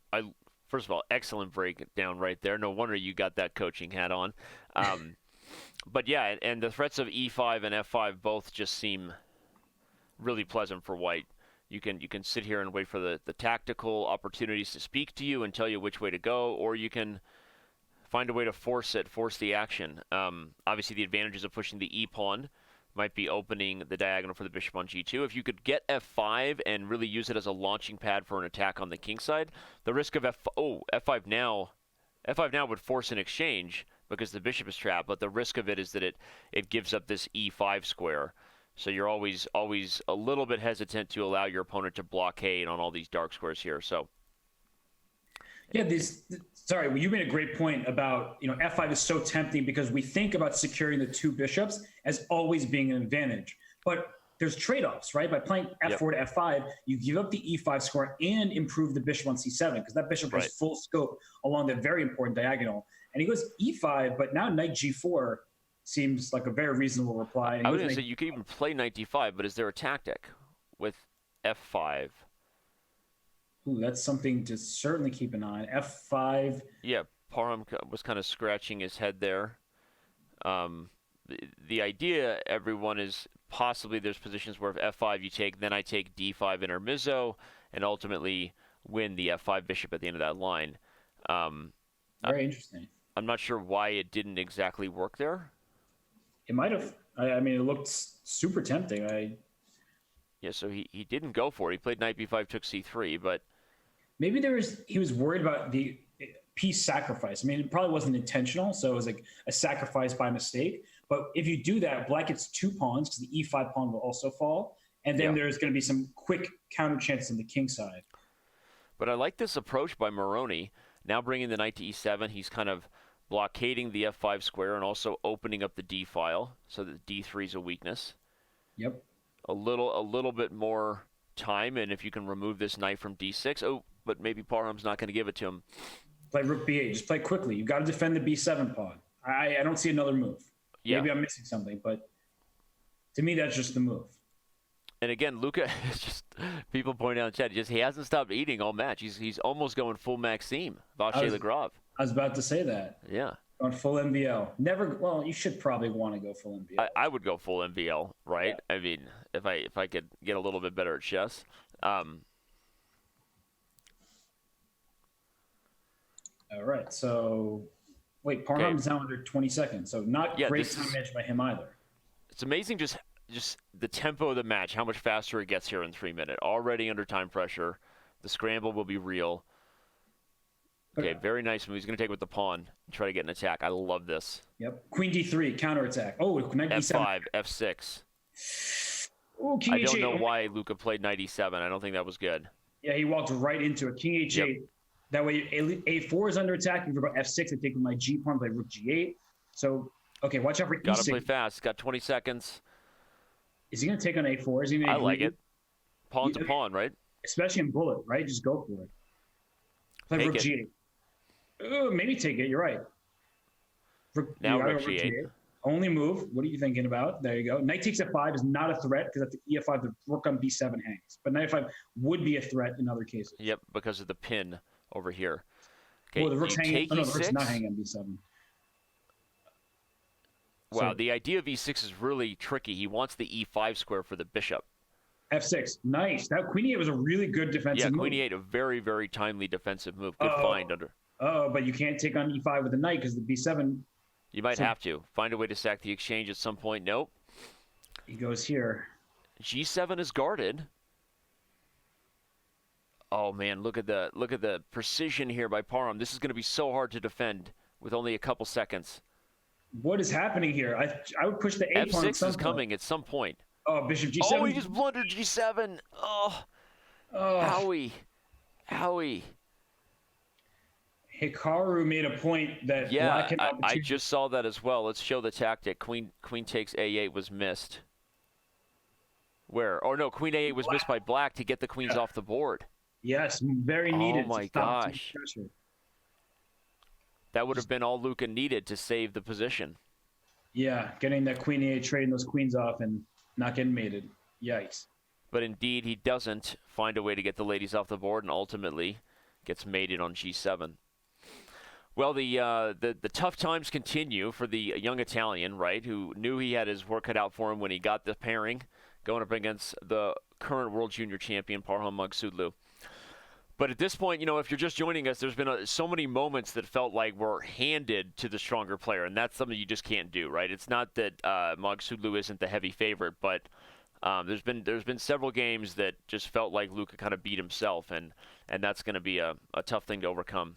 first of all, excellent breakdown right there. No wonder you got that coaching hat on. But yeah, and the threats of e5 and f5 both just seem really pleasant for white. You can sit here and wait for the tactical opportunities to speak to you and tell you which way to go, or you can find a way to force the action. Obviously, the advantages of pushing the e pawn might be opening the diagonal for the bishop on g2. If you could get f5 and really use it as a launching pad for an attack on the king side, the risk of f5 now would force an exchange because the bishop is trapped, but the risk of it is that it gives up this e5 square. So you're always a little bit hesitant to allow your opponent to blockade on all these dark squares here. So yeah, sorry, you made a great point about, f5 is so tempting because we think about securing the two bishops as always being an advantage. But there's trade-offs, right? By playing f4 to f5, you give up the e5 square and improve the bishop on c7, because that bishop has full scope along the very important diagonal. And he goes e5, but now knight g4 seems like a very reasonable reply. I was going to say you can even play knight d5, but is there a tactic with f5? Ooh, that's something to certainly keep an eye on. f5. Yeah, Parham was kind of scratching his head there. The idea, everyone, is possibly there's positions where if f5 you take, then I take d5 intermezzo, and ultimately win the f5 bishop at the end of that line. Very interesting. I'm not sure why it didn't exactly work there. It might have. I mean, it looked super tempting. Yeah, so he didn't go for it. He played knight b5, took c3, but maybe he was worried about the piece sacrifice. I mean, it probably wasn't intentional, so it was like a sacrifice by mistake. But if you do that, black gets two pawns because the e5 pawn will also fall, and then there's going to be some quick counter chances on the king side. But I like this approach by Moroni. Now bringing the knight to e7, he's kind of blockading the f5 square and also opening up the d file so that d3 is a weakness. Yep. A little bit more time, and if you can remove this knight from d6, but maybe Parham's not going to give it to him. Play rook b8. Just play quickly. You've got to defend the b7 pawn. I don't see another move. Yeah. Maybe I'm missing something, but to me, that's just the move. And again, Luca, just people point out in chat, he hasn't stopped eating all match. He's almost going full Maxime, Vache Legrave. I was about to say that. Yeah. On full MVL. Well, you should probably want to go full MVL. I would go full MVL, right? Yeah. I mean, if I could get a little bit better at chess. All right. So, wait, Parham's now under 20 seconds. So not great time managed by him either. It's amazing just the tempo of the match, how much faster it gets here in 3 minutes. Already under time pressure. The scramble will be real. Okay, very nice move. He's going to take with the pawn and try to get an attack. I love this. Yep. Queen d3, counterattack. Oh, knight f5, f6. Oh, king I h8. don't know why Luca played knight e7. I don't think that was good. Yeah, he walked right into it. King h8. Yep. That way, a4 is under attack. If you go f6, I take with my g pawn, play rook g8. So, okay, watch out for e6. Got to play fast. Got 20 seconds. Is he going to take on a4? Is he going to? I like it. Pawn to pawn, right? Especially in bullet, right? Just go for it. Play rook g8. Maybe take it. You're right. Now rook g8. Only move. What are you thinking about? There you go. Knight takes f5 is not a threat because at the e5, the rook on b7 hangs. But knight f5 would be a threat in other cases. Yep, because of the pin over here. Okay, Well, the rook's hanging. take No, e6? the rook's not hanging on b7. Wow, So, the idea of e6 is really tricky. He wants the e5 square for the bishop. f6. Nice. That queen e8 was a really good defensive move. Yeah, queen e8, a very, very timely defensive move. Good find under. Oh, but you can't take on e5 with the knight because the b7. You might have to. Find a way to sack the exchange at some point. Nope. He goes here. g7 is guarded. Oh man, look at the precision here by Parham. This is going to be so hard to defend with only a couple seconds. What is happening here? I would push the a pawn. f6 is coming at some point. Oh, bishop g7. Oh, he just blundered g7. Oh. Howie. Hikaru made a point that black had I just saw that as well. Let's show the tactic. Queen takes a8 was missed. Where? Oh no, queen a8 was missed by black to get the queens off the board. Yes, very needed. Oh my gosh. That would have been all Luca needed to save the position. Yeah, getting that queen a8, trading those queens off and not getting mated. Yikes. But indeed, he doesn't find a way to get the ladies off the board and ultimately gets mated on g7. Well, the tough times continue for the young Italian, right, who knew he had his work cut out for him when he got the pairing, going up against the current world junior champion, Parham Maghsoodloo. But at this point, if you're just joining us, there's been so many moments that felt like were handed to the stronger player, and that's something you just can't do, right? It's not that Maghsoodloo isn't the heavy favorite, but there's been several games that just felt like Luca kind of beat himself, and that's going to be a tough thing to overcome.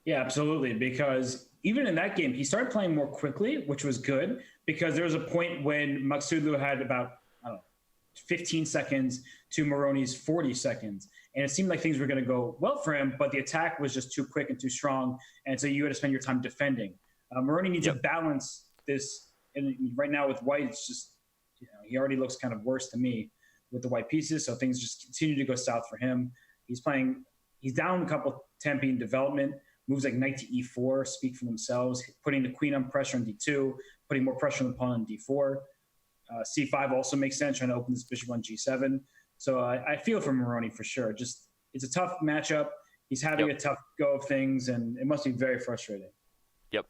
Yeah, absolutely. Because even in that game, he started playing more quickly, which was good because there was a point when Maghsoodloo had about, 15 seconds to Moroni's 40 seconds. And it seemed like things were going to go well for him, but the attack was just too quick and too strong. And so you had to spend your time defending. Moroni needs to balance this. And right now with white, it's just, he already looks kind of worse to me with the white pieces. So things just continue to go south for him. He's down a couple tempi in development. Moves like knight to e4 speak for themselves, putting the queen on pressure on d2, putting more pressure on the pawn on d4. c5 also makes sense, trying to open this bishop on g7. So I feel for Moroni for sure. Just it's a tough matchup. He's having a tough go of things, and it must be very frustrating. Yep.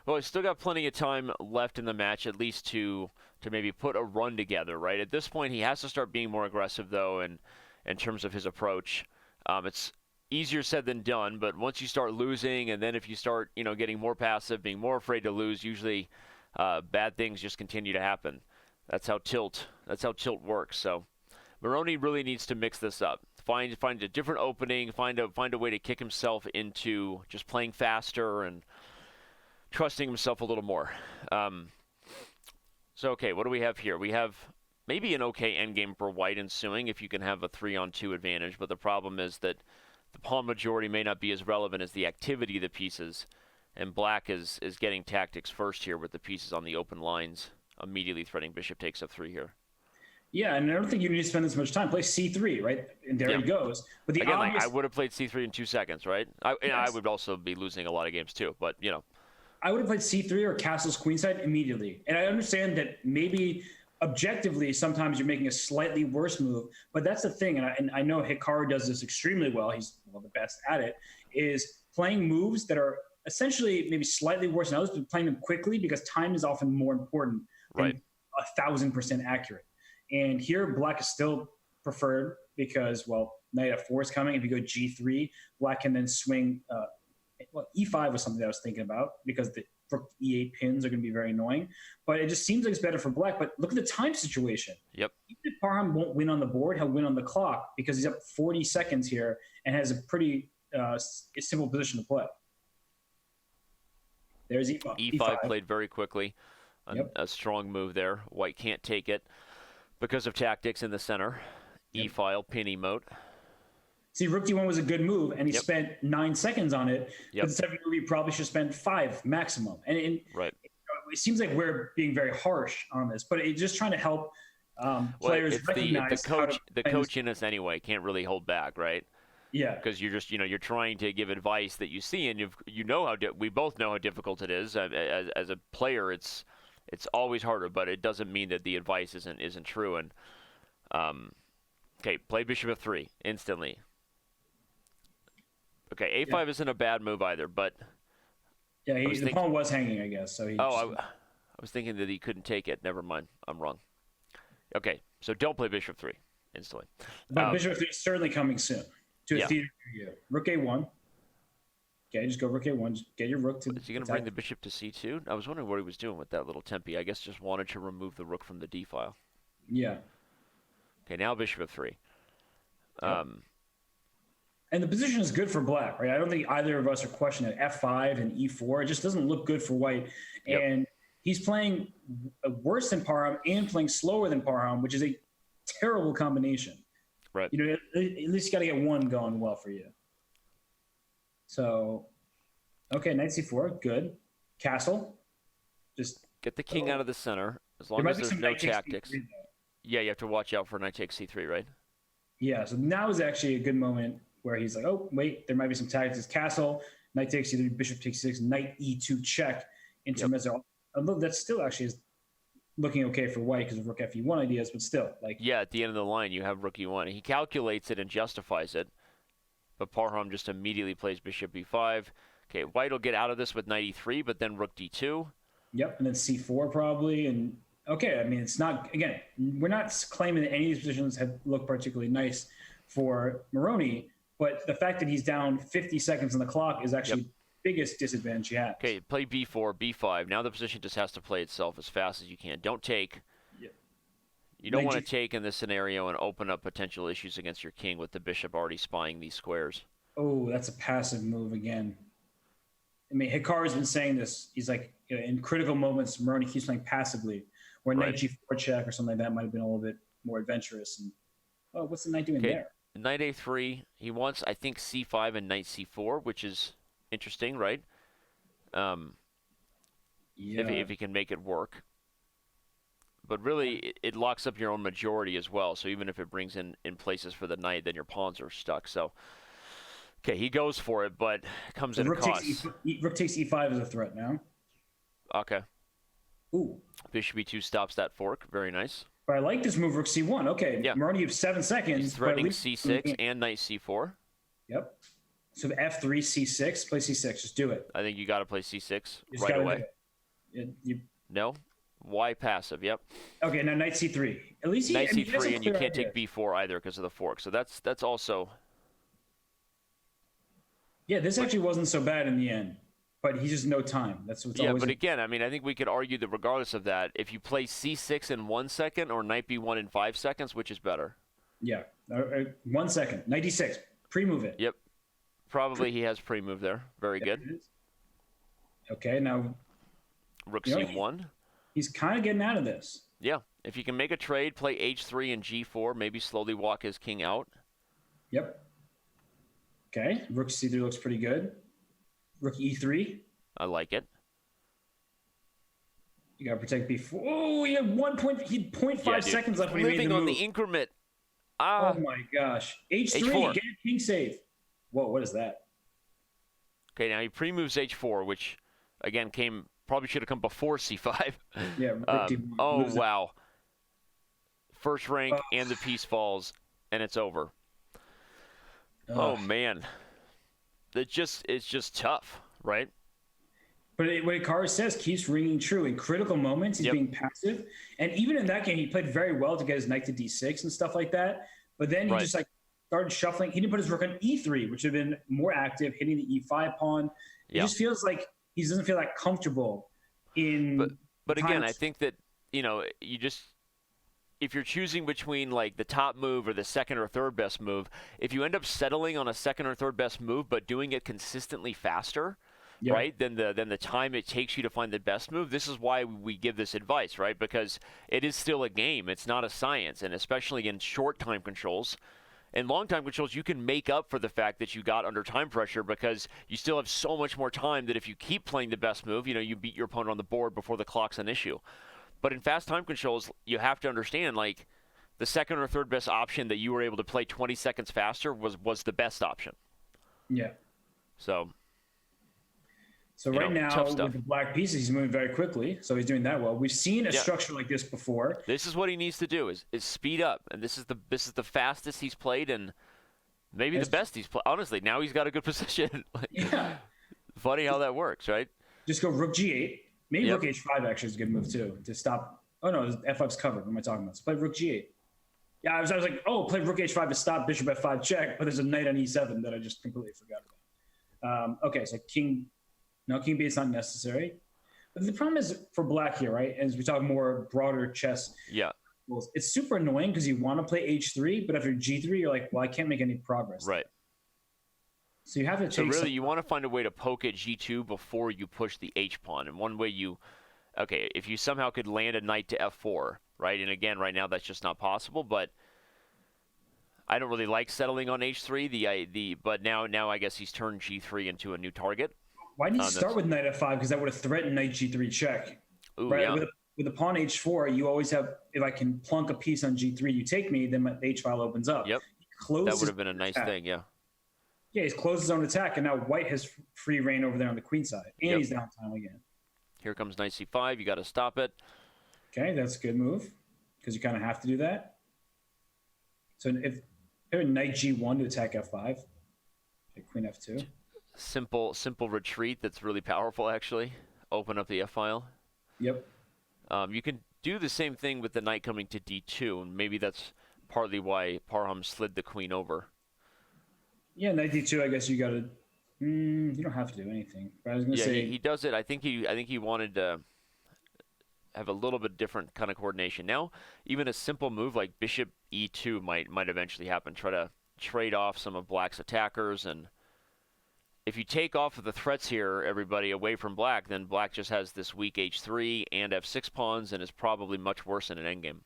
Well, he's still got plenty of time left in the match, at least to maybe put a run together, right? At this point, he has to start being more aggressive, though, in terms of his approach. It's easier said than done, but once you start losing, and then if you start, getting more passive, being more afraid to lose, usually bad things just continue to happen. That's how tilt works. So Moroni really needs to mix this up. Find a different opening, find a way to kick himself into just playing faster and trusting himself a little more. So okay, what do we have here? We have maybe an okay endgame for white ensuing if you can have a 3-on-2 advantage, but the problem is that the pawn majority may not be as relevant as the activity of the pieces, and black is getting tactics first here with the pieces on the open lines, immediately threatening bishop takes f3 here. Yeah, and I don't think you need to spend this much time. Play c3, right? And there he goes. But again, I would have played c3 in 2 seconds, right? I would also be losing a lot of games too, but I would have played c3 or castles queenside immediately. And I understand that maybe objectively, sometimes you're making a slightly worse move, but that's the thing, and I know Hikaru does this extremely well. He's the best at it. Is playing moves that are essentially maybe slightly worse than others, but playing them quickly because time is often more important than 1,000% accurate. And here, black is still preferred because knight f4 is coming. If you go g3, black can then swing. E5 was something that I was thinking about because the rook e8 pins are going to be very annoying, but it just seems like it's better for black. But look at the time situation. Yep. Even if Parham won't win on the board, he'll win on the clock because he's up 40 seconds here and has a pretty simple position to play. There's e5. E5 played very quickly. A strong move there. White can't take it because of tactics in the center. E-file, pin emote. See, rook d1 was a good move, and he spent 9 seconds on it. But instead of move, he probably should spend 5 maximum. And it seems like we're being very harsh on this, but it's just trying to help players recognize the coach in us anyway can't really hold back, right? Yeah, because you're just you're trying to give advice that you see, and we both know how difficult it is as a player. It's it's always harder, but it doesn't mean that the advice isn't true. And okay, play bishop f3 instantly. Okay, a5 isn't a bad move either, but yeah, the pawn was hanging, I guess. So I was thinking that he couldn't take it. Never mind, I'm wrong. Okay, so don't play bishop 3 instantly. But bishop 3 is certainly coming soon to a theater near you. Rook a1. Okay, just go rook a1. Just get your rook to. Is he going to bring the bishop to c2? I was wondering what he was doing with that little tempi. I guess just wanted to remove the rook from the d file. Yeah. Okay, now bishop f3. And the position is good for black, right? I don't think either of us are questioning f5 and e4. It just doesn't look good for white. And he's playing worse than Parham and playing slower than Parham, which is a terrible combination. Right. You know, at least you got to get one going well for you. So, okay, knight c4, good. Castle, just get the king out of the center as long as there's no tactics. C3, yeah, you have to watch out for knight takes c3, right? Yeah, so now is actually a good moment where he's like, oh, wait, there might be some tactics. Castle, knight takes c3, bishop takes c6, knight e2 check, intermezzo. Although that still actually is looking okay for white because of rook fe1 ideas, but still. Yeah, at the end of the line, you have rook e1. He calculates it and justifies it. But Parham just immediately plays bishop b5. Okay, white will get out of this with knight e3, but then rook d2. Yep, and then c4 probably. And okay, I mean, it's not, again, we're not claiming that any of these positions have looked particularly nice for Moroni, but the fact that he's down 50 seconds on the clock is actually the biggest disadvantage he has. Okay, play b4, b5. Now the position just has to play itself as fast as you can. Don't take. You don't want to take in this scenario and open up potential issues against your king with the bishop already spying these squares. Oh, that's a passive move again. I mean, Hikaru's been saying this. He's like, you know, in critical moments, Moroni keeps playing passively, where knight g4 check or something like that might have been a little bit more adventurous. And oh, what's the knight doing there? Knight a3. He wants, I think, c5 and knight c4, which is interesting, right? If he can make it work. But really, it locks up your own majority as well. So even if it brings in places for the knight, then your pawns are stuck. So, okay, he goes for it, but comes at a cost. Rook takes e5 as a threat now. Okay. Ooh. Bishop e2 stops that fork. Very nice. But I like this move, rook c1. Okay, Moroni, you have 7 seconds. He's threatening c6 and knight c4. Yep. So f3, c6. Play c6. Just do it. I think you got to play c6 right away. No? Why passive? Yep. Okay, now knight c3. At least knight c3, and you can't take b4 either because of the fork. So that's also. Yeah, this actually wasn't so bad in the end, but he just no time. That's what's always. Yeah, but again, I mean, I think we could argue that regardless of that, if you play c6 in 1 second or knight b1 in 5 seconds, which is better? Yeah, 1 second. Knight d6. Pre-move it. Yep. Probably he has pre-move there. Very good. Okay, now. Rook c1. He's kind of getting out of this. Yeah. If you can make a trade, play h3 and g4, maybe slowly walk his king out. Yep. Okay. Rook c3 looks pretty good. Rook e3. I like it. You got to protect b4. Oh, he had 0.5 seconds left when he made the move. Living on the increment. Oh, my gosh. H3. H4. Get a king save. Whoa, what is that? Okay, now he pre-moves h4, which, again, probably should have come before c5. Yeah. Oh, wow. First rank and the piece falls, and it's over. Oh, man. It's just tough, right? But what Hikaru says keeps ringing true. In critical moments, he's being passive. And even in that game, he played very well to get his knight to d6 and stuff like that. But then he just started shuffling. He didn't put his rook on e3, which would have been more active, hitting the e5 pawn. It just feels like he doesn't feel that comfortable in. But again, I think that if you're choosing between like the top move or the second or third best move, if you end up settling on a second or third best move but doing it consistently faster, right, than the time it takes you to find the best move, this is why we give this advice, right? Because it is still a game. It's not a science, and especially in short time controls. In long time controls, you can make up for the fact that you got under time pressure because you still have so much more time that if you keep playing the best move, you beat your opponent on the board before the clock's an issue. But in fast time controls, you have to understand, like, the second or third best option that you were able to play 20 seconds faster was the best option. Yeah. So. So right now, tough stuff. with the black pieces, he's moving very quickly. So he's doing that well. We've seen a structure like this before. This is what he needs to do is speed up. And this is the fastest he's played and maybe the best he's played. Honestly, now he's got a good position. Funny how that works, right? Just go rook g8. Maybe rook h5 actually is a good move too to stop. Oh no, f5's covered. What am I talking about? So play rook g8. Yeah, I was like, oh, play rook h5 to stop bishop f5 check, but there's a knight on e7 that I just completely forgot about. Okay, so king b8's not necessary. But the problem is for black here, right? As we talk more broader chess, it's super annoying because you want to play h3, but after g3, you're like, well, I can't make any progress. Right. So you have to take. So really, you want to find a way to poke at g2 before you push the h pawn. And one way if you somehow could land a knight to f4, right? And again, right now that's just not possible. But I don't really like settling on h3. But now I guess he's turned g3 into a new target. Why did you start with knight f5? Because that would have threatened knight g3 check. Ooh, right? Yeah. With the pawn h4, you always have, if I can plunk a piece on g3, you take me, then the h file opens up. Yep. That would have been a nice thing, yeah. Yeah, he's closed his own attack, and now white has free reign over there on the queen side. And he's down time again. Here comes knight c5. You got to stop it. Okay, that's a good move, because you kind of have to do that. So if knight g1 to attack f5, queen f2. Simple retreat that's really powerful, actually. Open up the f file. Yep. You can do the same thing with the knight coming to d2, and maybe that's partly why Parham slid the queen over. Yeah, knight d2. I guess you got to. You don't have to do anything. But I was going to say he does it. I think he wanted to have a little bit different kind of coordination. Now, even a simple move like bishop e2 might eventually happen. Try to trade off some of black's attackers, and if you take off of the threats here, everybody, away from black, then black just has this weak h3 and f6 pawns, and is probably much worse in an endgame.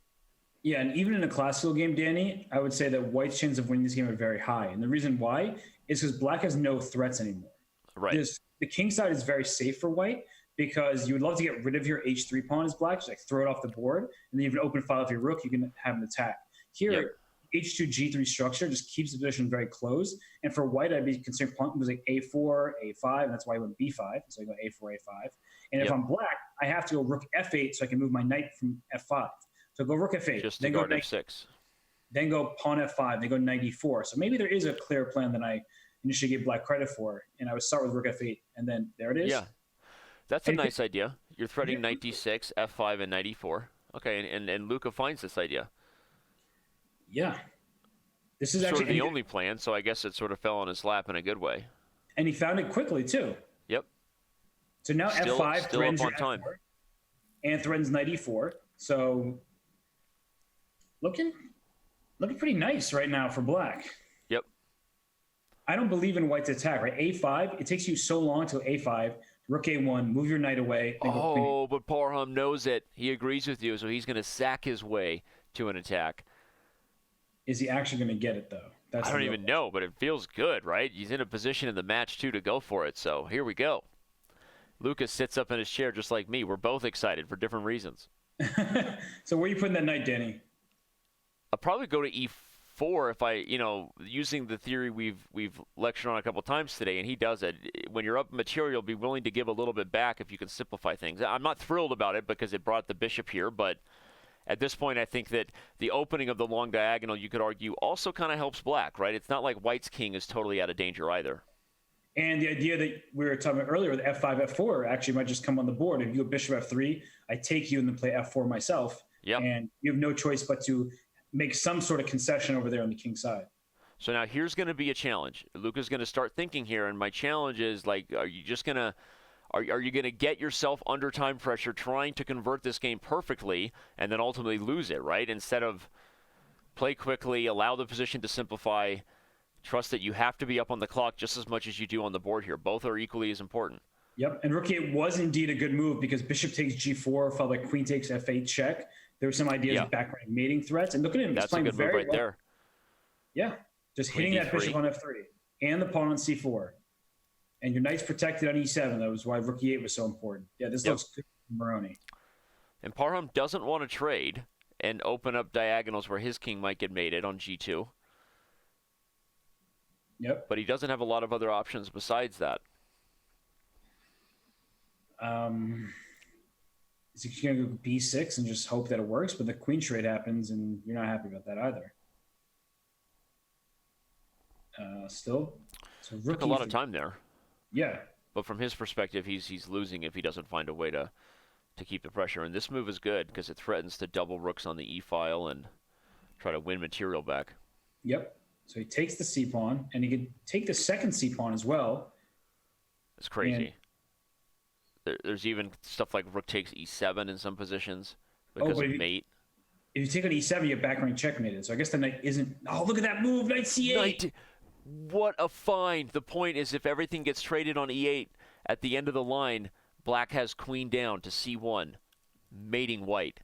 Yeah, and even in a classical game, Danny, I would say that white's chances of winning this game are very high. And the reason why is because black has no threats anymore. Right. The king side is very safe for white because you would love to get rid of your h3 pawn as black, just like throw it off the board, and then you have an open file of your rook, you can have an attack. Here, h2 g3 structure just keeps the position very close. And for white, I'd be concerned it was like a4, a5, and that's why I went b5. So I go a4, a5. And if I'm black, I have to go rook f8 so I can move my knight from f5. So go rook f8, just then go go f6. Then go pawn f5, then go knight e4. So maybe there is a clear plan that I initially gave black credit for, and I would start with rook f8, and then there it is. Yeah, that's a nice idea. You're threading knight d6, f5, and knight e4. Okay, and Luca finds this idea. Yeah. This is sort actually of the only plan, so I guess it sort of fell on his lap in a good way. And he found it quickly, too. Yep. So now f5 threatens up your on time. f4, and threatens knight e4. So looking pretty nice right now for black. Yep. I don't believe in white's attack, right? a5, it takes you so long till a5, rook a1, move your knight away. But Parham knows it. He agrees with you, so he's going to sack his way to an attack. Is he actually going to get it, though? I don't even know, but it feels good, right? He's in a position in the match, too, to go for it, so here we go. Lucas sits up in his chair just like me. We're both excited for different reasons. So where are you putting that knight, Danny? I'll probably go to e4 if I, using the theory we've lectured on a couple times today, and he does it. When you're up material, be willing to give a little bit back if you can simplify things. I'm not thrilled about it because it brought the bishop here, but at this point, I think that the opening of the long diagonal, you could argue, also kind of helps black, right? It's not like white's king is totally out of danger either. And the idea that we were talking about earlier with f5, f4 actually might just come on the board. If you go bishop f3, I take you and then play f4 myself. Yep. And you have no choice but to make some sort of concession over there on the king side. So now here's going to be a challenge. Luca's going to start thinking here, and my challenge is, like, are you just going to are you going to get yourself under time pressure trying to convert this game perfectly and then ultimately lose it, right? Instead of play quickly, allow the position to simplify, trust that you have to be up on the clock just as much as you do on the board here. Both are equally as important. Yep, and rook e8 was indeed a good move because bishop takes g4, followed by queen takes f8 check. There were some ideas of background mating threats, and look at him. That's a good move right there. Yeah, just hitting that bishop on f3 and the pawn on c4. And your knight's protected on e7. That was why rook e8 was so important. Yeah, this looks good for Moroni. And Parham doesn't want to trade and open up diagonals where his king might get mated on g2. Yep. But he doesn't have a lot of other options besides that. Is he going to go b6 and just hope that it works? But the queen trade happens, and you're not happy about that either. Still, so Took a lot of time there. Yeah. But from his perspective, he's losing if he doesn't find a way to keep the pressure. And this move is good because it threatens to double rooks on the e-file and try to win material back. Yep. So he takes the c-pawn, and he could take the second c-pawn as well. It's crazy. There's even stuff like rook takes e7 in some positions because of mate. If you take on e7, you have back rank checkmated. So I guess the knight isn't... Oh, look at that move, knight c8! What a find. The point is if everything gets traded on e8 at the end of the line, black has queen down to c1, mating white.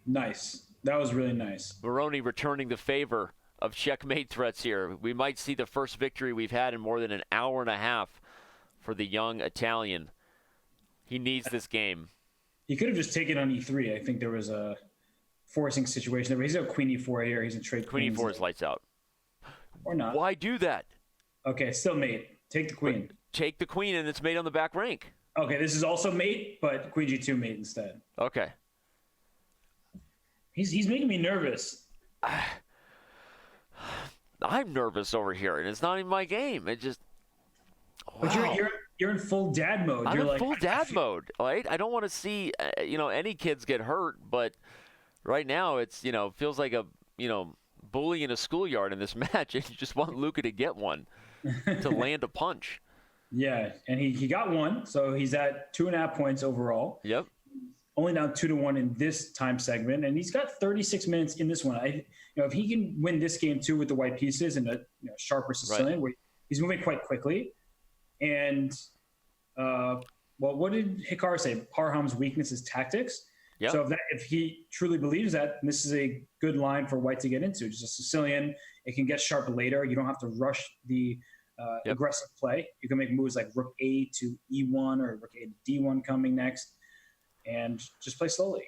Nice. That was really nice. Moroni returning the favor of checkmate threats here. We might see the first victory we've had in more than an hour and a half for the young Italian. He needs this game. He could have just taken on e3. I think there was a forcing situation there. But he's got queen e4 here. He's in trade queen e4 is lights out. Or not. Why do that? Okay, still mate. Take the queen. Take the queen, and it's mate on the back rank. Okay, this is also mate, but queen g2 mate instead. Okay. He's making me nervous. I'm nervous over here, and it's not even my game. It just... Wow. But you're in full dad mode. I'm in like, full dad mode, right? I don't want to see any kids get hurt, but right now it's feels like a bully in a schoolyard in this match, and you just want Luca to get one to land a punch. Yeah, and he got one, so he's at 2.5 points overall. Yep. Only down 2-1 in this time segment, and he's got 36 minutes in this one. If he can win this game too with the white pieces and a sharper Sicilian, where he's moving quite quickly. And, what did Hikaru say? Parham's weakness is tactics. Yep. So if he truly believes that, this is a good line for white to get into. Just a Sicilian, it can get sharp later. You don't have to rush the aggressive play. You can make moves like rook A to E1 or rook A to D1 coming next, and just play slowly.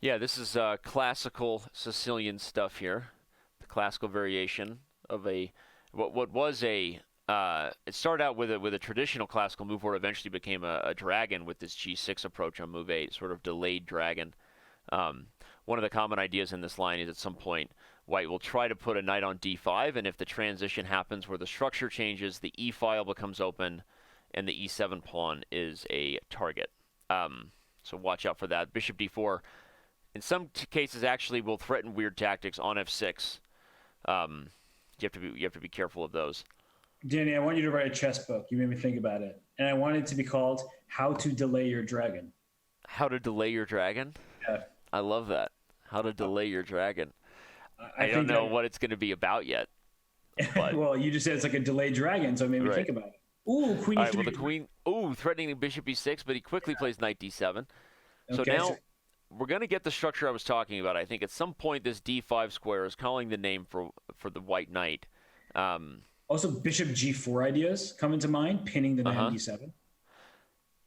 Yeah, this is classical Sicilian stuff here. The classical variation of what was a... it started out with a traditional classical move where it eventually became a dragon with this g6 approach on move 8, sort of delayed dragon. One of the common ideas in this line is at some point white will try to put a knight on d5, and if the transition happens where the structure changes, the e-file becomes open and the e7 pawn is a target. So watch out for that. Bishop d4 in some cases actually will threaten weird tactics on f6. You have to be careful of those. Danny, I want you to write a chess book. You made me think about it. And I want it to be called How to Delay Your Dragon. How to Delay Your Dragon? Yeah. I love that. How to Delay Your Dragon. I don't know what it's going to be about yet. But... well, you just said it's like a delayed dragon, so it made me think about it. Ooh, queen e3. Well, the queen, threatening bishop e6, but he quickly plays knight d7. So now we're going to get the structure I was talking about. I think at some point this d5 square is calling the name for the white knight. Also, bishop g4 ideas come into mind, pinning the knight on d7.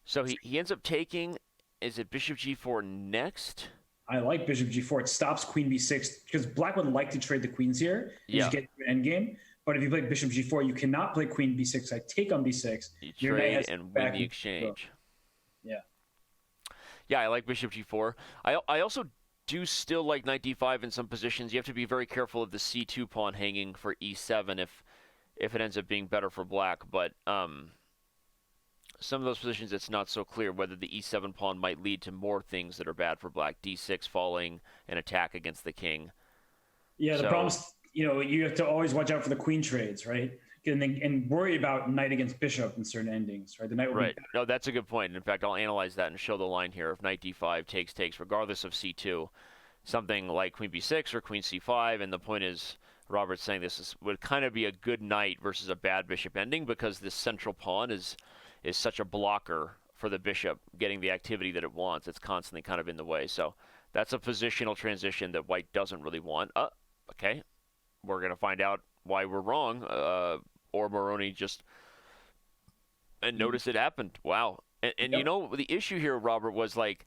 So he ends up taking, is it bishop g4 next? I like bishop g4. It stops queen b6, because black would like to trade the queens here and just get to an endgame. But if you play bishop g4, you cannot play queen b6. I take on b6. You trade and win the exchange. Yeah. Yeah, I like bishop g4. I also do still like knight d5 in some positions. You have to be very careful of the c2 pawn hanging for e7 if it ends up being better for black. But some of those positions, it's not so clear whether the e7 pawn might lead to more things that are bad for black. d6 falling, an attack against the king. Yeah, the problem's, you have to always watch out for the queen trades, right? And worry about knight against bishop in certain endings, right? The knight will be better. No, that's a good point. In fact, I'll analyze that and show the line here. If knight d5 takes, regardless of c2, something like queen b6 or queen c5, and the point is, Robert's saying would kind of be a good knight versus a bad bishop ending because this central pawn is such a blocker for the bishop getting the activity that it wants. It's constantly kind of in the way. So that's a positional transition that white doesn't really want. Okay. We're going to find out why we're wrong. Or Moroni just notice it happened. Wow. And the issue here, Robert, was like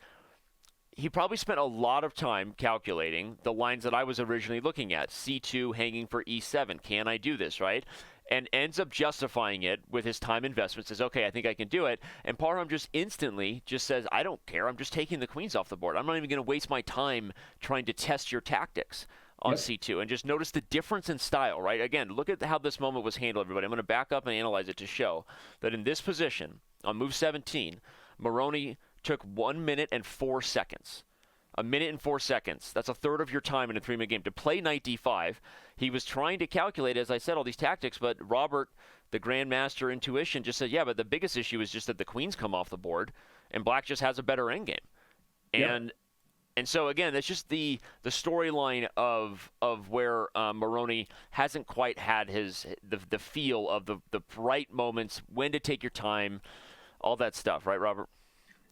he probably spent a lot of time calculating the lines that I was originally looking at. C2 hanging for E7. Can I do this, right? and ends up justifying it with his time investment, says, okay, I think I can do it. And Parham just instantly just says, I don't care. I'm just taking the queens off the board. I'm not even going to waste my time trying to test your tactics on C2. And just notice the difference in style, right? Again, look at how this moment was handled, everybody. I'm going to back up and analyze it to show that in this position, on move 17, Moroni took 1 minute and 4 seconds. A minute and 4 seconds. That's a third of your time in a 3-minute game. To play knight d5, he was trying to calculate, as I said, all these tactics, but Robert, the Grandmaster Intuition, just said, yeah, but the biggest issue is just that the queens come off the board, and black just has a better endgame. And so, again, that's just the storyline of where Moroni hasn't quite had the feel of the right moments, when to take your time, all that stuff. Right, Robert?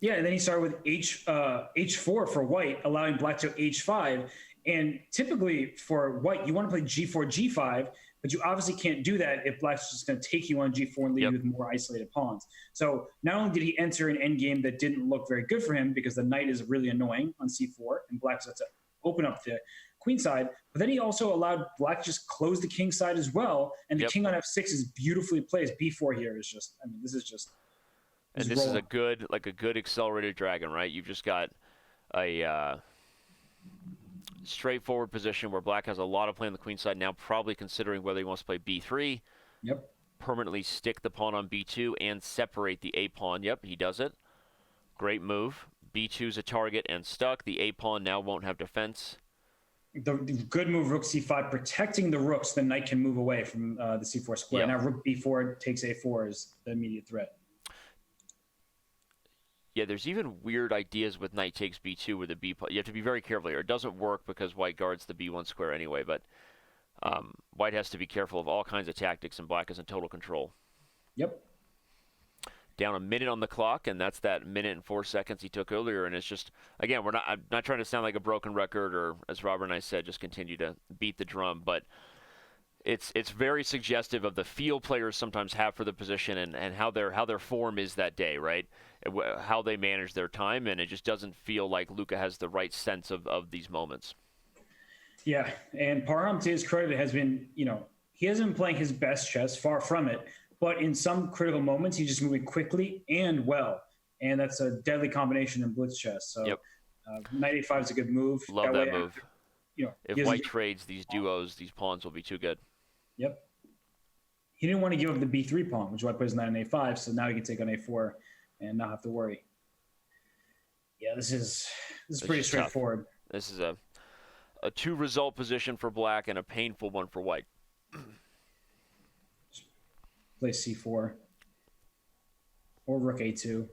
Yeah, and then he started with h4 for white, allowing black to h5. And typically for white, you want to play g4, g5, but you obviously can't do that if black's just going to take you on g4 and leave you with more isolated pawns. So not only did he enter an endgame that didn't look very good for him because the knight is really annoying on c4, and black has to open up the queen side, but then he also allowed black to just close the king side as well, and the king on f6 is beautifully placed. b4 here is just, I mean, this is just... And this is a good accelerated dragon, right? You've just got a straightforward position where black has a lot of play on the queen side, now probably considering whether he wants to play b3. Yep. Permanently stick the pawn on b2 and separate the a pawn. Yep, he does it. Great move. b2 is a target and stuck. The a pawn now won't have defense. The good move, rook c5, protecting the rooks. The knight can move away from the c4 square. Yep. Now rook b4 takes a4 as the immediate threat. Yeah, there's even weird ideas with knight takes b2 with the b pawn. You have to be very careful here. It doesn't work because white guards the b1 square anyway, but white has to be careful of all kinds of tactics, and black is in total control. Yep. Down a minute on the clock, and that's that minute and 4 seconds he took earlier. And it's just, again, I'm not trying to sound like a broken record, or as Robert and I said, just continue to beat the drum, but it's very suggestive of the feel players sometimes have for the position and how their form is that day, right? How they manage their time, and it just doesn't feel like Luca has the right sense of these moments. Yeah, and Parham, to his credit, has been, he hasn't been playing his best chess, far from it, but in some critical moments, he's just moving quickly and well, and that's a deadly combination in blitz chess. So knight a5 is a good move. Love that move. If white trades these duos, these pawns will be too good. Yep. He didn't want to give up the b3 pawn, which is why he plays knight on a5, so now he can take on a4 and not have to worry. Yeah, this is pretty straightforward. Tough. This is a 2-result position for black and a painful one for white. Play c4 or rook a2 to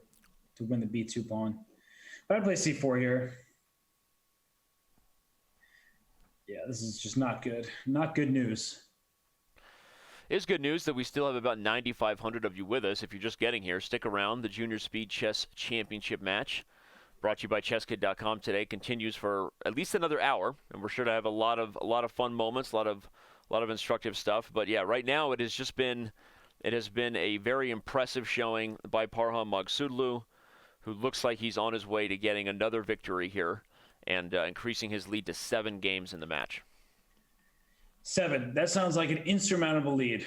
win the b2 pawn. But I'd play c4 here. Yeah, this is just not good. Not good news. It's good news that we still have about 9,500 of you with us. If you're just getting here, stick around. The Junior Speed Chess Championship match, brought to you by Chess.com today, continues for at least another hour, and we're sure to have a lot of fun moments, a lot of instructive stuff. But yeah, right now it has been a very impressive showing by Parham Maghsoodloo, who looks like he's on his way to getting another victory here and increasing his lead to 7 games in the match. 7. That sounds like an insurmountable lead.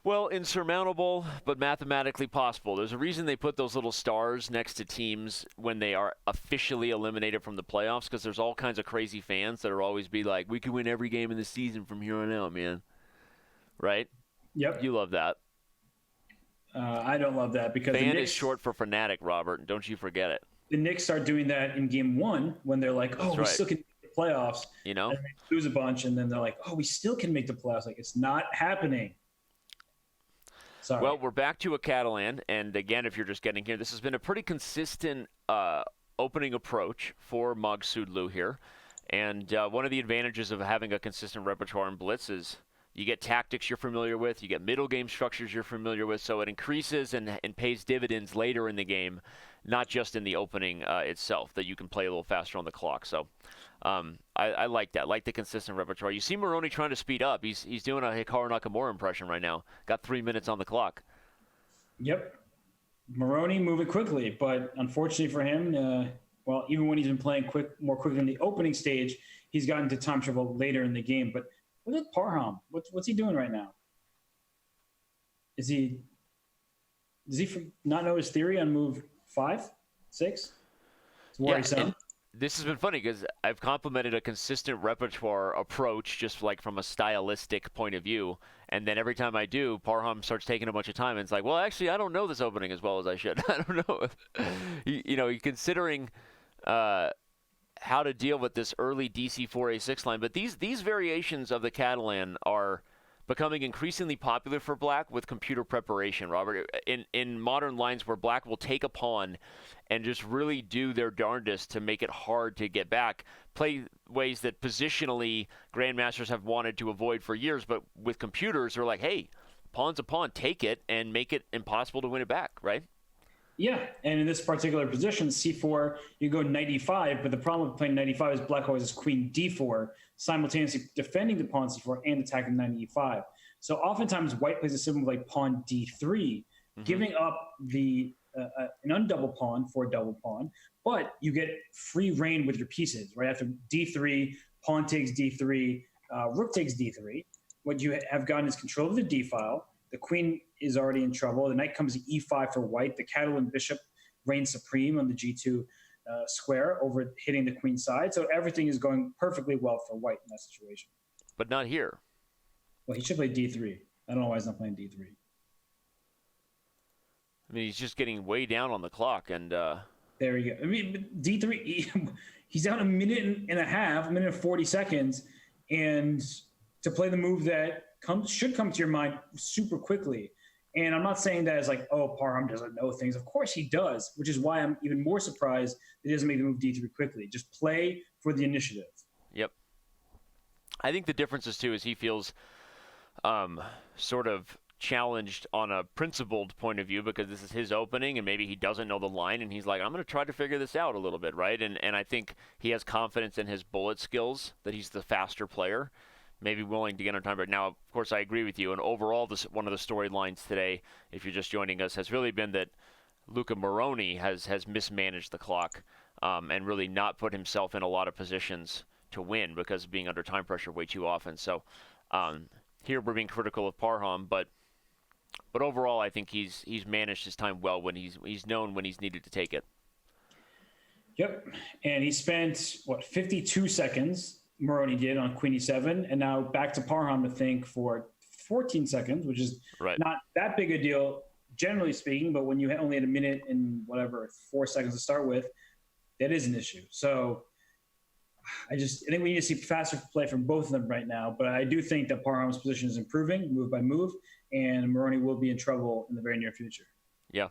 Well, insurmountable, but mathematically possible. There's a reason they put those little stars next to teams when they are officially eliminated from the playoffs, because there's all kinds of crazy fans that are always be like, we can win every game in the season from here on out, man. Right? Yep. You love that. I don't love that because fan is short for fanatic, Robert, and don't you forget it. The Knicks start doing that in game 1 when they're like, we still can make the playoffs. And they lose a bunch, and then they're like, we still can make the playoffs. Like, it's not happening. Sorry. Well, we're back to a Catalan, and again, if you're just getting here, this has been a pretty consistent opening approach for Maghsoodloo here. And one of the advantages of having a consistent repertoire in Blitz is you get tactics you're familiar with, you get middle game structures you're familiar with, so it increases and pays dividends later in the game, not just in the opening itself, that you can play a little faster on the clock. So I like that. I like the consistent repertoire. You see Moroni trying to speed up. He's doing a Hikaru Nakamura impression right now. Got 3 minutes on the clock. Yep. Moroni moving quickly, but unfortunately for him, even when he's been playing more quickly in the opening stage, he's gotten to time trouble later in the game. But What's with Parham? What's he doing right now? Does he not know his theory on move 5, 6? It's worrisome. Yeah, this has been funny because I've complimented a consistent repertoire approach, just like from a stylistic point of view. And then every time I do, Parham starts taking a bunch of time, and it's like, well, actually, I don't know this opening as well as I should. I don't know if, considering how to deal with this early DC4A6 line. But these variations of the Catalan are becoming increasingly popular for black with computer preparation, Robert. In modern lines where black will take a pawn and just really do their darndest to make it hard to get back, play ways that positionally grandmasters have wanted to avoid for years, but with computers, they're like, hey, pawn's a pawn, take it, and make it impossible to win it back, right? Yeah, and in this particular position, c4, you go knight e5, but the problem with playing knight e5 is black always has queen d4, simultaneously defending the pawn c4 and attacking knight e5. So oftentimes white plays a simple like pawn d3, giving up an undouble pawn for a double pawn, but you get free reign with your pieces, right? After d3, pawn takes d3, rook takes d3. What you have gotten is control of the d file. The queen is already in trouble. The knight comes to e5 for white. The Catalan bishop reigns supreme on the g2 square over hitting the queen side. So everything is going perfectly well for white in that situation. But not here. Well, he should play d3. I don't know why he's not playing d3. I mean, he's just getting way down on the clock. And there you go. I mean, d3, he's down a minute and a half, a minute and 40 seconds. And to play the move that should come to your mind super quickly. And I'm not saying that as like, oh, Parham doesn't know things. Of course he does, which is why I'm even more surprised that he doesn't make the move d3 quickly. Just play for the initiative. Yep. I think the difference is, too, is he feels sort of challenged on a principled point of view because this is his opening and maybe he doesn't know the line and he's like, I'm going to try to figure this out a little bit, right? And I think he has confidence in his bullet skills, that he's the faster player, maybe willing to get on time. But now, of course, I agree with you. And overall, one of the storylines today, if you're just joining us, has really been that Luca Moroni has mismanaged the clock and really not put himself in a lot of positions to win because of being under time pressure way too often. So here we're being critical of Parham, but overall, I think he's managed his time well when he's known when he's needed to take it. Yep, and he spent 52 seconds. Moroni did on queen e7, and now back to Parham to think for 14 seconds, which is not that big a deal, generally speaking, but when you only had a minute and 4 seconds to start with, that is an issue. So I think we need to see faster play from both of them right now, but I do think that Parham's position is improving move by move, and Moroni will be in trouble in the very near future. Yeah.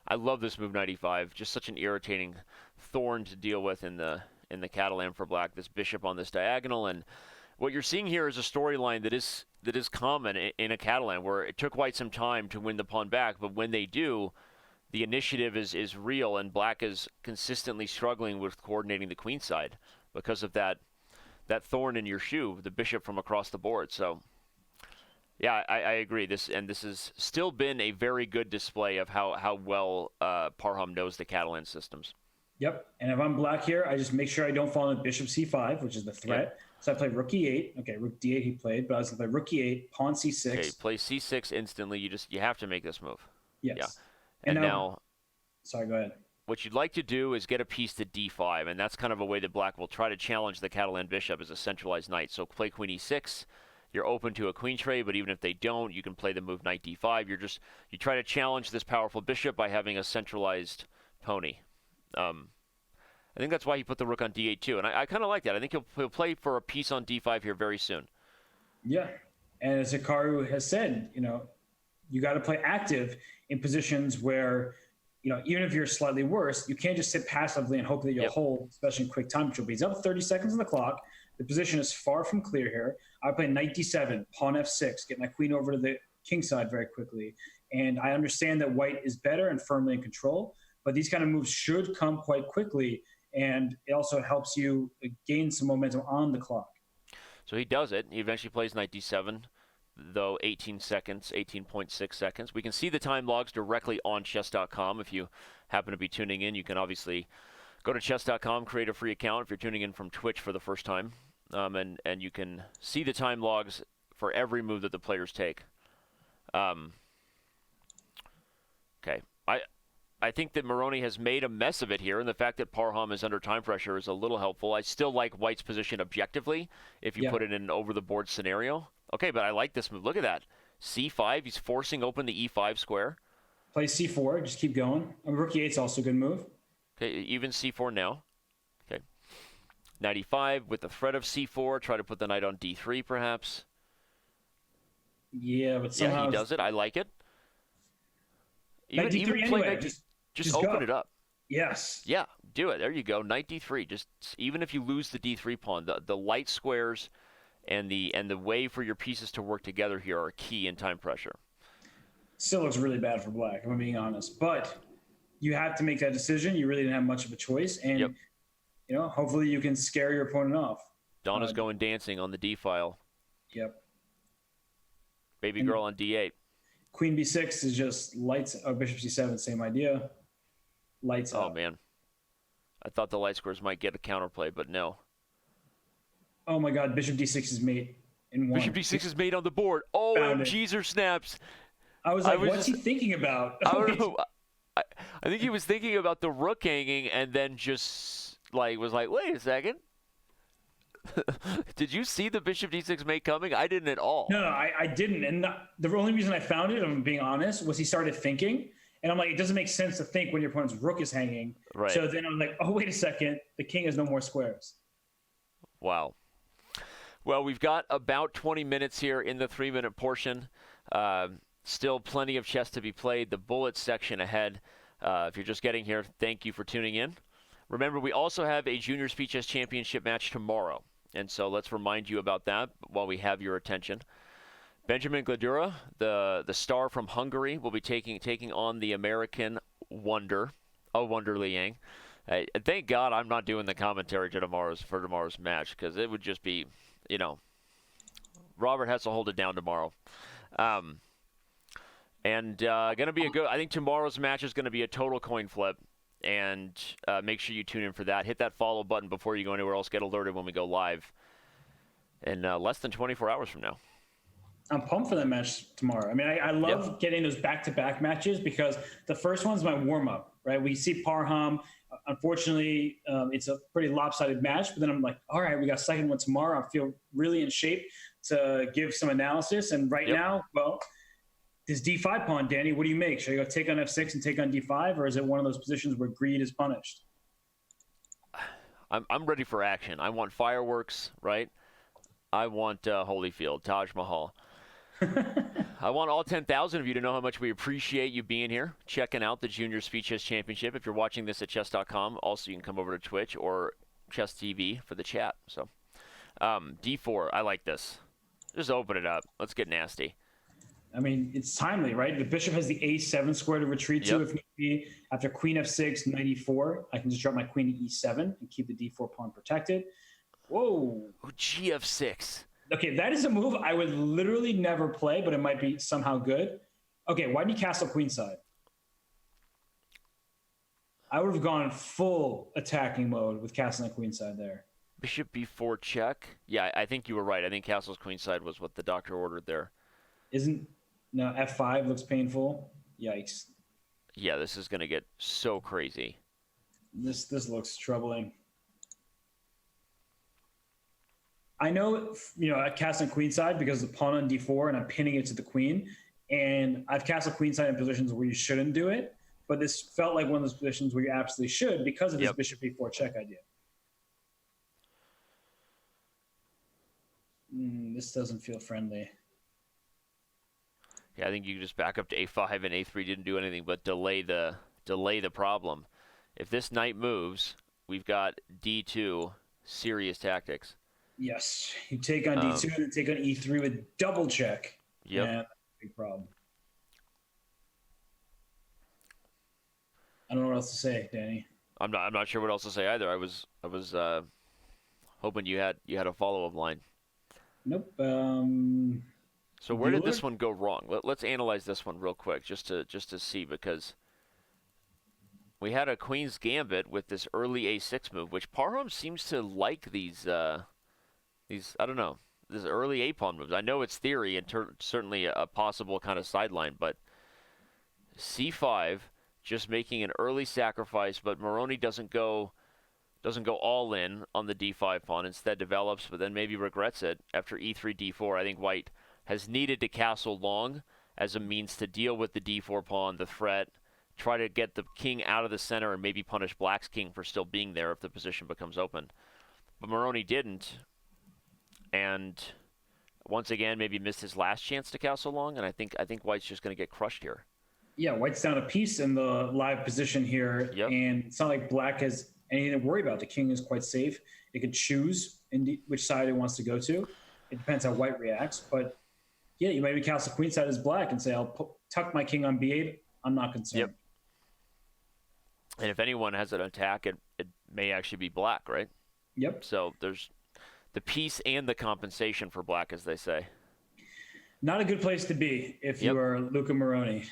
I love this move 95, just such an irritating thorn to deal with in the Catalan for black, this bishop on this diagonal. And what you're seeing here is a storyline that is common in a Catalan, where it took white some time to win the pawn back, but when they do, the initiative is real, and black is consistently struggling with coordinating the queen side because of that thorn in your shoe, the bishop from across the board. So yeah, I agree. This has still been a very good display of how well Parham knows the Catalan systems. Yep, and if I'm black here, I just make sure I don't fall into bishop c5, which is the threat. Yep. So I played rook e8. Okay, rook d8 he played, but I was going to play rook e8, pawn c6. Okay, play c6 instantly. You have to make this move. Yes. Yeah. And now, sorry, go ahead. What you'd like to do is get a piece to d5, and that's kind of a way that black will try to challenge the Catalan bishop as a centralized knight. So play queen e6. You're open to a queen trade, but even if they don't, you can play the move knight d5. You try to challenge this powerful bishop by having a centralized pony. I think that's why he put the rook on d8 too, and I kind of like that. I think he'll play for a piece on d5 here very soon. Yeah, and as Hikaru has said, you got to play active in positions where, even if you're slightly worse, you can't just sit passively and hope that you'll hold, especially in quick time control. He's up 30 seconds on the clock. The position is far from clear here. I play knight d7, pawn f6, get my queen over to the king side very quickly. And I understand that white is better and firmly in control, but these kind of moves should come quite quickly, and it also helps you gain some momentum on the clock. So he does it. He eventually plays knight d7, though 18.6 seconds. We can see the time logs directly on Chess.com. If you happen to be tuning in, you can obviously go to Chess.com, create a free account if you're tuning in from Twitch for the first time. and you can see the time logs for every move that the players take. Okay. I think that Moroni has made a mess of it here, and the fact that Parham is under time pressure is a little helpful. I still like White's position objectively if you put it in an over-the-board scenario. Okay, but I like this move. Look at that. C5, he's forcing open the E5 square. Play C4, just keep going. Rook E8's also a good move. Okay, even C4 now. Okay. Knight E5 with the threat of C4. Try to put the knight on D3, perhaps. Yeah, but somehow... Yeah, he does it. I like it. Knight D3 anyway. Just open it up. Yes. Yeah, do it. There you go. Knight D3. Just even if you lose the D3 pawn, the light squares and the way for your pieces to work together here are key in time pressure. Still looks really bad for black, if I'm being honest. But you have to make that decision. You really didn't have much of a choice. And, hopefully you can scare your opponent off. Donna's going dancing on the D file. Yep. Baby girl on D8. Queen B6 is just lights. Oh, Bishop C7, same idea. Lights out. Oh, man. I thought the light squares might get a counterplay, but no. Oh, my God. Bishop D6 is mate in one. Bishop D6 is mate on the board. Oh, Jeezer snaps. I was like, what's he thinking about? I don't know. I think he was thinking about the rook hanging and then just was like, wait a second. Did you see the Bishop D6 mate coming? I didn't at all. No, I didn't. And the only reason I found it, if I'm being honest, was he started thinking. And I'm like, it doesn't make sense to think when your opponent's rook is hanging. Right. So then I'm like, oh, wait a second. The king has no more squares. Wow. Well, we've got about 20 minutes here in the 3-minute portion. Still plenty of chess to be played. The bullets section ahead. If you're just getting here, thank you for tuning in. Remember, we also have a Junior Speed Chess Championship match tomorrow. And so let's remind you about that while we have your attention. Benjamin Gladura, the star from Hungary, will be taking on the American wonder, Wonder Liang. Thank God I'm not doing the commentary for tomorrow's match, because it would just be, Robert has to hold it down tomorrow. And going to be I think tomorrow's match is going to be a total coin flip. And make sure you tune in for that. Hit that follow button before you go anywhere else. Get alerted when we go live in less than 24 hours from now. I'm pumped for that match tomorrow. I mean, I love getting those back-to-back matches because the first one's my warm-up, right? We see Parham. Unfortunately, it's a pretty lopsided match. But then I'm like, all right, we got a second one tomorrow. I feel really in shape to give some analysis. And right now, well, this D5 pawn, Danny, what do you make? Should I go take on F6 and take on D5, or is it one of those positions where greed is punished? I'm ready for action. I want fireworks, right? I want Holyfield, Taj Mahal. I want all 10,000 of you to know how much we appreciate you being here, checking out the Junior Speed Chess Championship. If you're watching this at Chess.com, also you can come over to Twitch or Chess TV for the chat. So D4, I like this. Just open it up. Let's get nasty. I mean, it's timely, right? The bishop has the A7 square to retreat to if need be. After queen F6, knight E4, I can just drop my queen to E7 and keep the D4 pawn protected. Whoa. Oh, GF6. Okay, that is a move I would literally never play, but it might be somehow good. Okay, why do you castle queenside? I would have gone full attacking mode with castling queenside there. Bishop B4 check. Yeah, I think you were right. I think castle's queenside was what the doctor ordered there. No, F5 looks painful. Yikes. Yeah, this is going to get so crazy. This looks troubling. I know, casting queenside because the pawn on D4 and I'm pinning it to the queen. And I've castled queenside in positions where you shouldn't do it. But this felt like one of those positions where you absolutely should because of this bishop B4 check idea. This doesn't feel friendly. Yeah, I think you can just back up to A5 and A3 didn't do anything but delay the problem. If this knight moves, we've got D2, serious tactics. Yes, you take on D2 and take on E3 with double check. Yep. Yeah, big problem. I don't know what else to say, Danny. I'm not sure what else to say either. I was hoping you had a follow-up line. Nope. So where did this one go wrong? Let's analyze this one real quick, just to see, because we had a queen's gambit with this early A6 move, which Parham seems to like these These, I don't know, this early a-pawn moves. I know it's theory and certainly a possible kind of sideline, but c5, just making an early sacrifice, but Moroni doesn't go all in on the d5 pawn, instead develops, but then maybe regrets it after e3, d4. I think white has needed to castle long as a means to deal with the d4 pawn, the threat, try to get the king out of the center and maybe punish black's king for still being there if the position becomes open. But Moroni didn't, and once again maybe missed his last chance to castle long, and I think white's just going to get crushed here. Yeah, white's down a piece in the live position here, and it's not like black has anything to worry about. The king is quite safe. It could choose which side it wants to go to. It depends how white reacts, but yeah, you maybe castle queenside as black and say, I'll tuck my king on b8. I'm not concerned. Yep. And if anyone has an attack, it may actually be black, right? Yep. So there's the piece and the compensation for black, as they say. Not a good place to be if you are Luca Moroni.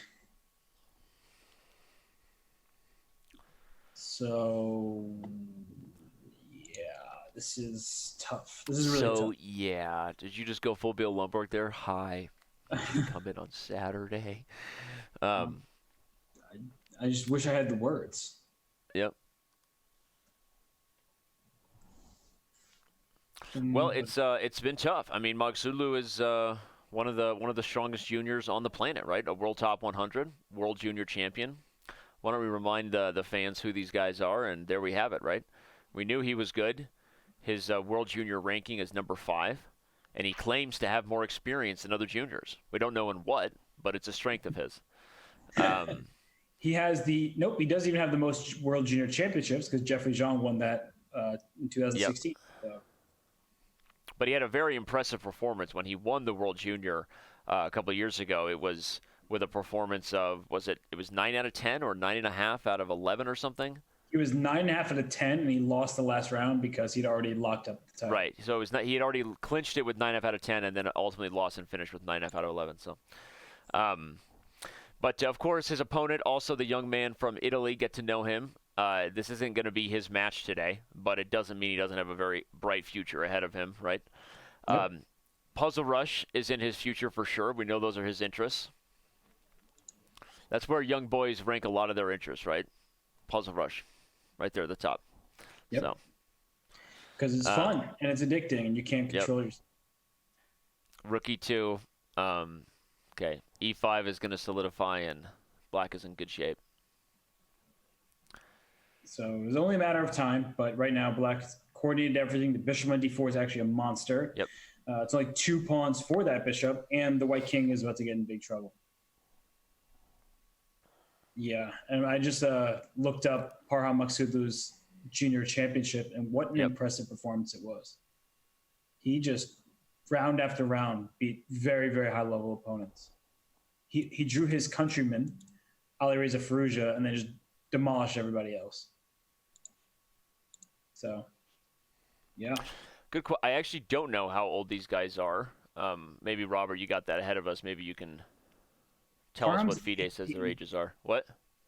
So, yeah, this is tough. This is really tough. So, yeah. Did you just go full Bill Lumberg there? Hi. Did you come in on Saturday? I just wish I had the words. Yep. Well, it's been tough. I mean, Maghsoodloo is one of the strongest juniors on the planet, right? A world top 100, world junior champion. Why don't we remind the fans who these guys are? And there we have it, right? We knew he was good. His world junior ranking is number 5, and he claims to have more experience than other juniors. We don't know in what, but it's a strength of his. He has he doesn't even have the most world junior championships because Jeffrey Zhang won that in 2016. Yep. So. But he had a very impressive performance when he won the world junior a couple of years ago. It was with a performance of, it was 9 out of 10 or 9.5 out of 11 or something? He was 9.5 out of 10, and he lost the last round because he'd already locked up the title. Right. So he had already clinched it with 9.5 out of 10, and then ultimately lost and finished with 9.5 out of 11. So, but of course, his opponent, also the young man from Italy, get to know him. This isn't going to be his match today, but it doesn't mean he doesn't have a very bright future ahead of him, right? Yep. Puzzle Rush is in his future for sure. We know those are his interests. That's where young boys rank a lot of their interests, right? Puzzle Rush, right there at the top. Yep. So, because it's fun and it's addicting, and you can't control yourself. Rookie 2. Okay, E5 is going to solidify, and black is in good shape. So it was only a matter of time, but right now black's coordinated everything. The bishop on d4 is actually a monster. Yep. It's only 2 pawns for that bishop, and the white king is about to get in big trouble. Yeah, and I just looked up Parham Maghsoodloo's junior championship, and what an impressive performance it was. He just, round after round, beat very, very high-level opponents. He drew his countryman, Alireza Firouzja, and then just demolished everybody else. So, yeah. Good. I actually don't know how old these guys are. Maybe, Robert, you got that ahead of us. Maybe you can tell us what FIDE says their ages are. What?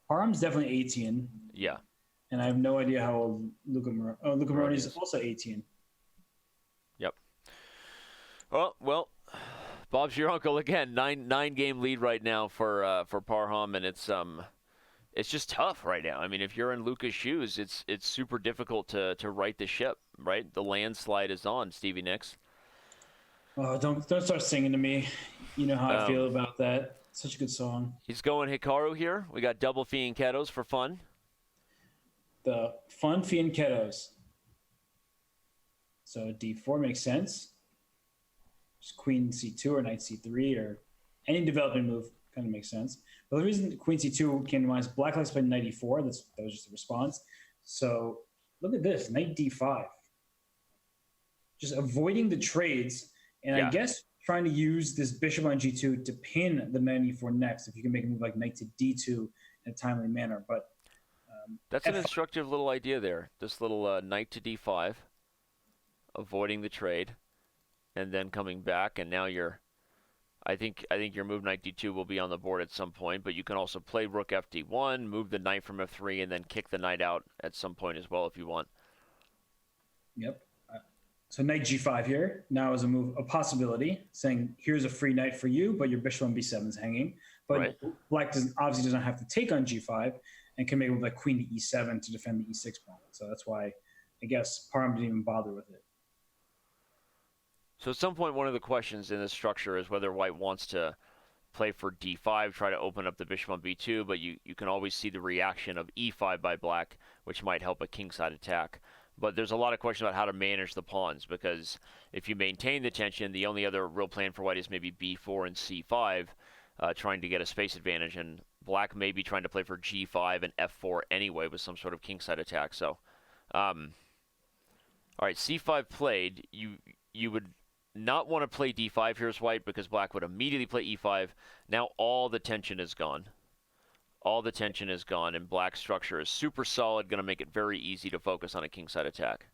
Parham's definitely 18. Yeah. And I have no idea how old Luca Moroni. Oh, Luca Moroni is also 18. Yep. Well, Bob's your uncle again. Nine game lead right now for Parham, and it's just tough right now. I mean, if you're in Luca's shoes, it's super difficult to right the ship, right? The landslide is on, Stevie Nicks. Oh, don't start singing to me. You know how I feel about that. Such a good song. He's going Hikaru here. We got double fianchettos for fun. The fun fianchettos. So d4 makes sense. Just queen c2 or knight c3 or any development move kind of makes sense. But the reason queen c2 came to mind is black likes to play knight e4. That was just a response. So look at this, knight d5. Just avoiding the trades. And I guess trying to use this bishop on g2 to pin the knight e4 next, if you can make a move like knight to d2 in a timely manner. But that's an instructive little idea there. This little knight to d5, avoiding the trade, and then coming back. And now I think your move knight d2 will be on the board at some point. But you can also play rook fd1, move the knight from f3, and then kick the knight out at some point as well if you want. Yep. So knight g5 here now is a possibility, saying here's a free knight for you, but your bishop on b7 is hanging. But Right. black obviously doesn't have to take on g5 and can make it with like queen to e7 to defend the e6 pawn. So that's why I guess Parham didn't even bother with it. So at some point, one of the questions in this structure is whether white wants to play for d5, try to open up the bishop on b2, but you can always see the reaction of e5 by black, which might help a kingside attack. But there's a lot of questions about how to manage the pawns, because if you maintain the tension, the only other real plan for white is maybe b4 and c5, trying to get a space advantage, and black may be trying to play for g5 and f4 anyway with some sort of kingside attack. So, all right, c5 played. You would not want to play d5 here as white, because black would immediately play e5. Now all the tension is gone. All the tension is gone, and black's structure is super solid, going to make it very easy to focus on a kingside attack.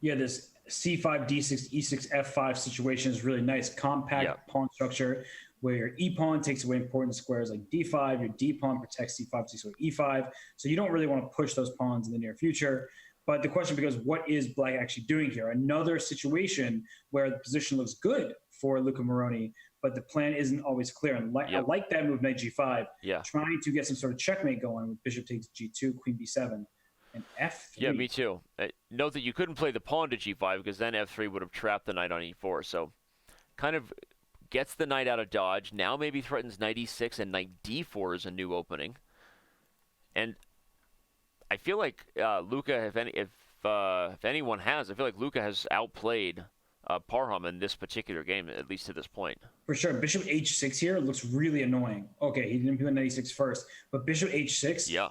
Yeah, this c5, d6, e6, f5 situation is really nice. Compact pawn structure where your e-pawn takes away important squares like d5, your d-pawn protects c5, takes away e5. So you don't really want to push those pawns in the near future. But the question becomes, what is black actually doing here? Another situation where the position looks good for Luca Moroni, but the plan isn't always clear. And I like that move, knight g5, trying to get some sort of checkmate going with bishop takes g2, queen b7, and f3. Yeah, me too. Note that you couldn't play the pawn to g5, because then f3 would have trapped the knight on e4. So kind of gets the knight out of dodge. Now maybe threatens knight e6, and knight d4 is a new opening. And I feel like Luca, if anyone has, I feel like Luca has outplayed Parham in this particular game, at least to this point. For sure. Bishop h6 here looks really annoying. Okay, he didn't put knight e6 first, but bishop h6. Yeah.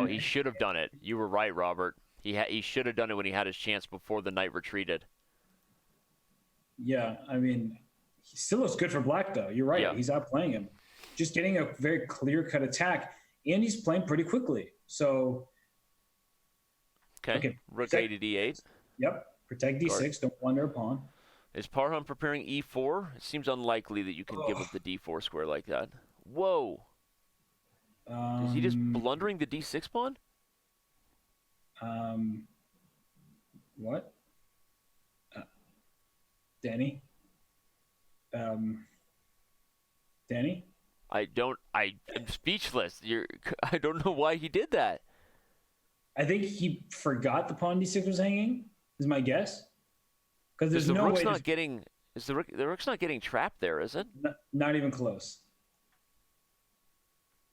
He should have done it. You were right, Robert. He should have done it when he had his chance before the knight retreated. Yeah, I mean, he still looks good for black, though. You're right. Yeah. He's outplaying him. Just getting a very clear-cut attack, and he's playing pretty quickly. So... Okay. Rook a to d8. Yep. Protect d6. Guard. Don't wander a pawn. Is Parham preparing e4? It seems unlikely that you can give up the d4 square like that. Whoa. Is he just blundering the d6 pawn? What? Danny? Danny? I'm speechless. I don't know why he did that. I think he forgot the pawn d6 was hanging, is my guess. Because there's no way the rook's not getting trapped there, is it? Not even close.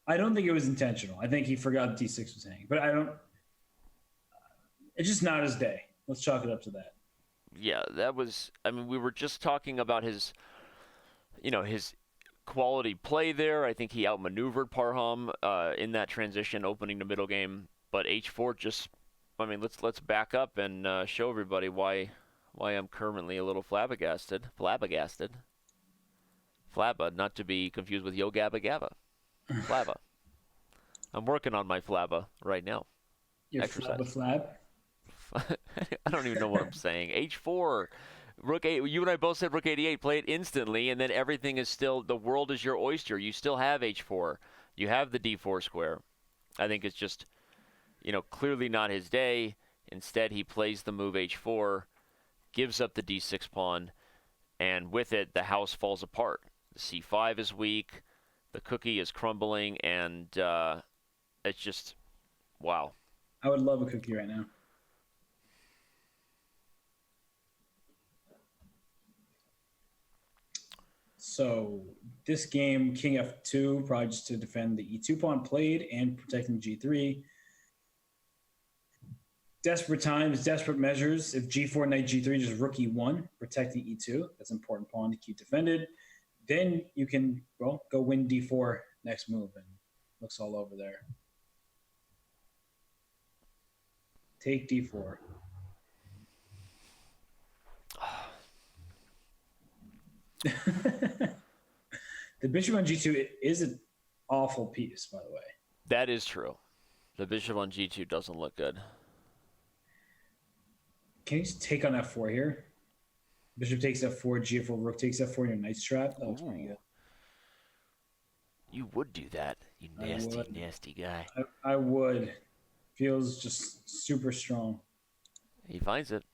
I don't think it was intentional. I think he forgot d6 was hanging. But it's just not his day. Let's chalk it up to that. Yeah, that was, I mean, we were just talking about his quality play there. I think he outmaneuvered Parham in that transition opening the middle game. But h4 just, I mean, let's back up and show everybody why I'm currently a little flabbergasted. Flabba, not to be confused with Yo Gabba Gabba. Flabba. I'm working on my flabba right now. Your flab? I don't even know what I'm saying. h4, rook 8. You and I both said rook 88. Play it instantly, and then everything is still, the world is your oyster. You still have h4. You have the d4 square. I think it's just, clearly not his day. Instead, he plays the move h4, gives up the d6 pawn, and with it, the house falls apart. The c5 is weak, the cookie is crumbling, and it's just, wow. I would love a cookie right now. So this game, king f2, probably just to defend the e2 pawn played and protecting g3. Desperate times, desperate measures. If g4, knight g3, just rook e1, protecting e2. That's an important pawn to keep defended. Then you can, go win d4 next move, and looks all over there. Take d4. The bishop on g2 is an awful piece, by the way. That is true. The bishop on g2 doesn't look good. Can you just take on f4 here? Bishop takes f4, g4, rook takes f4, and your knight's trapped. That looks pretty good. You would do that, you nasty guy. I would. Feels just super strong. He finds it.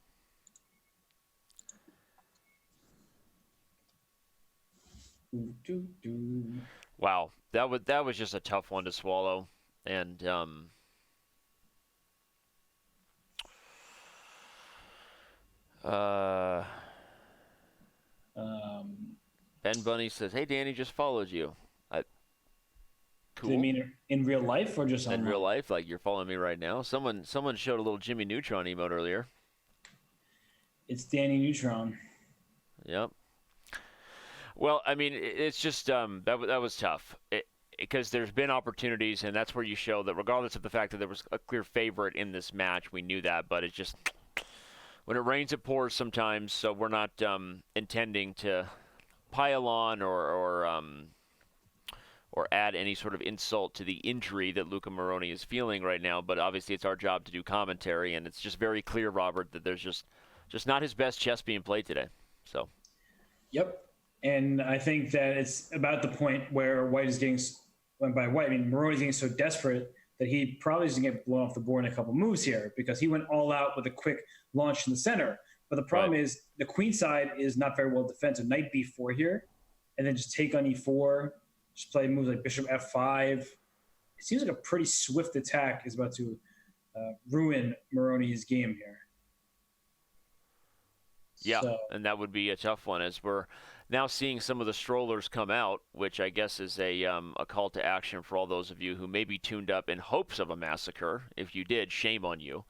Wow, that was just a tough one to swallow, and Ben Bunny says, "Hey, Danny just followed you." Cool. Do they mean in real life or just online? In real life, like you're following me right now. Someone showed a little Jimmy Neutron emote earlier. It's Danny Neutron. Yep. Well, I mean, it's just that was tough because there's been opportunities, and that's where you show that regardless of the fact that there was a clear favorite in this match, we knew that, but it's just when it rains, it pours sometimes. So we're not intending to pile on or add any sort of insult to the injury that Luca Moroni is feeling right now. But obviously, it's our job to do commentary, and it's just very clear, Robert, that there's just not his best chess being played today. So. Yep. And I think that it's about the point where White is getting, by White, I mean, Moroni's getting so desperate that he probably is going to get blown off the board in a couple moves here because he went all out with a quick launch in the center. But the problem is the queen side is not very well defended. Knight b4 here, and then just take on e4, just play moves like bishop f5. It seems like a pretty swift attack is about to ruin Moroni's game here. Yeah, and that would be a tough one as we're now seeing some of the strollers come out, which I guess is a call to action for all those of you who may be tuned up in hopes of a massacre. If you did, shame on you.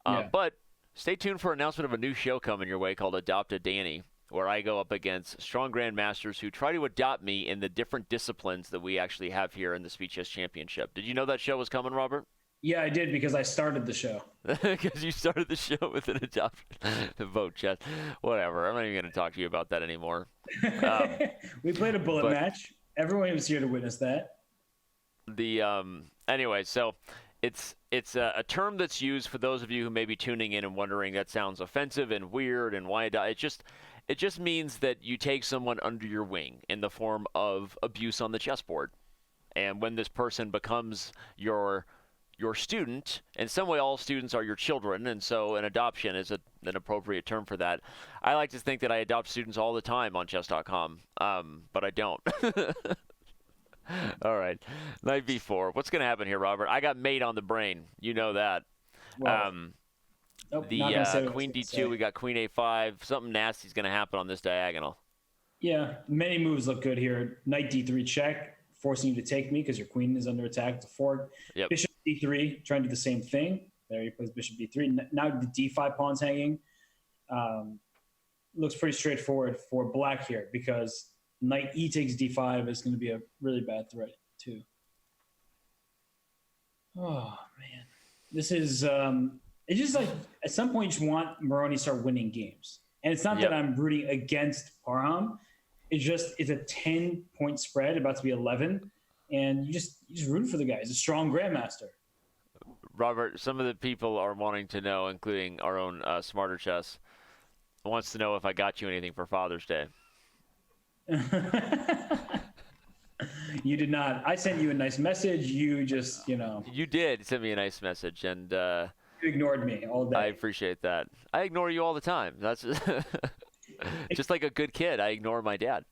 But stay tuned for an announcement of a new show coming your way called Adopt a Danny, where I go up against strong grandmasters who try to adopt me in the different disciplines that we actually have here in the Speed Chess Championship. Did you know that show was coming, Robert? Yeah, I did because I started the show. Because you started the show with an adoption vote chess. Whatever. I'm not even going to talk to you about that anymore. We played a bullet match. Everyone was here to witness that. Anyway, so it's a term that's used for those of you who may be tuning in and wondering that sounds offensive and weird and why it just means that you take someone under your wing in the form of abuse on the chessboard. And when this person becomes your student, in some way all students are your children, and so an adoption is an appropriate term for that. I like to think that I adopt students all the time on Chess.com, but I don't. All right, knight b4. What's going to happen here, Robert? I got mate on the brain. You know that. Well, queen d2, we got queen a5. Something nasty is going to happen on this diagonal. Yeah, many moves look good here. Knight d3 check, forcing you to take me because your queen is under attack to fork. Yep. Bishop d3, trying to do the same thing. There he plays bishop d3. Now the d5 pawn's hanging. Looks pretty straightforward for black here because knight e takes d5 is going to be a really bad threat too. Oh, man. This is it's just like at some point you just want Moroni to start winning games. And it's not that I'm rooting against Parham. It's a 10-point spread, about to be 11. And you just root for the guy. He's a strong grandmaster. Robert, some of the people are wanting to know, including our own Smarter Chess, wants to know if I got you anything for Father's Day. You did not. I sent you a nice message. You just, You did send me a nice message, and you ignored me all day. I appreciate that. I ignore you all the time. That's just like a good kid. I ignore my dad.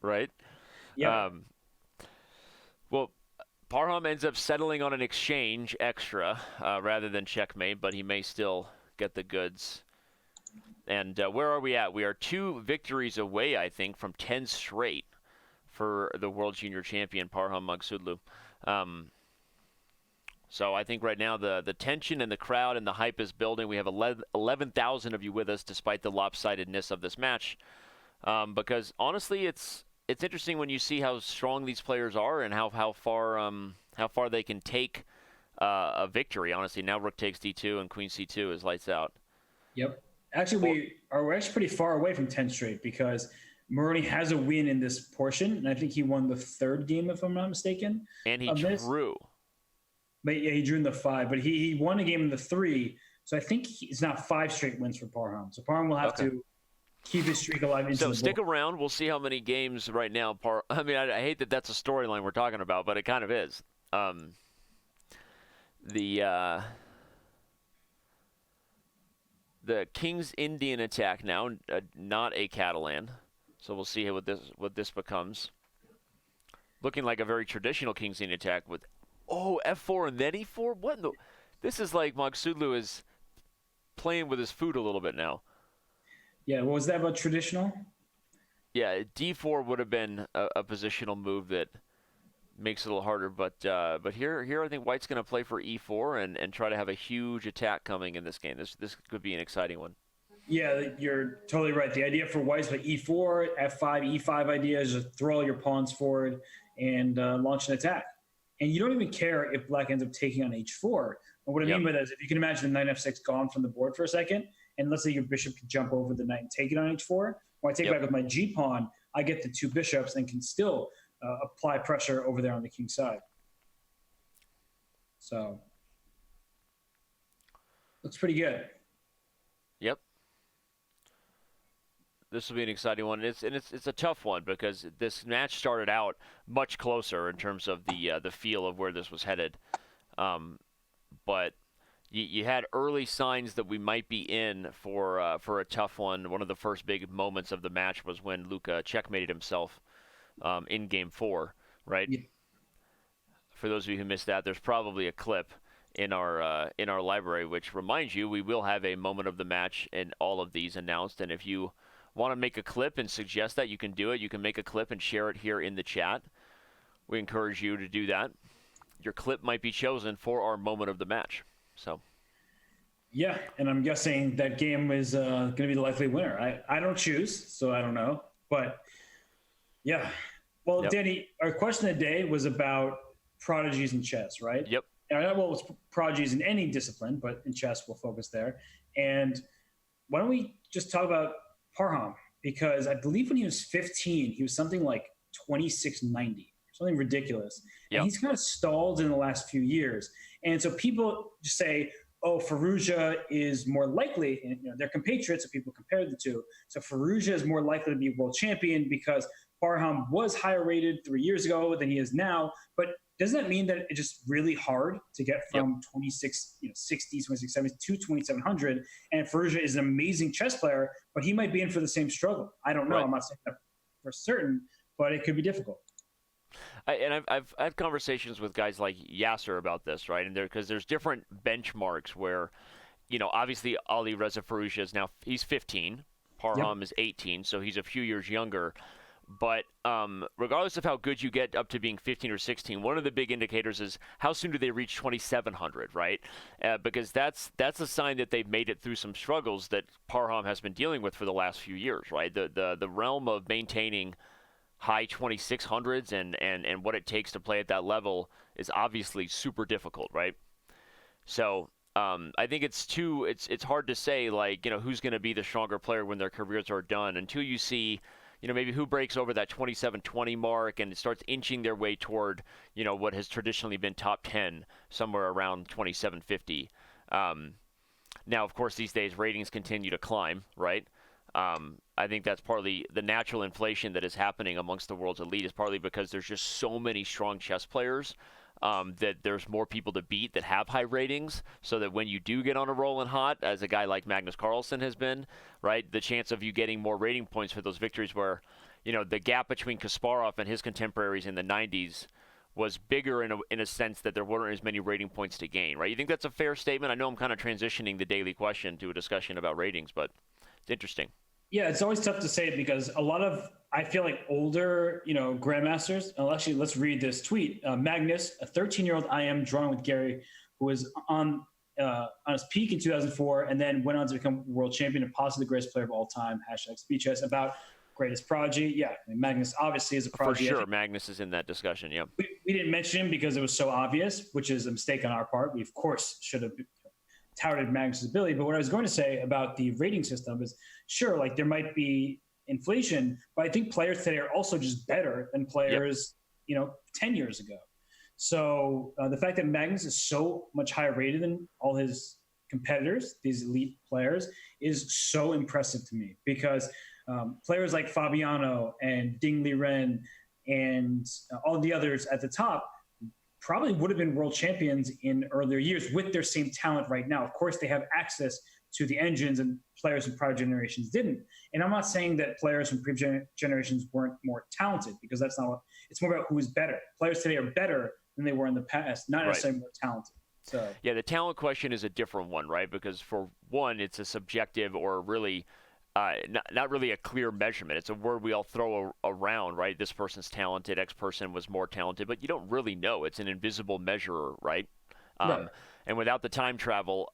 Right? Yeah. Well, Parham ends up settling on an exchange extra rather than checkmate, but he may still get the goods. And where are we at? We are 2 victories away, I think, from 10 straight for the World Junior Champion, Parham Maghsoodloo. So I think right now the tension and the crowd and the hype is building. We have 11,000 of you with us despite the lopsidedness of this match. Because honestly, it's interesting when you see how strong these players are and how far they can take a victory. Honestly, now rook takes d2 and queen c2 is lights out. Yep. Actually, we're actually pretty far away from 10 straight because Moroni has a win in this portion, and I think he won the 3rd game, if I'm not mistaken. And he drew. But yeah, he drew in the 5, but he won a game in the 3, so I think it's not 5 straight wins for Parham. So Parham will have to keep his streak alive. So stick around. We'll see how many games right now. I mean, I hate that that's a storyline we're talking about, but it kind of is. The King's Indian attack now, not a Catalan. So we'll see what this becomes. Looking like a very traditional king scene attack with, f4 and then e4. What in the? This is like Maghsoodloo is playing with his food a little bit now. Yeah, what was that about traditional? Yeah, d4 would have been a positional move that makes it a little harder. But here I think White's going to play for e4 and try to have a huge attack coming in this game. This could be an exciting one. Yeah, you're totally right. The idea for White's like e4, f5, e5 idea is just throw all your pawns forward and launch an attack. And you don't even care if black ends up taking on h4. But what I mean by that is if you can imagine the knight f6 gone from the board for a second, and let's say your bishop can jump over the knight and take it on h4, or I take back with my g-pawn, I get the two bishops and can still apply pressure over there on the king side. So, looks pretty good. Yep. This will be an exciting one. It's a tough one because this match started out much closer in terms of the feel of where this was headed, but you had early signs that we might be in for a tough one. One of the first big moments of the match was when Luca checkmated himself in Game 4, right? Yeah. For those of you who missed that, there's probably a clip in our library which reminds you we will have a moment of the match in all of these announced, and if you want to make a clip and suggest that, you can do it. You can make a clip and share it here in the chat. We encourage you to do that. Your clip might be chosen for our moment of the match. So, yeah, and I'm guessing that game is going to be the likely winner. I don't choose, so I don't know. But, yeah. Well, Danny, our question of the day was about prodigies in chess, right? Yep. Well, it's prodigies in any discipline, but in chess we'll focus there. And why don't we just talk about Parham, because I believe when he was 15, he was something like 2690, something ridiculous. Yep. And he's kind of stalled in the last few years. And so people just say, oh, Firouzja is more likely, and they're compatriots, so people compare the two. So Firouzja is more likely to be world champion because Parham was higher rated 3 years ago than he is now. But doesn't that mean that it's just really hard to get from 2660s, 2670s to 2700? And Firouzja is an amazing chess player, but he might be in for the same struggle. I don't know. Right. I'm not saying that for certain, but it could be difficult. I've had conversations with guys like Yasser about this, right? And because there's different benchmarks where, obviously Ali Reza Firouzja is now, he's 15, Parham is 18, so he's a few years younger. But regardless of how good you get up to being 15 or 16, one of the big indicators is how soon do they reach 2,700, right? Because that's a sign that they've made it through some struggles that Parham has been dealing with for the last few years, right? The realm of maintaining high 2600s and what it takes to play at that level is obviously super difficult, right? So I think it's hard to say, who's going to be the stronger player when their careers are done until you see maybe who breaks over that 2720 mark and starts inching their way toward, what has traditionally been top 10, somewhere around 2750. Now, of course, these days ratings continue to climb, right? I think that's partly the natural inflation that is happening amongst the world's elite is partly because there's just so many strong chess players that there's more people to beat that have high ratings, so that when you do get on a rolling hot, as a guy like Magnus Carlsen has been, right, the chance of you getting more rating points for those victories where, the gap between Kasparov and his contemporaries in the 90s was bigger in a sense that there weren't as many rating points to gain, right? You think that's a fair statement? I know I'm kind of transitioning the daily question to a discussion about ratings, but it's interesting. Yeah, it's always tough to say it because a lot of, I feel like older, grandmasters, actually, let's read this tweet. Magnus, a 13-year-old IM drawing with Gary, who was on his peak in 2004 and then went on to become world champion and possibly the greatest player of all time, #SpeedChess, about greatest prodigy. Yeah, Magnus obviously is a prodigy. For sure, Magnus is in that discussion, yeah. We didn't mention him because it was so obvious, which is a mistake on our part. We, of course, should have touted Magnus's ability. But what I was going to say about the rating system is, sure, there might be inflation, but I think players today are also just better than players, 10 years ago. So the fact that Magnus is so much higher rated than all his competitors, these elite players, is so impressive to me because players like Fabiano and Ding Liren and all the others at the top probably would have been world champions in earlier years with their same talent right now. Of course, they have access to the engines, and players from prior generations didn't. And I'm not saying that players from previous generations weren't more talented, because that's not what, it's more about who is better. Players today are better than they were in the past, not necessarily more talented. So yeah, the talent question is a different one, right? Because for one, it's a subjective or really not really a clear measurement. It's a word we all throw around, right? This person's talented, X person was more talented, but you don't really know. It's an invisible measurer, right? Right. And without the time travel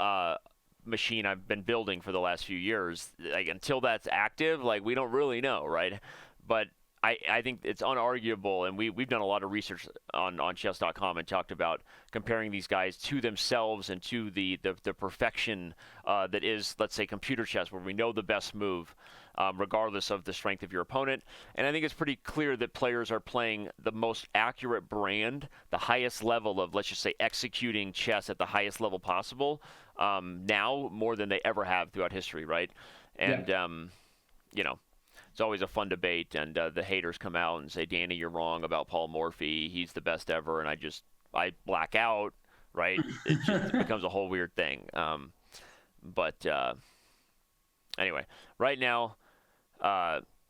machine I've been building for the last few years, like until that's active, like we don't really know, right? But I think it's unarguable, and we've done a lot of research on Chess.com and talked about comparing these guys to themselves and to the perfection that is, let's say, computer chess, where we know the best move, regardless of the strength of your opponent. And I think it's pretty clear that players are playing the most accurate brand, the highest level of, let's just say, executing chess at the highest level possible now more than they ever have throughout history, right? And, you know, it's always a fun debate, and the haters come out and say, Danny, you're wrong about Paul Morphy. He's the best ever, and I black out, right? It becomes a whole weird thing. But anyway, right now,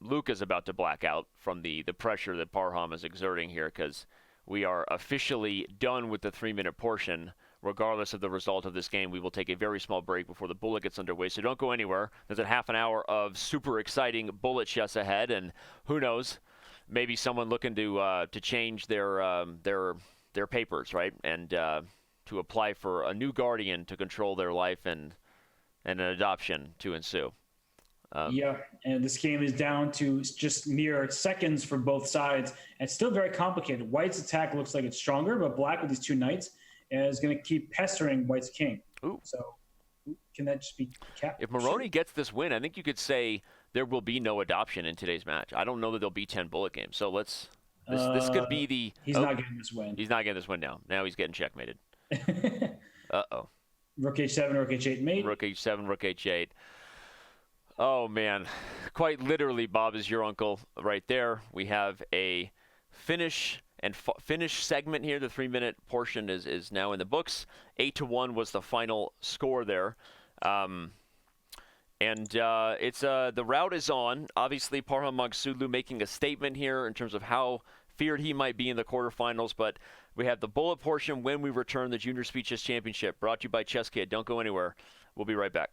Luca's about to black out from the pressure that Parham is exerting here, because we are officially done with the 3-minute portion. Regardless of the result of this game, we will take a very small break before the bullet gets underway. So don't go anywhere. There's a half an hour of super exciting bullet chess ahead, and who knows, maybe someone looking to change their papers, right, and to apply for a new guardian to control their life and an adoption to ensue. And this game is down to just mere seconds for both sides, and it's still very complicated. White's attack looks like it's stronger, but Black with these 2 knights is going to keep pestering White's king. Ooh. So can that just be capped? If Moroni gets this win, I think you could say there will be no adoption in today's match. I don't know that there'll be 10 bullet games. So this could be the... He's not getting this win. He's not getting this win now. Now he's getting checkmated. Uh-oh. Rook h7, rook h8 mate. Rook h7, rook h8. Oh, man. Quite literally, Bob is your uncle right there. We have a finish segment here. The 3-minute portion is now in the books. 8-1 was the final score there. It's the route is on. Obviously, Parham Maghsoodloo making a statement here in terms of how feared he might be in the quarterfinals. But we have the bullet portion when we return. The Junior Speed Chess Championship, brought to you by Chess Kid. Don't go anywhere. We'll be right back.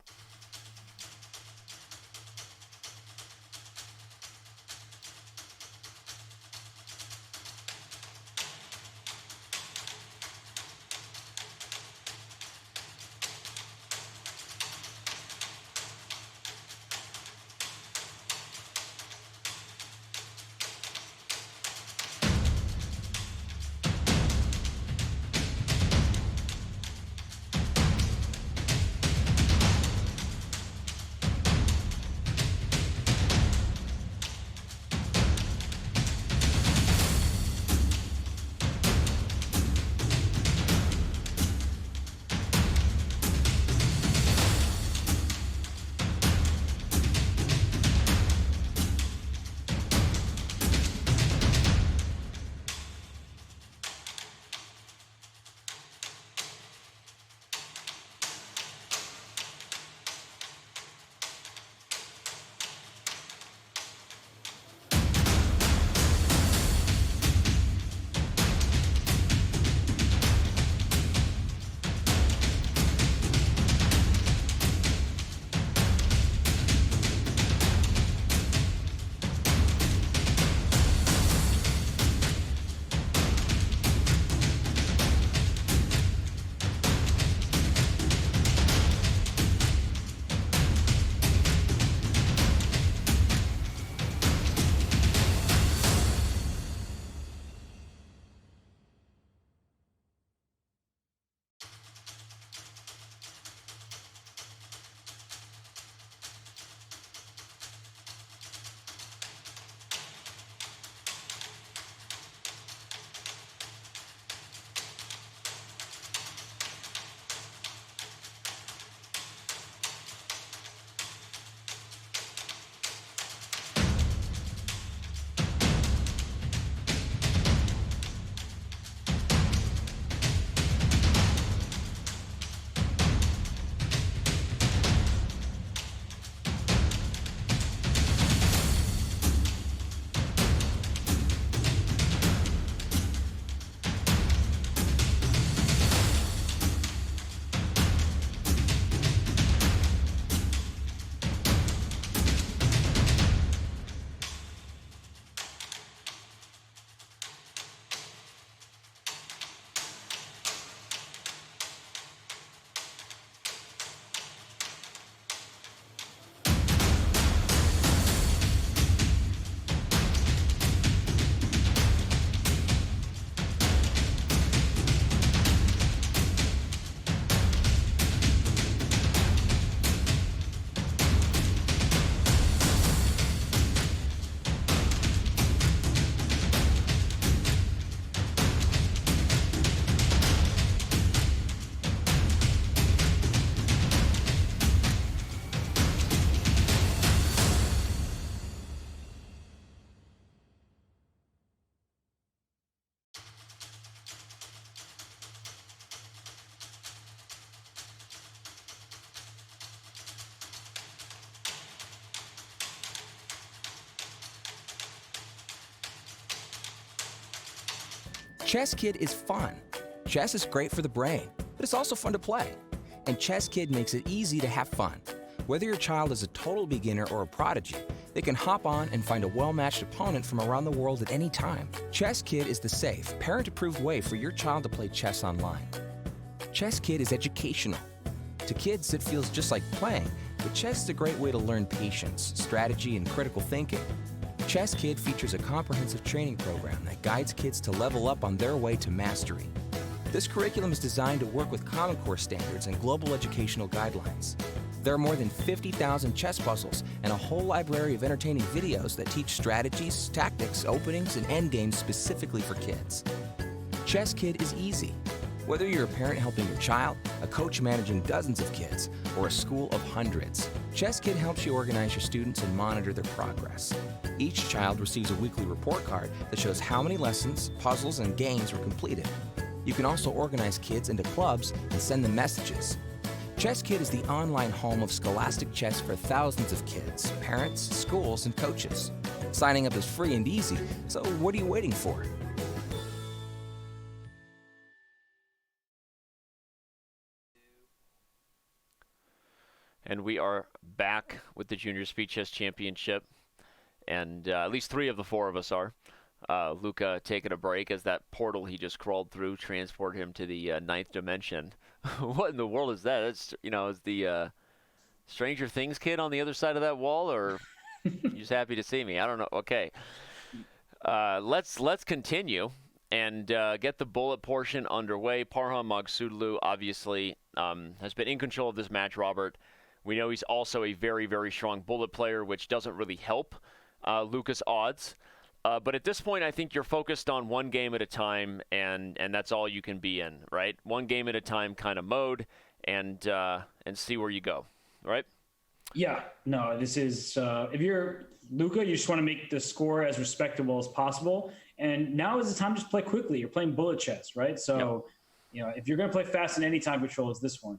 Chess Kid is fun. Chess is great for the brain, but it's also fun to play. And Chess Kid makes it easy to have fun. Whether your child is a total beginner or a prodigy, they can hop on and find a well-matched opponent from around the world at any time. Chess Kid is the safe, parent-approved way for your child to play chess online. Chess Kid is educational. To kids, it feels just like playing, but chess is a great way to learn patience, strategy, and critical thinking. Chess Kid features a comprehensive training program that guides kids to level up on their way to mastery. This curriculum is designed to work with Common Core standards and global educational guidelines. There are more than 50,000 chess puzzles and a whole library of entertaining videos that teach strategies, tactics, openings, and endgames specifically for kids. Chess Kid is easy. Whether you're a parent helping your child, a coach managing dozens of kids, or a school of hundreds, Chess Kid helps you organize your students and monitor their progress. Each child receives a weekly report card that shows how many lessons, puzzles, and games were completed. You can also organize kids into clubs and send them messages. Chess Kid is the online home of scholastic chess for thousands of kids, parents, schools, and coaches. Signing up is free and easy, so what are you waiting for? And we are back with the Junior Speed Chess Championship, and at least 3 of the 4 of us are. Luca taking a break as that portal he just crawled through transported him to the 9th dimension. What in the world is that? It's, is the Stranger Things kid on the other side of that wall, or you just happy to see me? I don't know. Okay, let's continue and get the bullet portion underway. Parham Maghsoodloo obviously has been in control of this match, Robert. We know he's also a very, very strong bullet player, which doesn't really help Luca's odds. But at this point, I think you're focused on one game at a time, and that's all you can be in, right? One game at a time kind of mode, and see where you go, right? Yeah, no, this is if you're Luca, you just want to make the score as respectable as possible. And now is the time to just play quickly. You're playing bullet chess, right? So, if you're going to play fast in any time control, it's this one.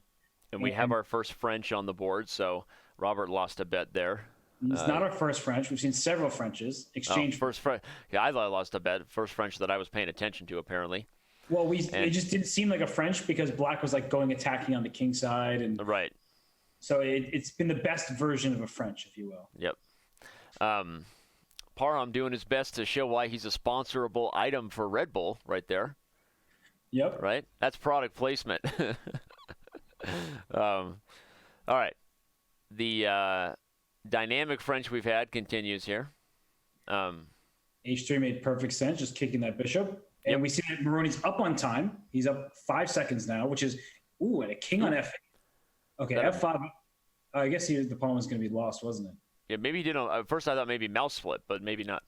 And we have our first French on the board, so Robert lost a bet there. It's not our first French. We've seen several Frenches exchange. First French. Yeah, I lost a bet. First French that I was paying attention to, apparently. Well, it just didn't seem like a French because Black was like going attacking on the king side, and right. So it's been the best version of a French, if you will. Yep. Parham doing his best to show why he's a sponsorable item for Red Bull, right there. Yep. Right. That's product placement. All right. The dynamic French we've had continues here. H3 made perfect sense, just kicking that bishop. And we see that Moroni's up on time. He's up 5 seconds now, which is, and a king on F8. Okay, F5. I guess the pawn was going to be lost, wasn't it? Yeah, maybe he did. At first I thought maybe mouse flip, but maybe not.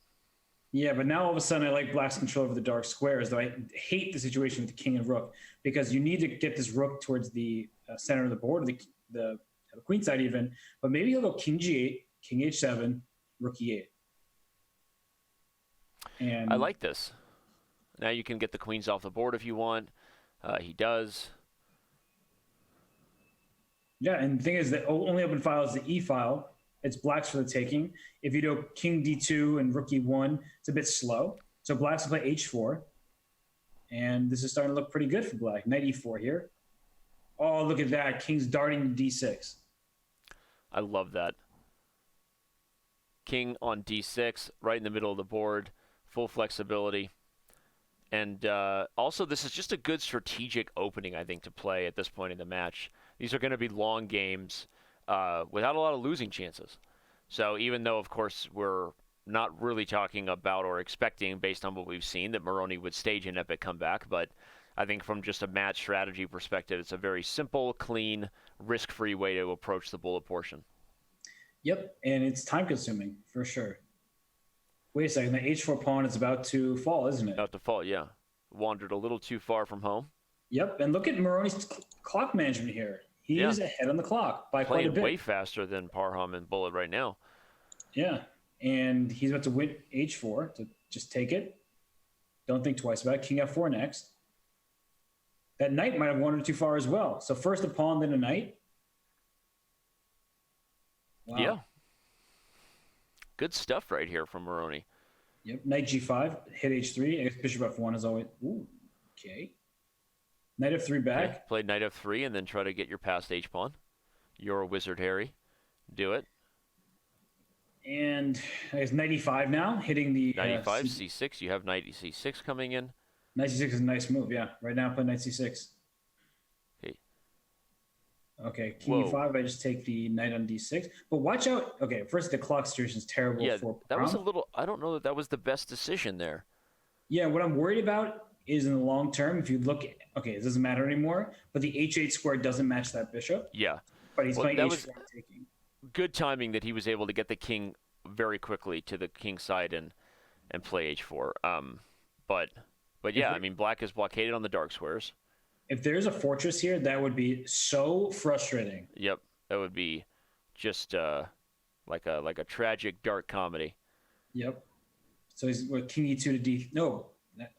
Yeah, but now all of a sudden I like Black's control over the dark squares, though I hate the situation with the king and rook, because you need to get this rook towards the center of the board, the queen side even, but maybe he'll go king g8, king h7, rook e8. And I like this. Now you can get the queens off the board if you want. He does. Yeah, and the thing is that only open file is the e file. It's Black's for the taking. If you do king d2 and rook e1, it's a bit slow. So Black's will play h4. And this is starting to look pretty good for Black. Knight e4 here. Oh, look at that. King's darting to d6. I love that. King on d6, right in the middle of the board. Full flexibility. And also, this is just a good strategic opening, I think, to play at this point in the match. These are going to be long games without a lot of losing chances. So even though, of course, we're not really talking about or expecting, based on what we've seen, that Moroni would stage an epic comeback, but I think from just a match strategy perspective, it's a very simple, clean, risk-free way to approach the bullet portion. Yep, and it's time-consuming, for sure. Wait a second, the h4 pawn is about to fall, isn't it? About to fall, yeah. Wandered a little too far from home. Yep, and look at Moroni's clock management here. He is ahead on the clock by quite a bit. Way faster than Parham and Bullet right now. Yeah, and he's about to win h4 to just take it. Don't think twice about it. King f4 next. That knight might have wandered too far as well. So first a pawn, then a knight. Wow. Yeah. Good stuff right here from Moroni. Yep. Knight G5, hit H3. I guess bishop F1 is always. Ooh, okay. Knight F3 back. Okay. Play knight F3 and then try to get your passed H pawn. You're a wizard, Harry. Do it. And I guess knight E5 now, hitting the. Knight E5, C6. You have knight C6 coming in. Knight C6 is a nice move, yeah. Right now, play knight C6. Okay. Okay, king E5, I just take the knight on D6. But watch out. Okay, first, the clock situation is terrible for that was a Parham. little. I don't know that was the best decision there. Yeah, what I'm worried about is in the long term, if you look, okay, it doesn't matter anymore, but the H8 square doesn't match that bishop. Yeah. But he's playing H4 taking. Good timing that he was able to get the king very quickly to the king side and play H4. But yeah, I mean, black is blockaded on the dark squares. If there's a fortress here, that would be so frustrating. Yep, that would be just like a tragic dark comedy. Yep. So he's what, king E2 to D. No.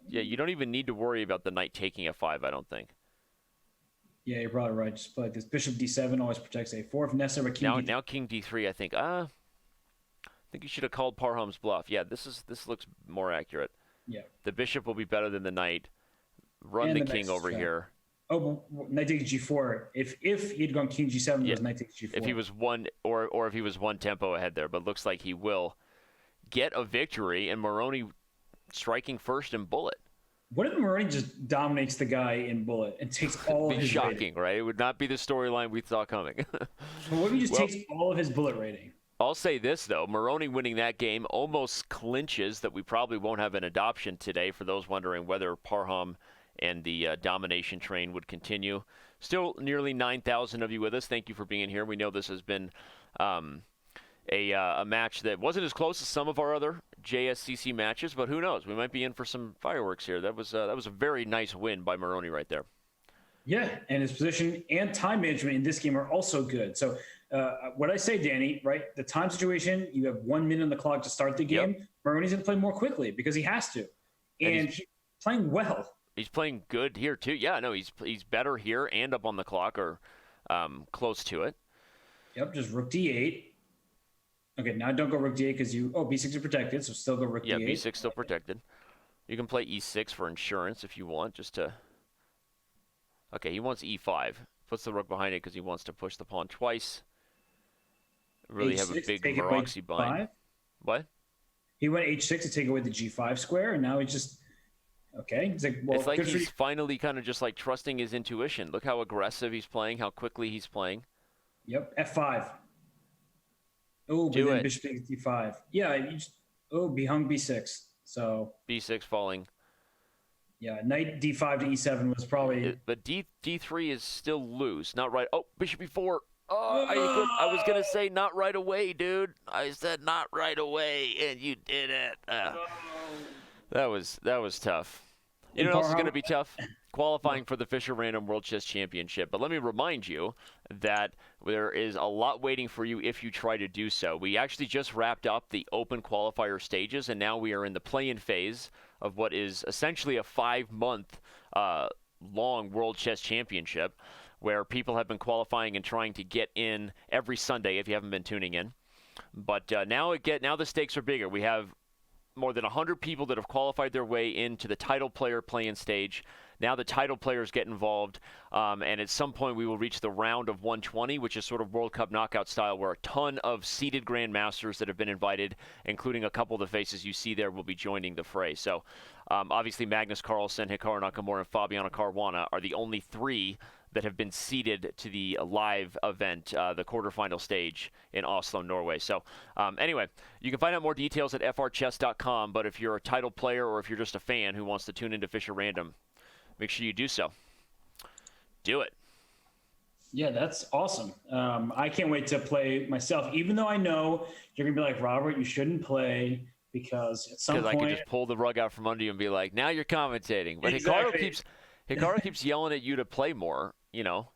Yeah, you don't even need to worry about the knight taking F5, I don't think. Yeah, you're probably right. Just play like this. Bishop D7 always protects A4. If necessary, king D3. Now king D3, I think. I think you should have called Parham's bluff. Yeah, this looks more accurate. Yeah. The bishop will be better than the knight. Run the king over here. Oh, knight takes G4. If he'd gone king G7, it was knight takes G4. If he was one or if he was one tempo ahead there, but looks like he will get a victory, and Moroni striking first in bullet. What if Moroni just dominates the guy in bullet and takes all of his shocking, rating? Right? It would not be the storyline we saw coming. But what if he just takes all of his bullet rating? I'll say this, though. Moroni winning that game almost clinches that we probably won't have an adoption today for those wondering whether Parham and the domination train would continue. Still nearly 9,000 of you with us. Thank you for being here. We know this has been a match that wasn't as close as some of our other JSCC matches, but who knows? We might be in for some fireworks here. That was a very nice win by Moroni right there. Yeah, and his position and time management in this game are also good. So what I say, Danny, right, the time situation, you have 1 minute on the clock to start the game. Yep. Moroni's going to play more quickly because he has to. And he's playing well. He's playing good here, too. Yeah, no, he's better here and up on the clock or close to it. Yep, just rook D8. Okay, now don't go rook D8 because B6 is protected, so still go rook D8. Yeah, B6 still protected. You can play E6 for insurance if you want, just to... Okay, he wants E5. Puts the rook behind it because he wants to push the pawn twice. Really H6, have a big Maroxy bind. What? He went H6 to take away the G5 square, and now he's just... Okay. He's like, well, it's like he's finally kind of just like trusting his intuition. Look how aggressive he's playing, how quickly he's playing. Yep, F5. Oh, but then bishop takes D5. Yeah, be hung B6. So B6 falling. Yeah, knight D5 to E7 was probably. But D3 is still loose, not right. Oh, bishop E4. Oh, I was gonna say not right away, dude. I said not right away, and you did it. That was tough. You know what else is gonna be tough? Qualifying for the Fisher Random World Chess Championship. But let me remind you that there is a lot waiting for you if you try to do so. We actually just wrapped up the open qualifier stages, and now we are in the play-in phase of what is essentially a 5-month long World Chess Championship where people have been qualifying and trying to get in every Sunday if you haven't been tuning in. But now the stakes are bigger. We have more than 100 people that have qualified their way into the title player play-in stage. Now the title players get involved, and at some point we will reach the round of 120, which is sort of World Cup knockout style, where a ton of seeded grandmasters that have been invited, including a couple of the faces you see there, will be joining the fray. So obviously Magnus Carlsen, Hikaru Nakamura, and Fabiano Caruana are the only 3 that have been seeded to the live event, the quarterfinal stage in Oslo, Norway. So anyway, you can find out more details at frchess.com, but if you're a title player or if you're just a fan who wants to tune into Fisher Random, make sure you do so. Do it. Yeah, that's awesome. I can't wait to play myself, even though I know you're going to be like, Robert, you shouldn't play because at some point... I can just pull the rug out from under you and be like, now you're commentating. But exactly. Hikaru keeps yelling at you to play more, you know.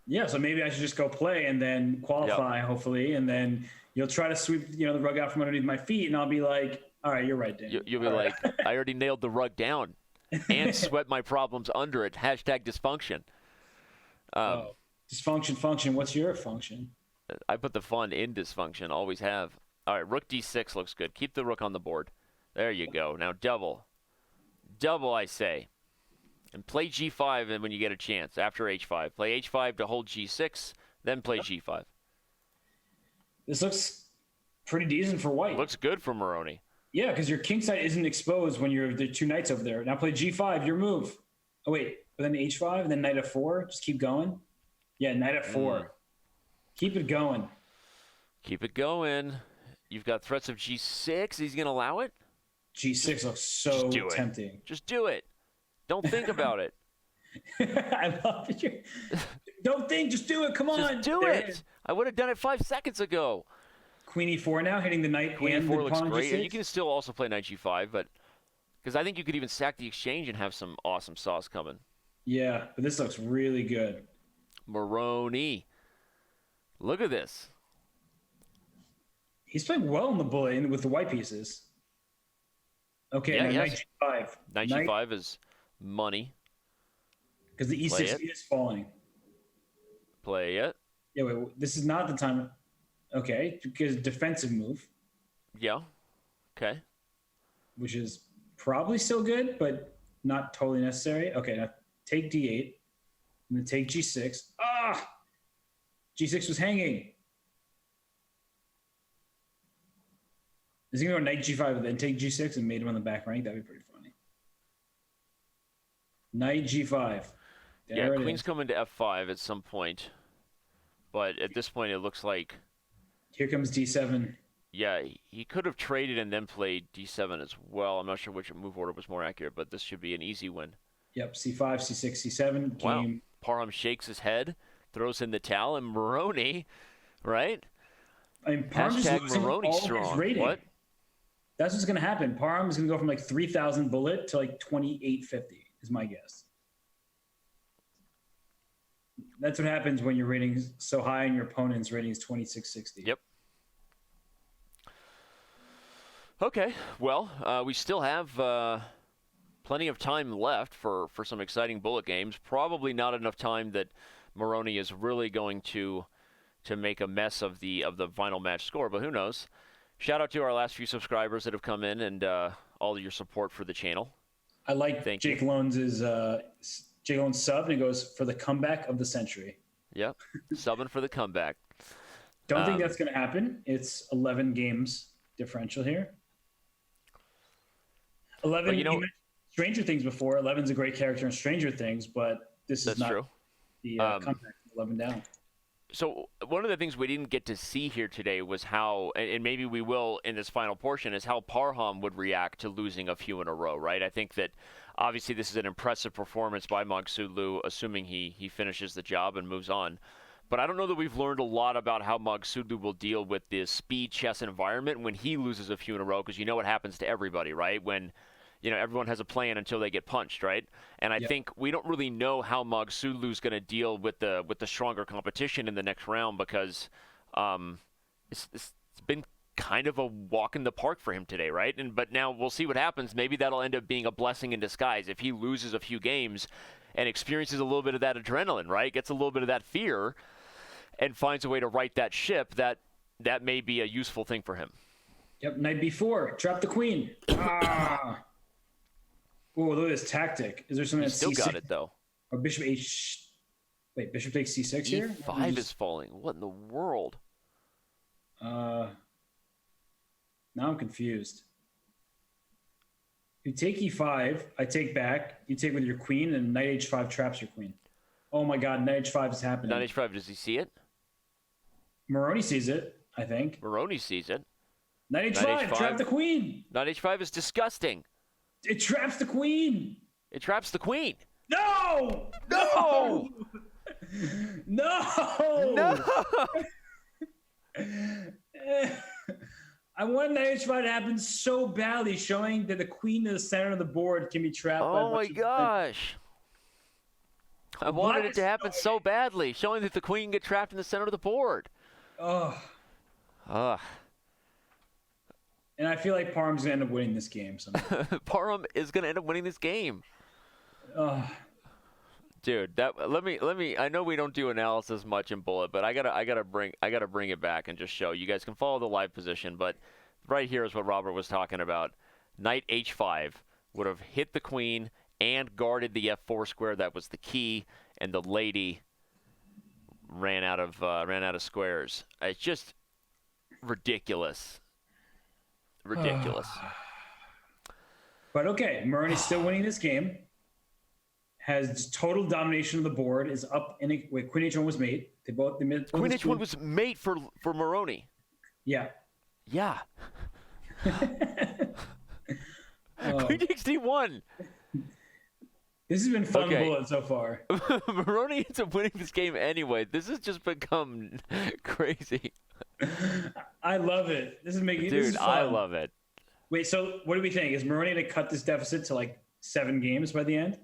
Yeah, so maybe I should just go play and then qualify, hopefully, and then you'll try to sweep the rug out from underneath my feet, and I'll be like, all right, you're right, Dan. You'll be all like, right. I already nailed the rug down. And sweat my problems under it. #dysfunction. Dysfunction, function. What's your function? I put the fun in dysfunction. Always have. All right, rook D6 looks good. Keep the rook on the board. There you go. Now double. Double, I say. And play G5 and when you get a chance after H5. Play H5 to hold G6, then play G5. This looks pretty decent for white. Looks good for Moroni. Yeah, because your king side isn't exposed when you're the 2 knights over there. Now play G5, your move. Oh, wait. But then H5 and then knight F4. Just keep going. Yeah, knight F4. Keep it going. Keep it going. You've got threats of G6. He's going to allow it? G6 looks so tempting. Just do it. Don't think about it. I love it. Don't think. Just do it. Come on. Just do it. I would have done it 5 seconds ago. Queen E4 now, hitting the knight Queen and E4 the looks pawn great. G6. And you can still also play knight G5, but because I think you could even sack the exchange and have some awesome sauce coming. Yeah, but this looks really good. Moroni. Look at this. He's playing well in the bullet with the white pieces. Okay, Yeah, now yes. knight G5. Knight G5 is money. Because the E6 is falling. Play it. Yeah, wait, this is not the time. Okay, because defensive move. Yeah. Okay. Which is probably still good, but not totally necessary. Okay, now take D8. And then take G6. Ah! G6 was hanging. Is he going to go knight G5 and then take G6 and mate him on the back rank? That'd be pretty funny. Knight G5. Yeah, queen's coming to F5 at some point. But at this point, it looks like... Here comes D7. Yeah, he could have traded and then played D7 as well. I'm not sure which move order was more accurate, but this should be an easy win. Yep, C5, C6, C7. Wow. Parham shakes his head, throws in the towel, and Moroni, right? I mean, Parham's just losing Moroni all strong. his rating. What? That's what's going to happen. Parham is going to go from like 3,000 bullet to like 2,850 is my guess. That's what happens when your rating is so high and your opponent's rating is 2,660. Yep. Okay, well, we still have plenty of time left for some exciting bullet games. Probably not enough time that Moroni is really going to make a mess of the final match score, but who knows? Shout out to our last few subscribers that have come in and all of your support for the channel. I like Jake Lone's sub, and he goes for the comeback of the century. Yep, subbing for the comeback. Don't think that's going to happen. It's 11 games differential here. 11. You mentioned Stranger Things before. 11's a great character in Stranger Things, but this is not true. The comeback. 11 down. So one of the things we didn't get to see here today was how, and maybe we will in this final portion, is how Parham would react to losing a few in a row, right? I think that obviously this is an impressive performance by Maghsoodloo, assuming he finishes the job and moves on. But I don't know that we've learned a lot about how Maghsoodloo will deal with this speed chess environment when he loses a few in a row, because you know what happens to everybody, right? When everyone has a plan until they get punched, right? And I think we don't really know how Maghsoodloo's going to deal with the stronger competition in the next round, because it's been kind of a walk in the park for him today, right? But now we'll see what happens. Maybe that'll end up being a blessing in disguise if he loses a few games and experiences a little bit of that adrenaline, right? Gets a little bit of that fear and finds a way to right that ship. That may be a useful thing for him. Yep, knight B4, trap the queen. Oh, look at this tactic. Is there something that's still C6? Got it, though. Or bishop H... Wait, bishop takes C6 here? E5 is falling. What in the world? Now I'm confused. You take E5, I take back, you take with your queen, and knight H5 traps your queen. Oh my god, knight H5 is happening. Knight H5, does he see it? Moroni sees it, I think. Moroni sees it. Knight H5, trap the queen! Knight H5 is disgusting. It traps the queen! It traps the queen! No! No! No! No! I want Knight H5 to happen so badly, showing that the queen in the center of the board can be trapped by Oh my gosh. I wanted it to happen so badly, showing that the queen can get trapped in the center of the board. Oh. Ugh. And I feel like Parham's going to end up winning this game somehow. Parham is going to end up winning this game. Dude, let me I know we don't do analysis much in Bullet, but I gotta bring it back and just show. You guys can follow the live position, but right here is what Robert was talking about. knight h5 would have hit the queen and guarded the f4 square. That was the key, and the lady ran out of squares. It's just ridiculous. Ridiculous. But okay, Moroni's still winning this game. Has total domination of the board. Is up in queen h1 was mate. Queen h1 was mate for Moroni. Yeah. Yeah. Queen d1. This has been fun bullet so far. Moroni ends up winning this game anyway. This has just become crazy. I love it. This is making Dude, this is fun. I love it. Wait, so what do we think? Is Moroni going to cut this deficit to like 7 games by the end?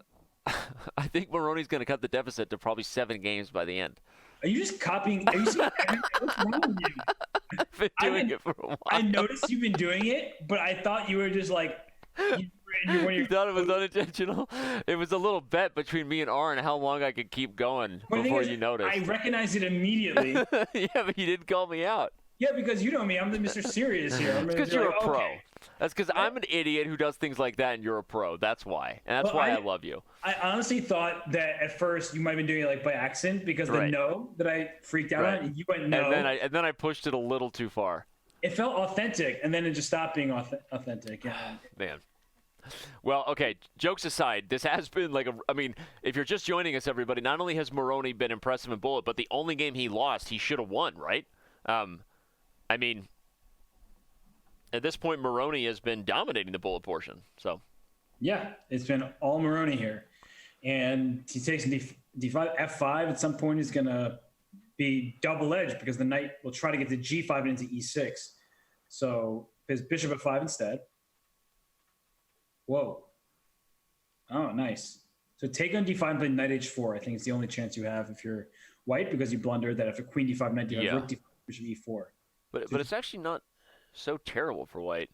I think Moroni's going to cut the deficit to probably 7 games by the end. Are you just copying? Are you seeing what's wrong with you? I've been doing it for a while. I noticed you've been doing it, but I thought you were just like... You thought it was unintentional? It was a little bet between me and Aaron how long I could keep going before you noticed. I recognized it immediately. Yeah, but you didn't call me out. Yeah, because you know me. I'm the Mr. Serious here. It's because you're a pro. Okay. That's because I'm an idiot who does things like that, and you're a pro. That's why. And that's why I love you. I honestly thought that at first you might have been doing it like by accident because the no that I freaked out on, you went no. And then I pushed it a little too far. It felt authentic, and then it just stopped being authentic. Yeah. Man. Well, okay, jokes aside, this has been like I mean, if you're just joining us, everybody, not only has Moroni been impressive in bullet, but the only game he lost, he should have won, right? I mean, at this point, Moroni has been dominating the bullet portion. So, yeah, it's been all Moroni here. And he takes D5, F5. At some point, is going to be double-edged because the knight will try to get to G5 and into E6. So his bishop F5 instead. Whoa. Oh, nice. So take on D5 and play knight H4. I think it's the only chance you have if you're white because you blundered that after queen D5, knight D5, rook D5, bishop E4. But it's actually not so terrible for white.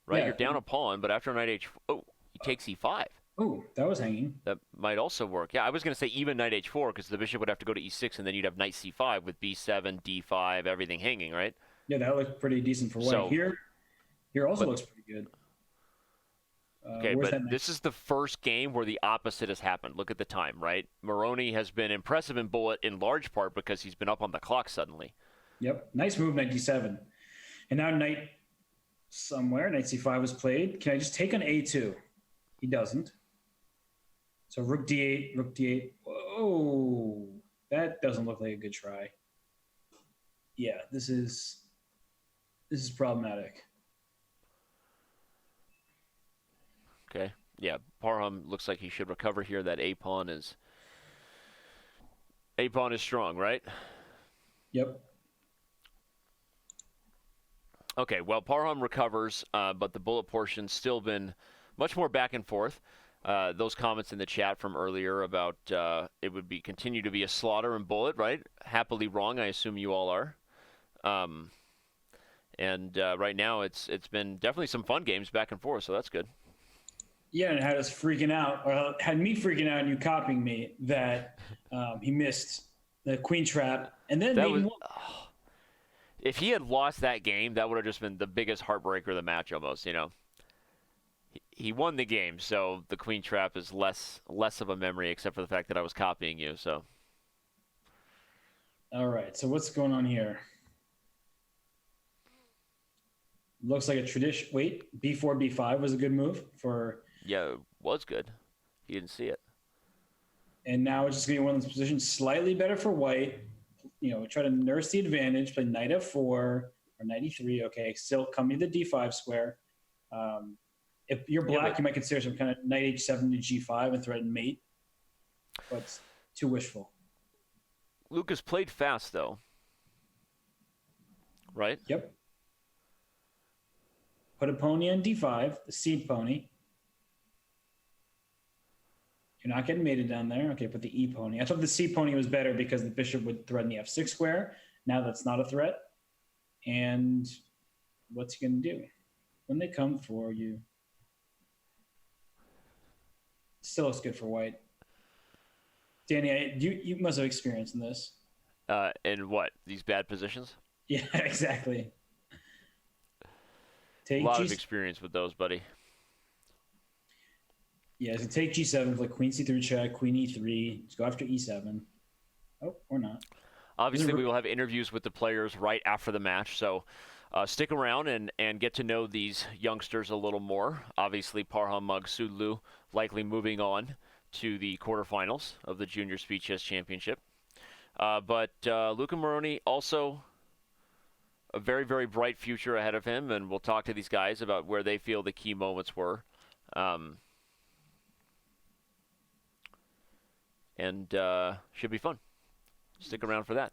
Right? Yeah. You're down a pawn, but after knight H4, he takes E5. Oh, that was hanging. That might also work. Yeah, I was going to say even knight H4 because the bishop would have to go to E6, and then you'd have knight C5 with B7, D5, everything hanging, right? Yeah, that looked pretty decent for white. So, here also looks pretty good. Okay, but this is the first game where the opposite has happened. Look at the time, right? Moroni has been impressive in bullet in large part because he's been up on the clock suddenly. Yep, nice move, knight D7. And now knight somewhere, knight C5 was played. Can I just take on A2? He doesn't. So rook D8, rook D8. Whoa, that doesn't look like a good try. Yeah, this is problematic. Okay. Yeah, Parham looks like he should recover here. That A pawn is strong, right? Yep. Okay, well, Parham recovers, but the bullet portion's still been much more back and forth. Those comments in the chat from earlier about it would continue to be a slaughter in bullet, right? Happily wrong, I assume you all are. And right now it's been definitely some fun games back and forth, so that's good. Yeah, and it had us freaking out, or had me freaking out and you copying me that he missed the queen trap. And then if he had lost that game, that would have just been the biggest heartbreaker of the match almost, you know. He won the game, so the queen trap is less of a memory except for the fact that I was copying you, so. All right, so what's going on here? Looks like a tradition. Wait, B4, B5 was a good move for... Yeah, it was good. He didn't see it. And now it's just going to be one of those positions slightly better for white. You know, try to nurse the advantage, play knight F4 or knight E3. Okay, still coming to the D5 square. If you're black, you might consider some kind of knight H7 to G5 and threaten mate. But it's too wishful. Lucas played fast, though. Right? Yep. Put a pony on D5, the seed pony. You're not getting mated down there. Okay, put the E pony. I thought the C pony was better because the bishop would threaten the F6 square. Now that's not a threat. And what's he going to do? When they come for you, still looks good for white. Danny, you must have experience in this. In what? These bad positions? Yeah, exactly. Take A lot of experience with those, buddy. Yeah, so take G7, like Queen C3 check, Queen E3. Just go after E7. Oh, or not. Obviously, we will have interviews with the players right after the match, so stick around and get to know these youngsters a little more. Obviously, Parham Maghsoodloo likely moving on to the quarterfinals of the Junior Speed Chess Championship. But Luca Moroni also a very, very bright future ahead of him, and we'll talk to these guys about where they feel the key moments were. And should be fun. Stick around for that.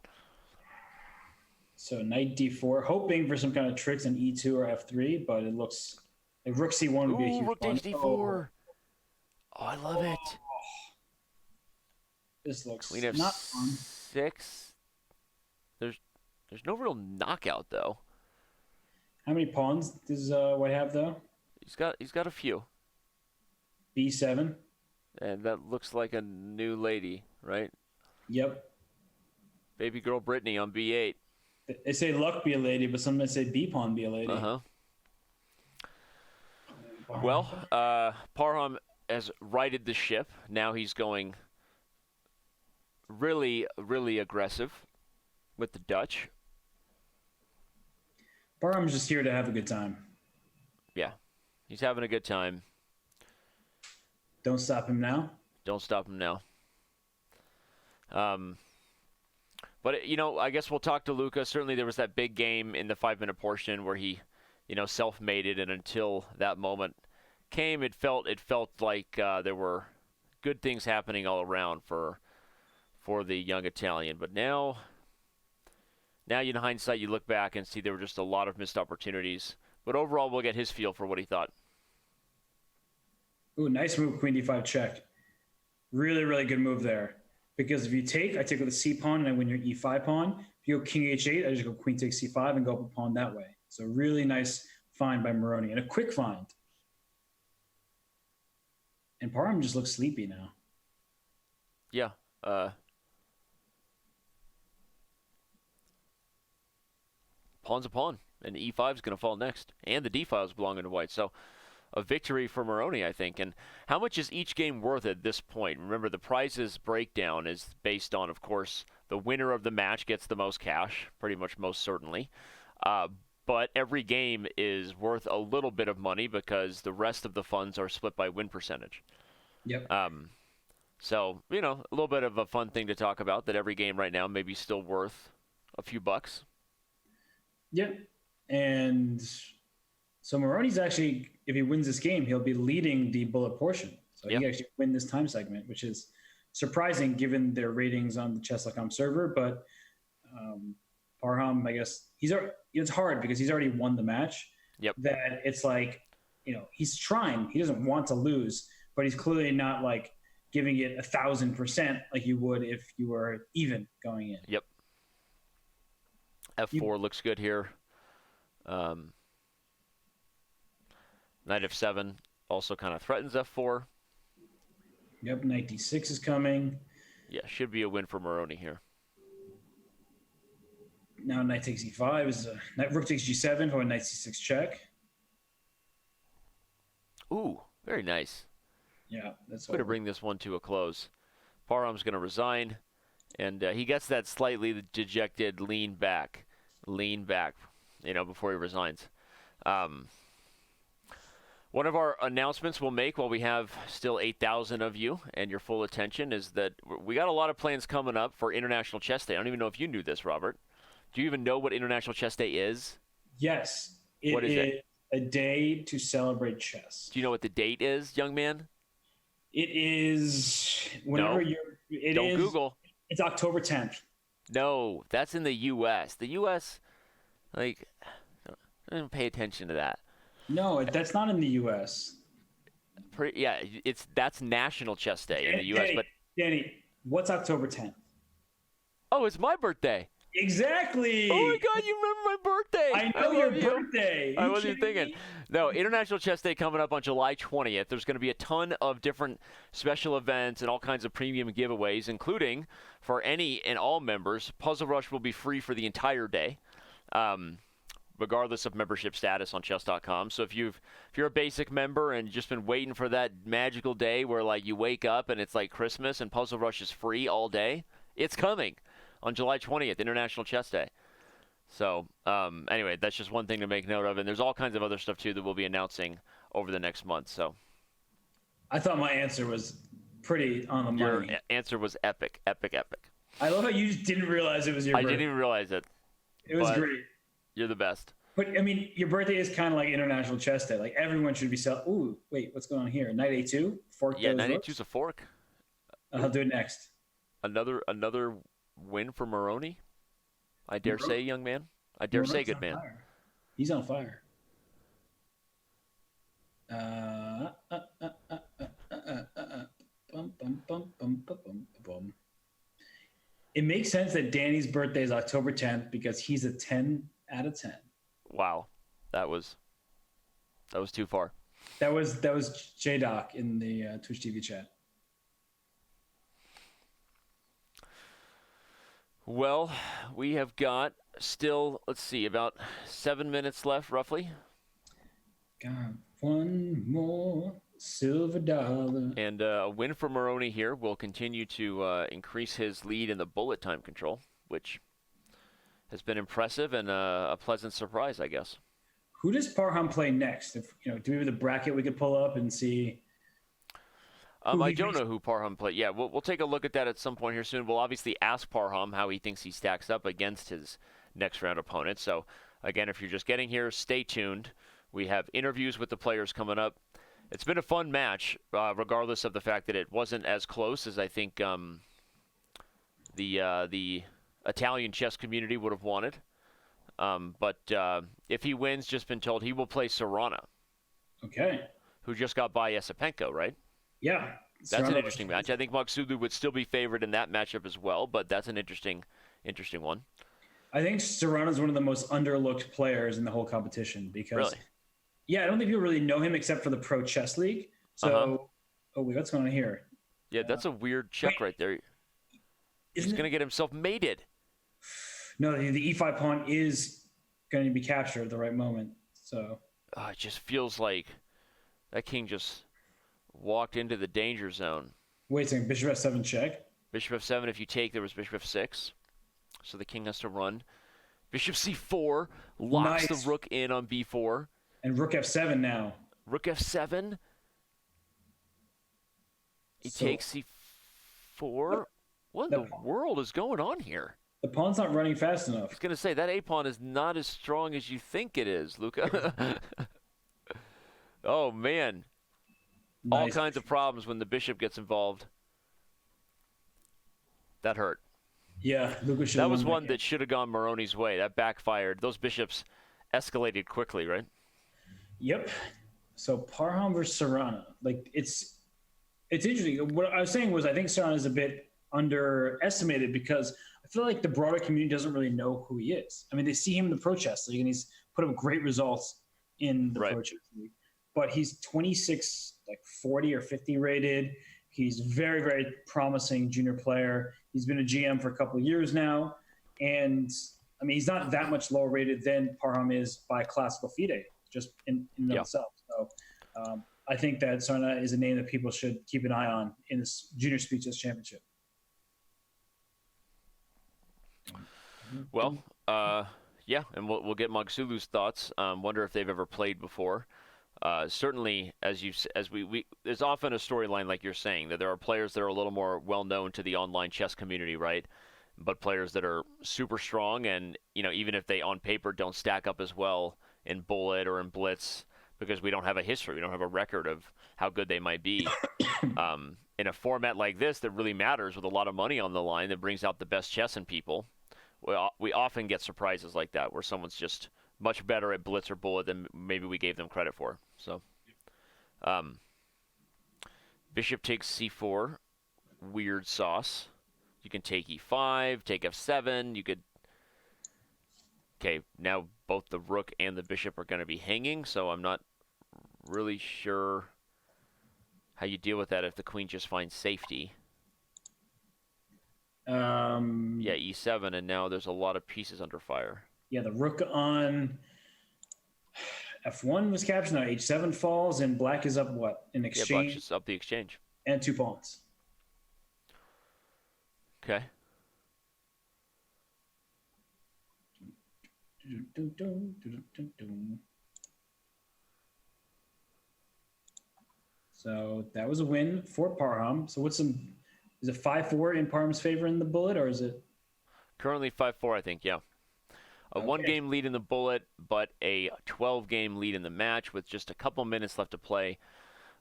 So knight d4, hoping for some kind of tricks in e2 or f3, but it looks like rook c1 would be a huge rook takes d4. Oh, I love it. This looks Queen f6. not fun. There's no real knockout though. How many pawns does White have though? He's got a few. b7. And that looks like a new lady, right? Yep. Baby girl Brittany on b8. They say luck be a lady, but some say b pawn be a lady. Well, Parham has righted the ship. Now he's going really, really aggressive with the Dutch. Parham's just here to have a good time. Yeah, he's having a good time. Don't stop him now. Don't stop him now. But, you know, I guess we'll talk to Luca. Certainly there was that big game in the 5-minute portion where he, you know, self-made it. And until that moment came, it felt like there were good things happening all around for the young Italian. But now in hindsight, you look back and see there were just a lot of missed opportunities. But overall, we'll get his feel for what he thought. Ooh, nice move, Queen d5 check. Really, really good move there. Because if you take, I take with a c pawn and I win your e5 pawn. If you go king h8, I just go queen takes c5 and go up a pawn that way. So really nice find by Moroni, and a quick find. And Parham just looks sleepy now. Yeah. Pawn's a pawn, and e5 is going to fall next, and the d file is belonging to white. So a victory for Moroni, I think. And how much is each game worth at this point? Remember, the prizes breakdown is based on, of course, the winner of the match gets the most cash, pretty much most certainly. But every game is worth a little bit of money because the rest of the funds are split by win percentage. Yep. So, you know, a little bit of a fun thing to talk about, that every game right now may be still worth a few bucks. Yep. And so Moroni's actually, if he wins this game, he'll be leading the bullet portion. So he can actually win this time segment, which is surprising given their ratings on the Chess.com server. But Parham, I guess, it's hard because he's already won the match. Yep. That it's like, you know, he's trying. He doesn't want to lose, but he's clearly not like giving it 1,000% like you would if you were even going in. Yep. F4 looks good here. Knight f7 also kind of threatens f4. Yep, knight d6 is coming. Yeah, should be a win for Moroni here. Now knight takes e5 is rook takes g7 or knight c6 check. Ooh, very nice. Yeah, that's going to bring this one to a close. Parham's going to resign, and he gets that slightly dejected lean back, you know, before he resigns. One of our announcements we'll make while we have still 8,000 of you and your full attention is that we got a lot of plans coming up for International Chess Day. I don't even know if you knew this, Robert. Do you even know what International Chess Day is? Yes. What is it? A day to celebrate chess. Do you know what the date is, young man? It is whenever Don't Google. It's October 10th. No, that's in the U.S. The U.S., like, don't pay attention to that. No, that's not in the U.S. That's National Chess Day in the U.S. Danny, what's October 10th? Oh, it's my birthday. Exactly. Oh my God, you remember my birthday? I know your birthday. I wasn't thinking. No, International Chess Day coming up on July 20th. There's going to be a ton of different special events and all kinds of premium giveaways, including for any and all members. Puzzle Rush will be free for the entire day. regardless of membership status on Chess.com. So if you're a basic member and just been waiting for that magical day where like you wake up and it's like Christmas and Puzzle Rush is free all day, it's coming on July 20th, International Chess Day. So anyway, that's just one thing to make note of, and there's all kinds of other stuff too that we'll be announcing over the next month. So I thought my answer was pretty on the money. Your answer was epic. I love how you just didn't realize it was your birthday. I didn't even realize it. It was great. You're the best. But, I mean, your birthday is kind of like International Chess Day. Like, everyone should be ooh, wait, what's going on here? Knight A2? Fork Yeah, those Knight rooks? A2's a fork. I'll do it next. Another win for Moroni? I dare say, young man. I dare say, good man. Fire. He's on fire. It makes sense that Danny's birthday is October 10th because he's a 10 out of 10. Wow, that was too far. That was J-Doc in the Twitch TV chat. Well, we have got still, let's see, about 7 minutes left, roughly. Got one more silver dollar. And a win for Moroni here will continue to increase his lead in the bullet time control, which has been impressive and a pleasant surprise, I guess. Who does Parham play next? If do we have the bracket we could pull up and see? I don't know who Parham played. Yeah, we'll take a look at that at some point here soon. We'll obviously ask Parham how he thinks he stacks up against his next round opponent. So, again, if you're just getting here, stay tuned. We have interviews with the players coming up. It's been a fun match, regardless of the fact that it wasn't as close as I think the Italian chess community would have wanted. But if he wins, just been told he will play Caruana. Okay. Who just got by Esipenko, right? Yeah. That's an interesting match. I think Maghsoodloo would still be favored in that matchup as well, but that's an interesting one. I think Caruana is one of the most underlooked players in the whole competition because, really? Yeah, I don't think people really know him except for the Pro Chess League. So, oh wait, what's going on here? Yeah, that's a weird check right there. He's going to get himself mated. No, the E5 pawn is going to be captured at the right moment. So it just feels like that king just walked into the danger zone. Wait a second, Bishop F7 check. Bishop F7, if you take, there was Bishop F6. So the king has to run. Bishop C4 locks the rook in on B4. And Rook F7 now. Rook F7. He takes C4. What in the world is going on here? The pawn's not running fast enough. I was going to say, that A-pawn is not as strong as you think it is, Luca. Oh, man. Nice. All kinds of problems when the bishop gets involved. That hurt. Yeah, Luca should. That was one that should have gone Moroni's way. That backfired. Those bishops escalated quickly, right? Yep. So Parham versus Caruana. Like, it's interesting. What I was saying was I think Caruana is a bit underestimated because I feel like the broader community doesn't really know who he is. I mean, they see him in the Pro Chess League, and he's put up great results in the Pro Chess League. But he's 26, like 40 or 50 rated. He's very, very promising junior player. He's been a GM for a couple of years now. And, I mean, he's not that much lower rated than Parham is by classical FIDE, just in and of itself. So I think that Caruana is a name that people should keep an eye on in this Junior Speed Chess Championship. Well, yeah, and we'll get Maghsoodloo's thoughts. Wonder if they've ever played before. Certainly, as we there's often a storyline like you're saying that there are players that are a little more well known to the online chess community, right? But players that are super strong, and even if they on paper don't stack up as well in Bullet or in Blitz, because we don't have a history, we don't have a record of how good they might be. In a format like this that really matters with a lot of money on the line that brings out the best chess in people, we often get surprises like that where someone's just much better at Blitz or Bullet than maybe we gave them credit for. So, Bishop takes C4, weird sauce. You can take E5, take F7. You could. Okay, now both the rook and the bishop are going to be hanging, so I'm not really sure how you deal with that if the queen just finds safety. Yeah, E7, and now there's a lot of pieces under fire. Yeah, the rook on F1 was captured. Now H7 falls, and black is up what? An Yeah, exchange black's just up the exchange. and 2 pawns. Okay. So that was a win for Parham. So is it 5-4 in Parham's favor in the bullet, or is it? Currently 5-4, I think, yeah. A Okay. 1-game lead in the bullet, but a 12-game lead in the match with just a couple minutes left to play.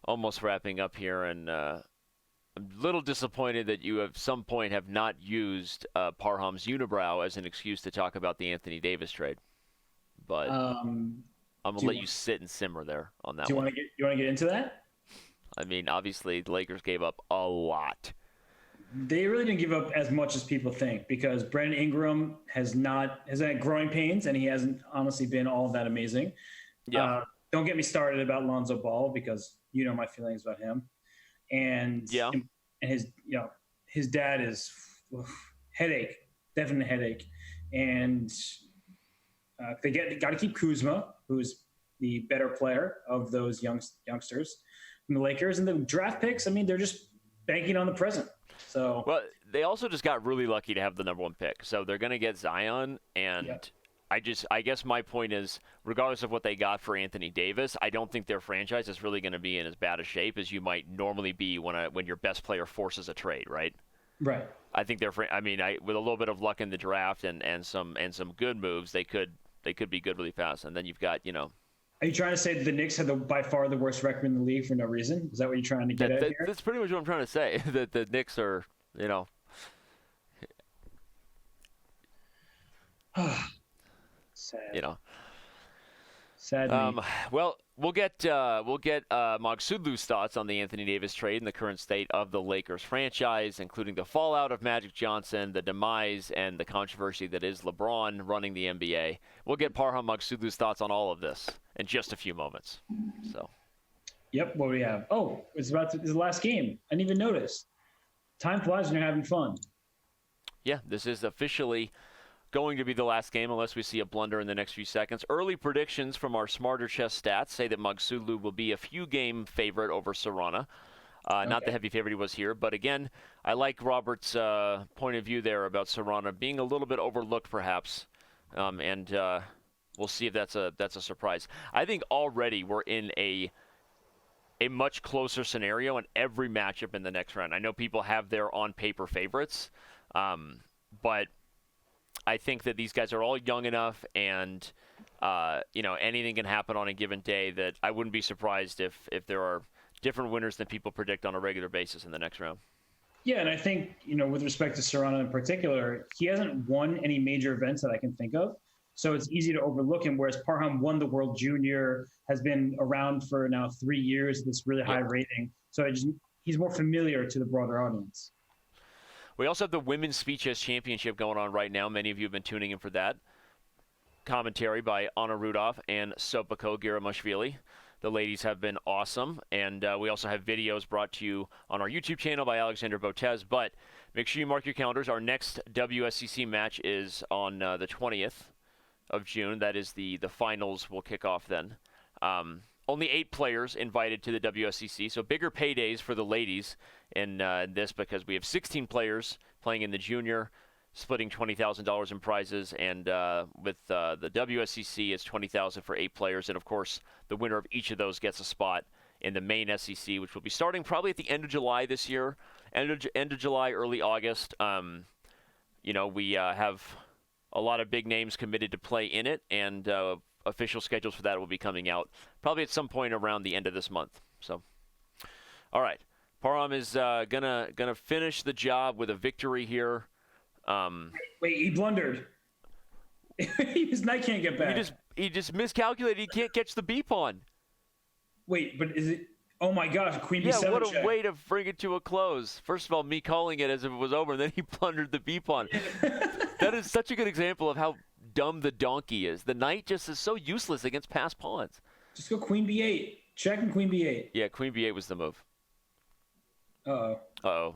Almost wrapping up here, and I'm a little disappointed that you at some point have not used Parham's unibrow as an excuse to talk about the Anthony Davis trade. But I'm going to let you sit and simmer there on that one. You want to get into that? I mean, obviously, the Lakers gave up a lot. They really didn't give up as much as people think, because Brandon Ingram has had growing pains, and he hasn't honestly been all that amazing. Yeah. Don't get me started about Lonzo Ball, because you know my feelings about him. And his dad is headache, definite headache. And they got to keep Kuzma, who's the better player of those youngsters from the Lakers. And the draft picks, I mean, they're just banking on the present. So well, they also just got really lucky to have the number 1 pick. So they're going to get Zion, and I guess my point is, regardless of what they got for Anthony Davis, I don't think their franchise is really going to be in as bad a shape as you might normally be when your best player forces a trade, right? Right. I think with a little bit of luck in the draft and some good moves, they could be good really fast. And then you've got, Are you trying to say that the Knicks have by far the worst record in the league for no reason? Is that what you're trying to get at here? That's pretty much what I'm trying to say. That the Knicks are, Sad. Sad. Well, we'll get Maghsoodloo's thoughts on the Anthony Davis trade and the current state of the Lakers franchise, including the fallout of Magic Johnson, the demise, and the controversy that is LeBron running the NBA. We'll get Parham Maghsoodloo's thoughts on all of this in just a few moments. So. Yep. What do we have? Oh, it's the last game. I didn't even notice. Time flies when you're having fun. Yeah, this is officially going to be the last game unless we see a blunder in the next few seconds. Early predictions from our Smarter Chess stats say that Maghsoodloo will be a few-game favorite over Caruana. Not the heavy favorite he was here, but again, I like Robert's point of view there about Caruana being a little bit overlooked, perhaps, and we'll see if that's a surprise. I think already we're in a much closer scenario in every matchup in the next round. I know people have their on-paper favorites, but I think that these guys are all young enough, and anything can happen on a given day that I wouldn't be surprised if there are different winners than people predict on a regular basis in the next round. Yeah, and I think, with respect to Caruana in particular, he hasn't won any major events that I can think of. So it's easy to overlook him, whereas Parham won the World Junior, has been around for now 3 years, this really high rating. So he's more familiar to the broader audience. We also have the Women's Speed Chess Championship going on right now. Many of you have been tuning in for that. Commentary by Anna Rudolph and Sopako Giramashvili. The ladies have been awesome. And we also have videos brought to you on our YouTube channel by Alexander Botez. But make sure you mark your calendars. Our next WSCC match is on the 20th of June. That is the finals will kick off then. Only 8 players invited to the WSCC, so bigger paydays for the ladies in this, because we have 16 players playing in the junior, splitting $20,000 in prizes, and with the WSCC, it's $20,000 for 8 players, and of course, the winner of each of those gets a spot in the main SEC, which will be starting probably at the end of July this year, end of July, early August. We have a lot of big names committed to play in it, and official schedules for that will be coming out probably at some point around the end of this month. So, all right, Parham is gonna finish the job with a victory here. Wait, he blundered. His knight can't get back. He just miscalculated. He can't catch the B pawn. Wait, but is it? Oh my gosh, Queen B7 Yeah, what a check. way to bring it to a close. First of all, me calling it as if it was over, and then he blundered the B pawn. That is such a good example of how dumb the donkey is. The knight just is so useless against passed pawns. Just go Queen B8. Check and Queen B8. Yeah, Queen B8 was the move. Uh-oh. Uh-oh.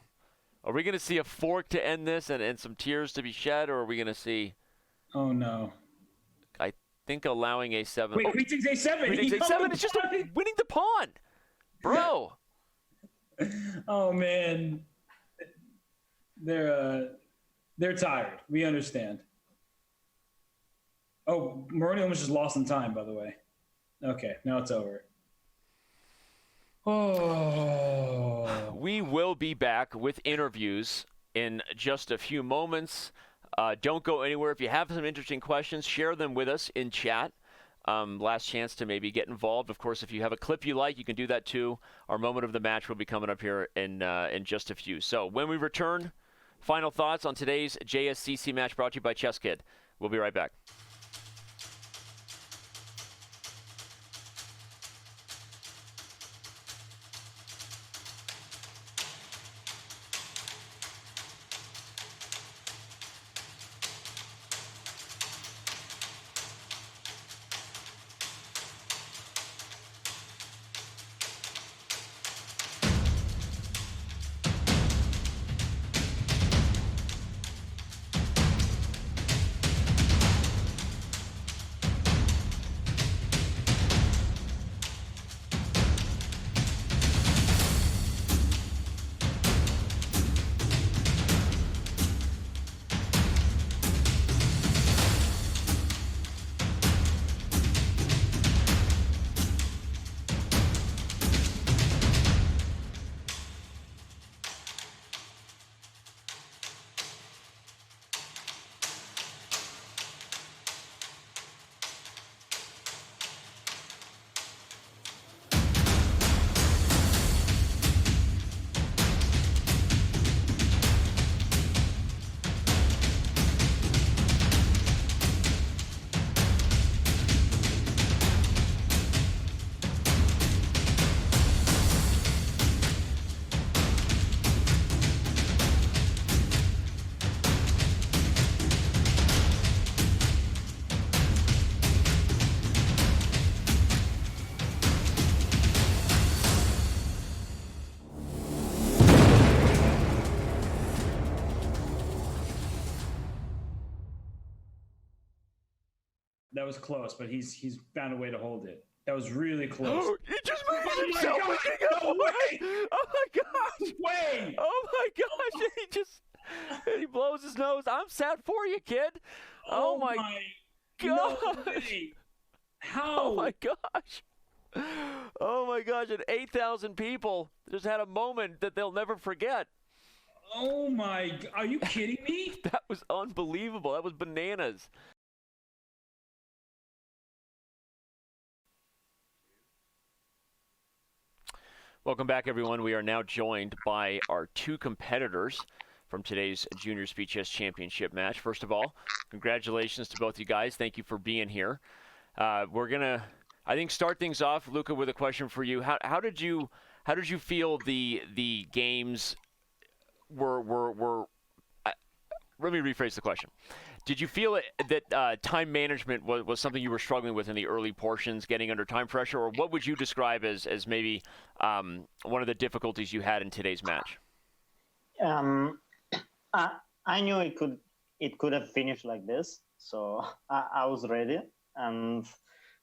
Are we going to see a fork to end this and some tears to be shed, or are we going to see... Oh, no. think allowing a7. Wait, queen takes a7. Queen takes a7. It's just winning the pawn, bro. Oh man, they're tired. We understand. Oh, Moroni almost just lost in time, by the way. Okay, now it's over. Oh. We will be back with interviews in just a few moments. Don't go anywhere. If you have some interesting questions, share them with us in chat. Last chance to maybe get involved. Of course, if you have a clip you like, you can do that too. Our moment of the match will be coming up here in just a few. So when we return, final thoughts on today's JSCC match brought to you by Chess Kid. We'll be right back. That was close, but he's found a way to hold it. That was really close. Oh, he just made Oh himself. my God, no way! Oh my gosh! Way! Oh my gosh! He blows his nose. I'm sad for you, kid. Oh my gosh! No way. How? Oh my gosh! Oh my gosh! And 8,000 people just had a moment that they'll never forget. Oh my! Are you kidding me? That was unbelievable. That was bananas. Welcome back, everyone. We are now joined by our two competitors from today's Junior Speed Chess Championship match. First of all, congratulations to both you guys. Thank you for being here. We're gonna, I think, start things off, Luca, with a question for you. How did you feel the games were? Let me rephrase the question. Did you feel that time management was something you were struggling with in the early portions, getting under time pressure, or what would you describe as maybe one of the difficulties you had in today's match? I knew it could have finished like this, so I was ready, and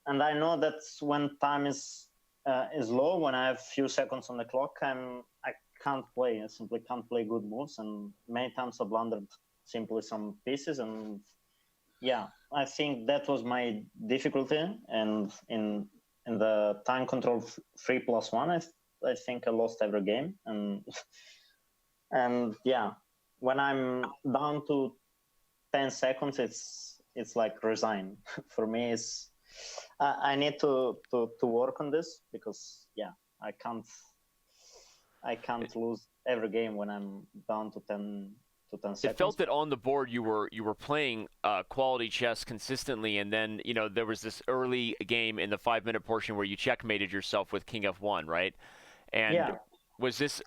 I know that when time is low, when I have few seconds on the clock, I can't play. I simply can't play good moves, and many times I blundered simply some pieces, and yeah, I think that was my difficulty. And in the time control 3+1, I think I lost every game, and yeah, when I'm down to 10 seconds, it's like resign. For me, I need to work on this, because yeah, I can't lose every game when I'm down to 10 seconds. It felt that on the board you were playing quality chess consistently, and then there was this early game in the 5-minute portion where you checkmated yourself with King F1, right? And yeah. Was this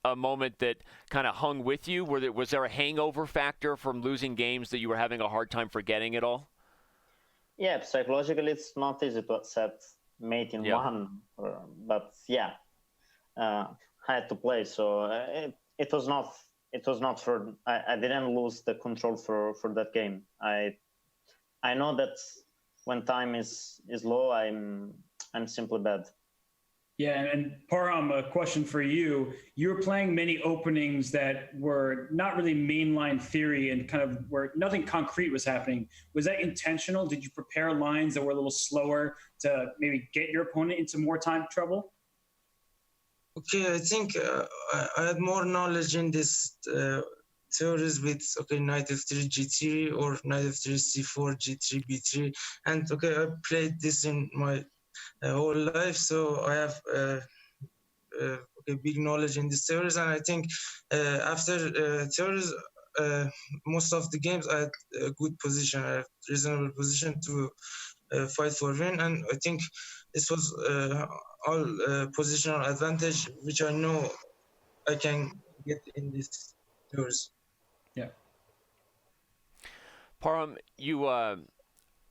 a moment that kind of hung with you? Was there a hangover factor from losing games that you were having a hard time forgetting at all? Yeah, psychologically it's not easy to accept mate in one, but yeah, I had to play. So it was not for. I didn't lose the control for that game. I know that when time is low, I'm simply bad. Yeah, and Parham, a question for you. You were playing many openings that were not really mainline theory and kind of where nothing concrete was happening. Was that intentional? Did you prepare lines that were a little slower to maybe get your opponent into more time trouble? Okay, I think I had more knowledge in this theories with knight f3 g3 or knight f3 c4 g3 b3, and I played this in my whole life, so I have big knowledge in these theories. And I think after theories, most of the games I had a good position, a reasonable position to fight for win, and I think this was all positional advantage, which I know I can get in these tours. Yeah. Parham, you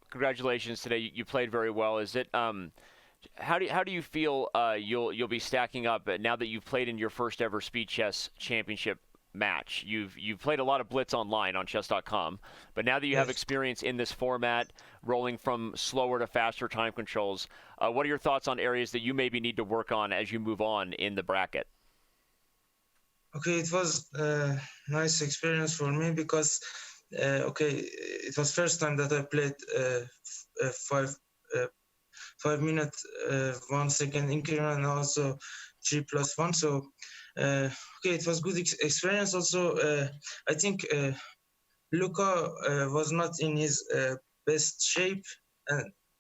congratulations today. You played very well. Is it how do you feel you'll be stacking up now that you've played in your first ever Speed Chess Championship match? You've played a lot of Blitz online on Chess.com, but now that you have experience in this format, rolling from slower to faster time controls, what are your thoughts on areas that you maybe need to work on as you move on in the bracket? Okay, it was a nice experience for me because it was first time that I played 5 minute 1 second increment and also 3+1. So it was good experience. Also, I think Luca was not in his best shape,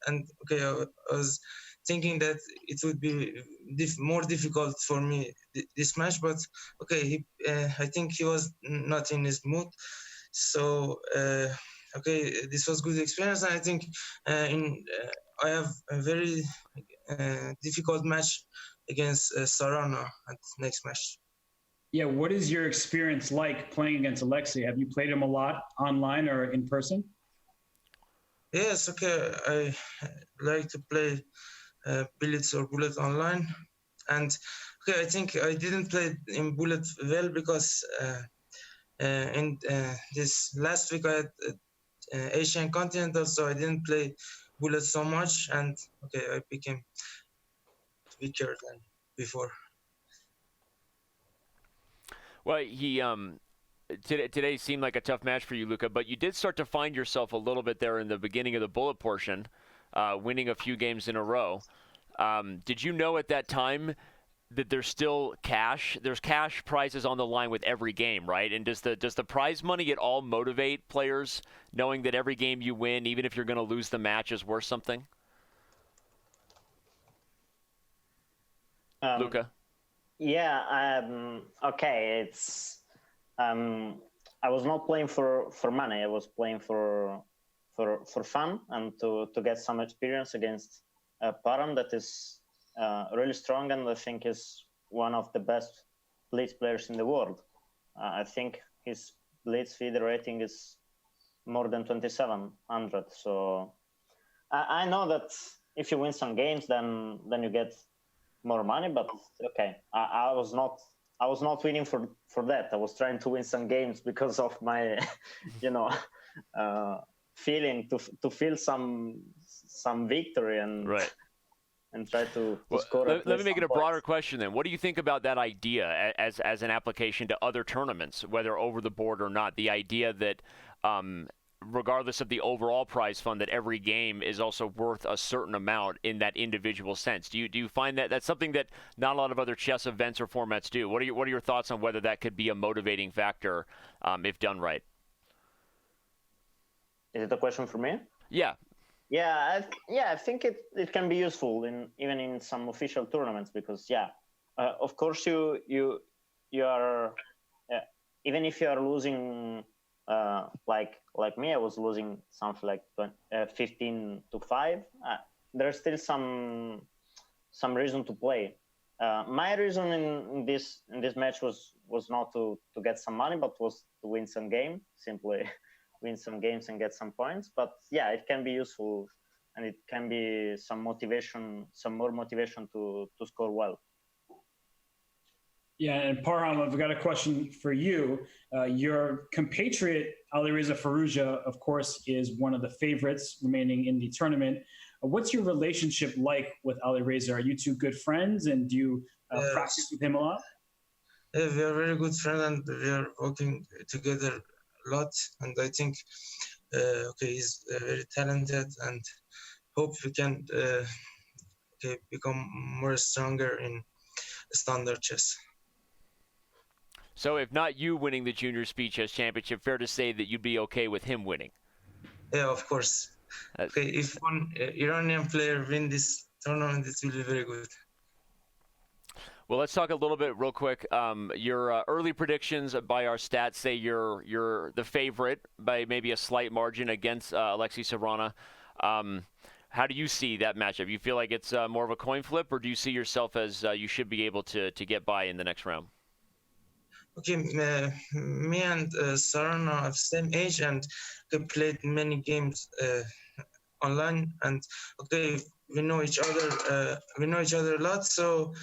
and I was thinking that it would be more difficult for me this match, but I think he was not in his mood. So this was good experience, and I think I have a very difficult match against Sarana at next match. Yeah, what is your experience like playing against Alexei? Have you played him a lot online or in person? Yes, I like to play Blitz or Bullet online, and I think I didn't play in Bullet well because in this last week I had Asian Continental, so I didn't play Bullet so much, and I became weaker than before. Well, he today seemed like a tough match for you, Luca, but you did start to find yourself a little bit there in the beginning of the bullet portion, winning a few games in a row. Did you know at that time that there's still cash? There's cash prizes on the line with every game, right? And does the prize money at all motivate players, knowing that every game you win, even if you're going to lose the match, is worth something? Luca? Yeah, it's I was not playing for money. I was playing for fun and to get some experience against Parham that is really strong, and I think is one of the best Blitz players in the world. I think his Blitz feeder rating is more than 2,700. So I know that if you win some games, then you get more money. But I was not winning for that. I was trying to win some games because of my, feeling to feel some victory and right. And try to score. Let me make it a broader question then. What do you think about that idea as an application to other tournaments, whether over the board or not? The idea that regardless of the overall prize fund, that every game is also worth a certain amount in that individual sense. Do you find that that's something that not a lot of other chess events or formats do? What are your thoughts on whether that could be a motivating factor if done right? Is it a question for me? Yeah. Yeah, I think it can be useful even in some official tournaments because of course you are even if you are losing like me, I was losing something like 15-5. There's still some reason to play. My reason in this match was not to get some money, but was to win some game, simply win some games and get some points. But it can be useful, and it can be some more motivation to score well. Yeah, and Parham, I've got a question for you. Your compatriot, Alireza Firouzja, of course, is one of the favorites remaining in the tournament. What's your relationship like with Alireza? Are you two good friends, and do you practice with him a lot? Yeah, we are very good friends, and we are working together a lot. And I think, he's very talented, and hope we can become more stronger in standard chess. So if not you winning the Junior Speed Chess Championship, fair to say that you'd be okay with him winning? Yeah, of course. Okay, if one Iranian player win this tournament, it will be very good. Well, let's talk a little bit real quick. Your early predictions by our stats say you're the favorite by maybe a slight margin against Alexei Sarana. How do you see that matchup? You feel like it's more of a coin flip, or do you see yourself as you should be able to get by in the next round? Okay, me and Sarana have same age, and we played many games online, and okay, we know each other. We know each other a lot, so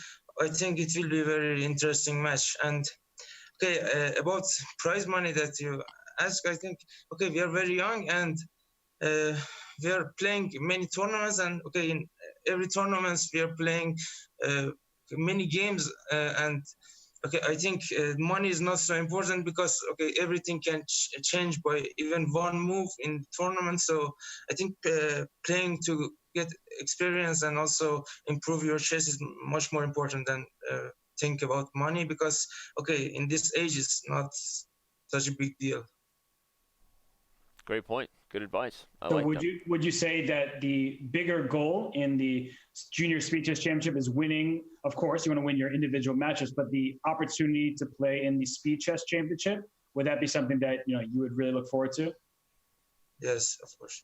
I think it will be a very interesting match. And okay, about prize money that you ask, I think okay, we are very young, and we are playing many tournaments, and okay, in every tournaments we are playing many games, and okay, I think money is not so important because okay, everything can change by even one move in tournament. So I think playing to get experience and also improve your chess is much more important than think about money, because okay, in this age it's not such a big deal. Great point. Good advice. So would you say that the bigger goal in the Junior Speed Chess Championship is winning? Of course, you want to win your individual matches, but the opportunity to play in the Speed Chess Championship, would that be something that you would really look forward to? Yes, of course.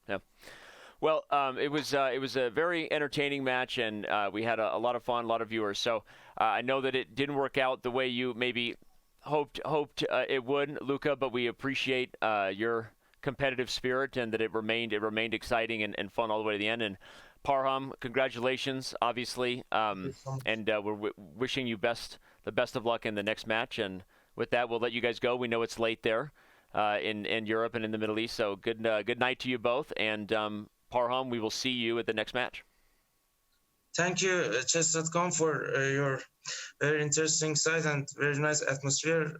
Yeah. Well, it was a very entertaining match, and we had a lot of fun, a lot of viewers. So I know that it didn't work out the way you maybe hoped it would, Luca, but we appreciate your competitive spirit and that it remained exciting and fun all the way to the end. And Parham, congratulations, obviously, and we're wishing you the best of luck in the next match. And with that, we'll let you guys go. We know it's late there in Europe and in the Middle East, so good night to you both. And Parham, we will see you at the next match. Thank you, Chess.com, for your very interesting site and very nice atmosphere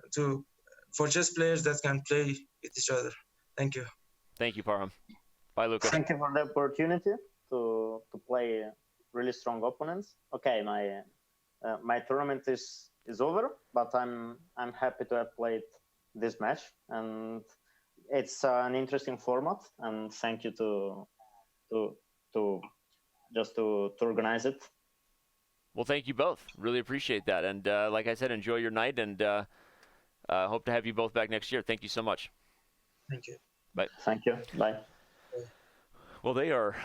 for chess players that can play with each other. Thank you. Thank you, Parham. Bye, Luca. Thank you for the opportunity to play really strong opponents. Okay, my tournament is over, but I'm happy to have played this match, and it's an interesting format. And thank you to organize it. Well, thank you both. Really appreciate that. And like I said, enjoy your night, and hope to have you both back next year. Thank you so much. Thank you. Bye. Thank you. Bye. Well, they are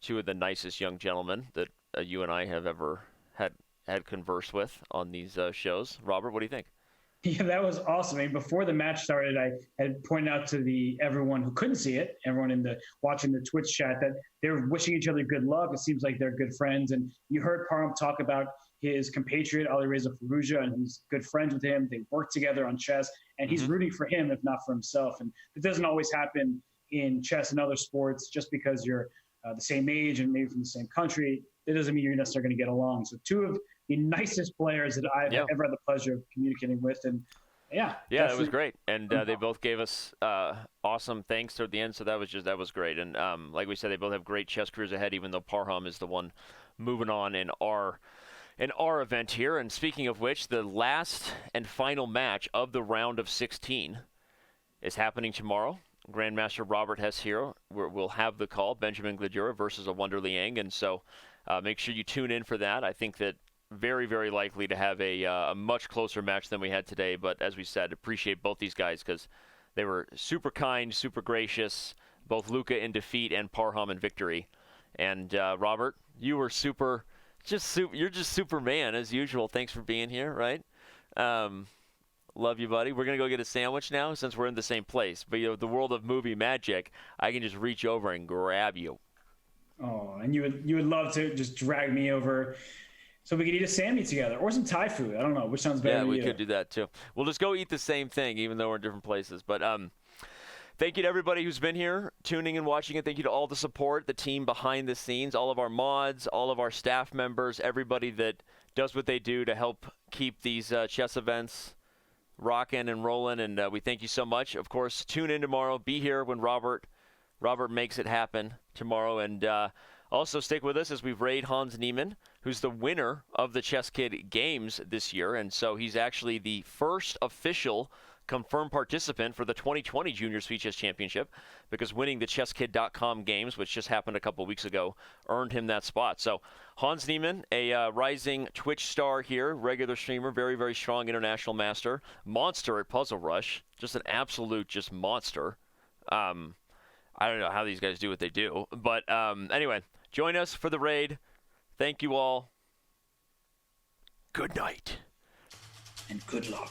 two of the nicest young gentlemen that you and I have ever had conversed with on these shows. Robert, what do you think? Yeah, that was awesome. I mean, before the match started, I had pointed out to everyone who couldn't see it, everyone watching the Twitch chat, that they were wishing each other good luck. It seems like they're good friends. And you heard Parham talk about his compatriot, Alireza Firouzja, and he's good friends with him. They work together on chess, and he's rooting for him, if not for himself. And it doesn't always happen in chess and other sports. Just because you're the same age and maybe from the same country, it doesn't mean you're necessarily going to get along. So two of the nicest players that I've ever had the pleasure of communicating with. And yeah, it was great. And they both gave us awesome thanks toward the end. So that was great. And like we said, they both have great chess careers ahead, even though Parham is the one moving on in our event here. And speaking of which, the last and final match of the round of 16 is happening tomorrow. Grandmaster Robert Hess here will have the call, Benjamin Gladura versus a Wonder Liang. And so make sure you tune in for that. I think that very, very likely to have a much closer match than we had today. But as we said, appreciate both these guys because they were super kind, super gracious, both Luca in defeat and Parham in victory. And Robert, you were you're just Superman as usual. Thanks for being here, right? Love you, buddy. We're going to go get a sandwich now since we're in the same place. But the world of movie magic, I can just reach over and grab you. Oh, and you would love to just drag me over so we could eat a Sammy together or some Thai food. I don't know which sounds better. Yeah, to we you. could do that too. We'll just go eat the same thing, even though we're in different places. But thank you to everybody who's been here, tuning and watching it. Thank you to all the support, the team behind the scenes, all of our mods, all of our staff members, everybody that does what they do to help keep these chess events rocking and rolling. And we thank you so much. Of course, tune in tomorrow. Be here when Robert makes it happen tomorrow. And also stick with us as we raid Hans Niemann, who's the winner of the Chess Kid Games this year. And so he's actually the first official confirmed participant for the 2020 Junior Speed Chess Championship, because winning the Chess.com games, which just happened a couple weeks ago, earned him that spot. So Hans Niemann, a rising Twitch star here, regular streamer, very, very strong international master, monster at Puzzle Rush, just an absolute just monster. I don't know how these guys do what they do. But anyway, join us for the raid. Thank you all. Good night. And good luck.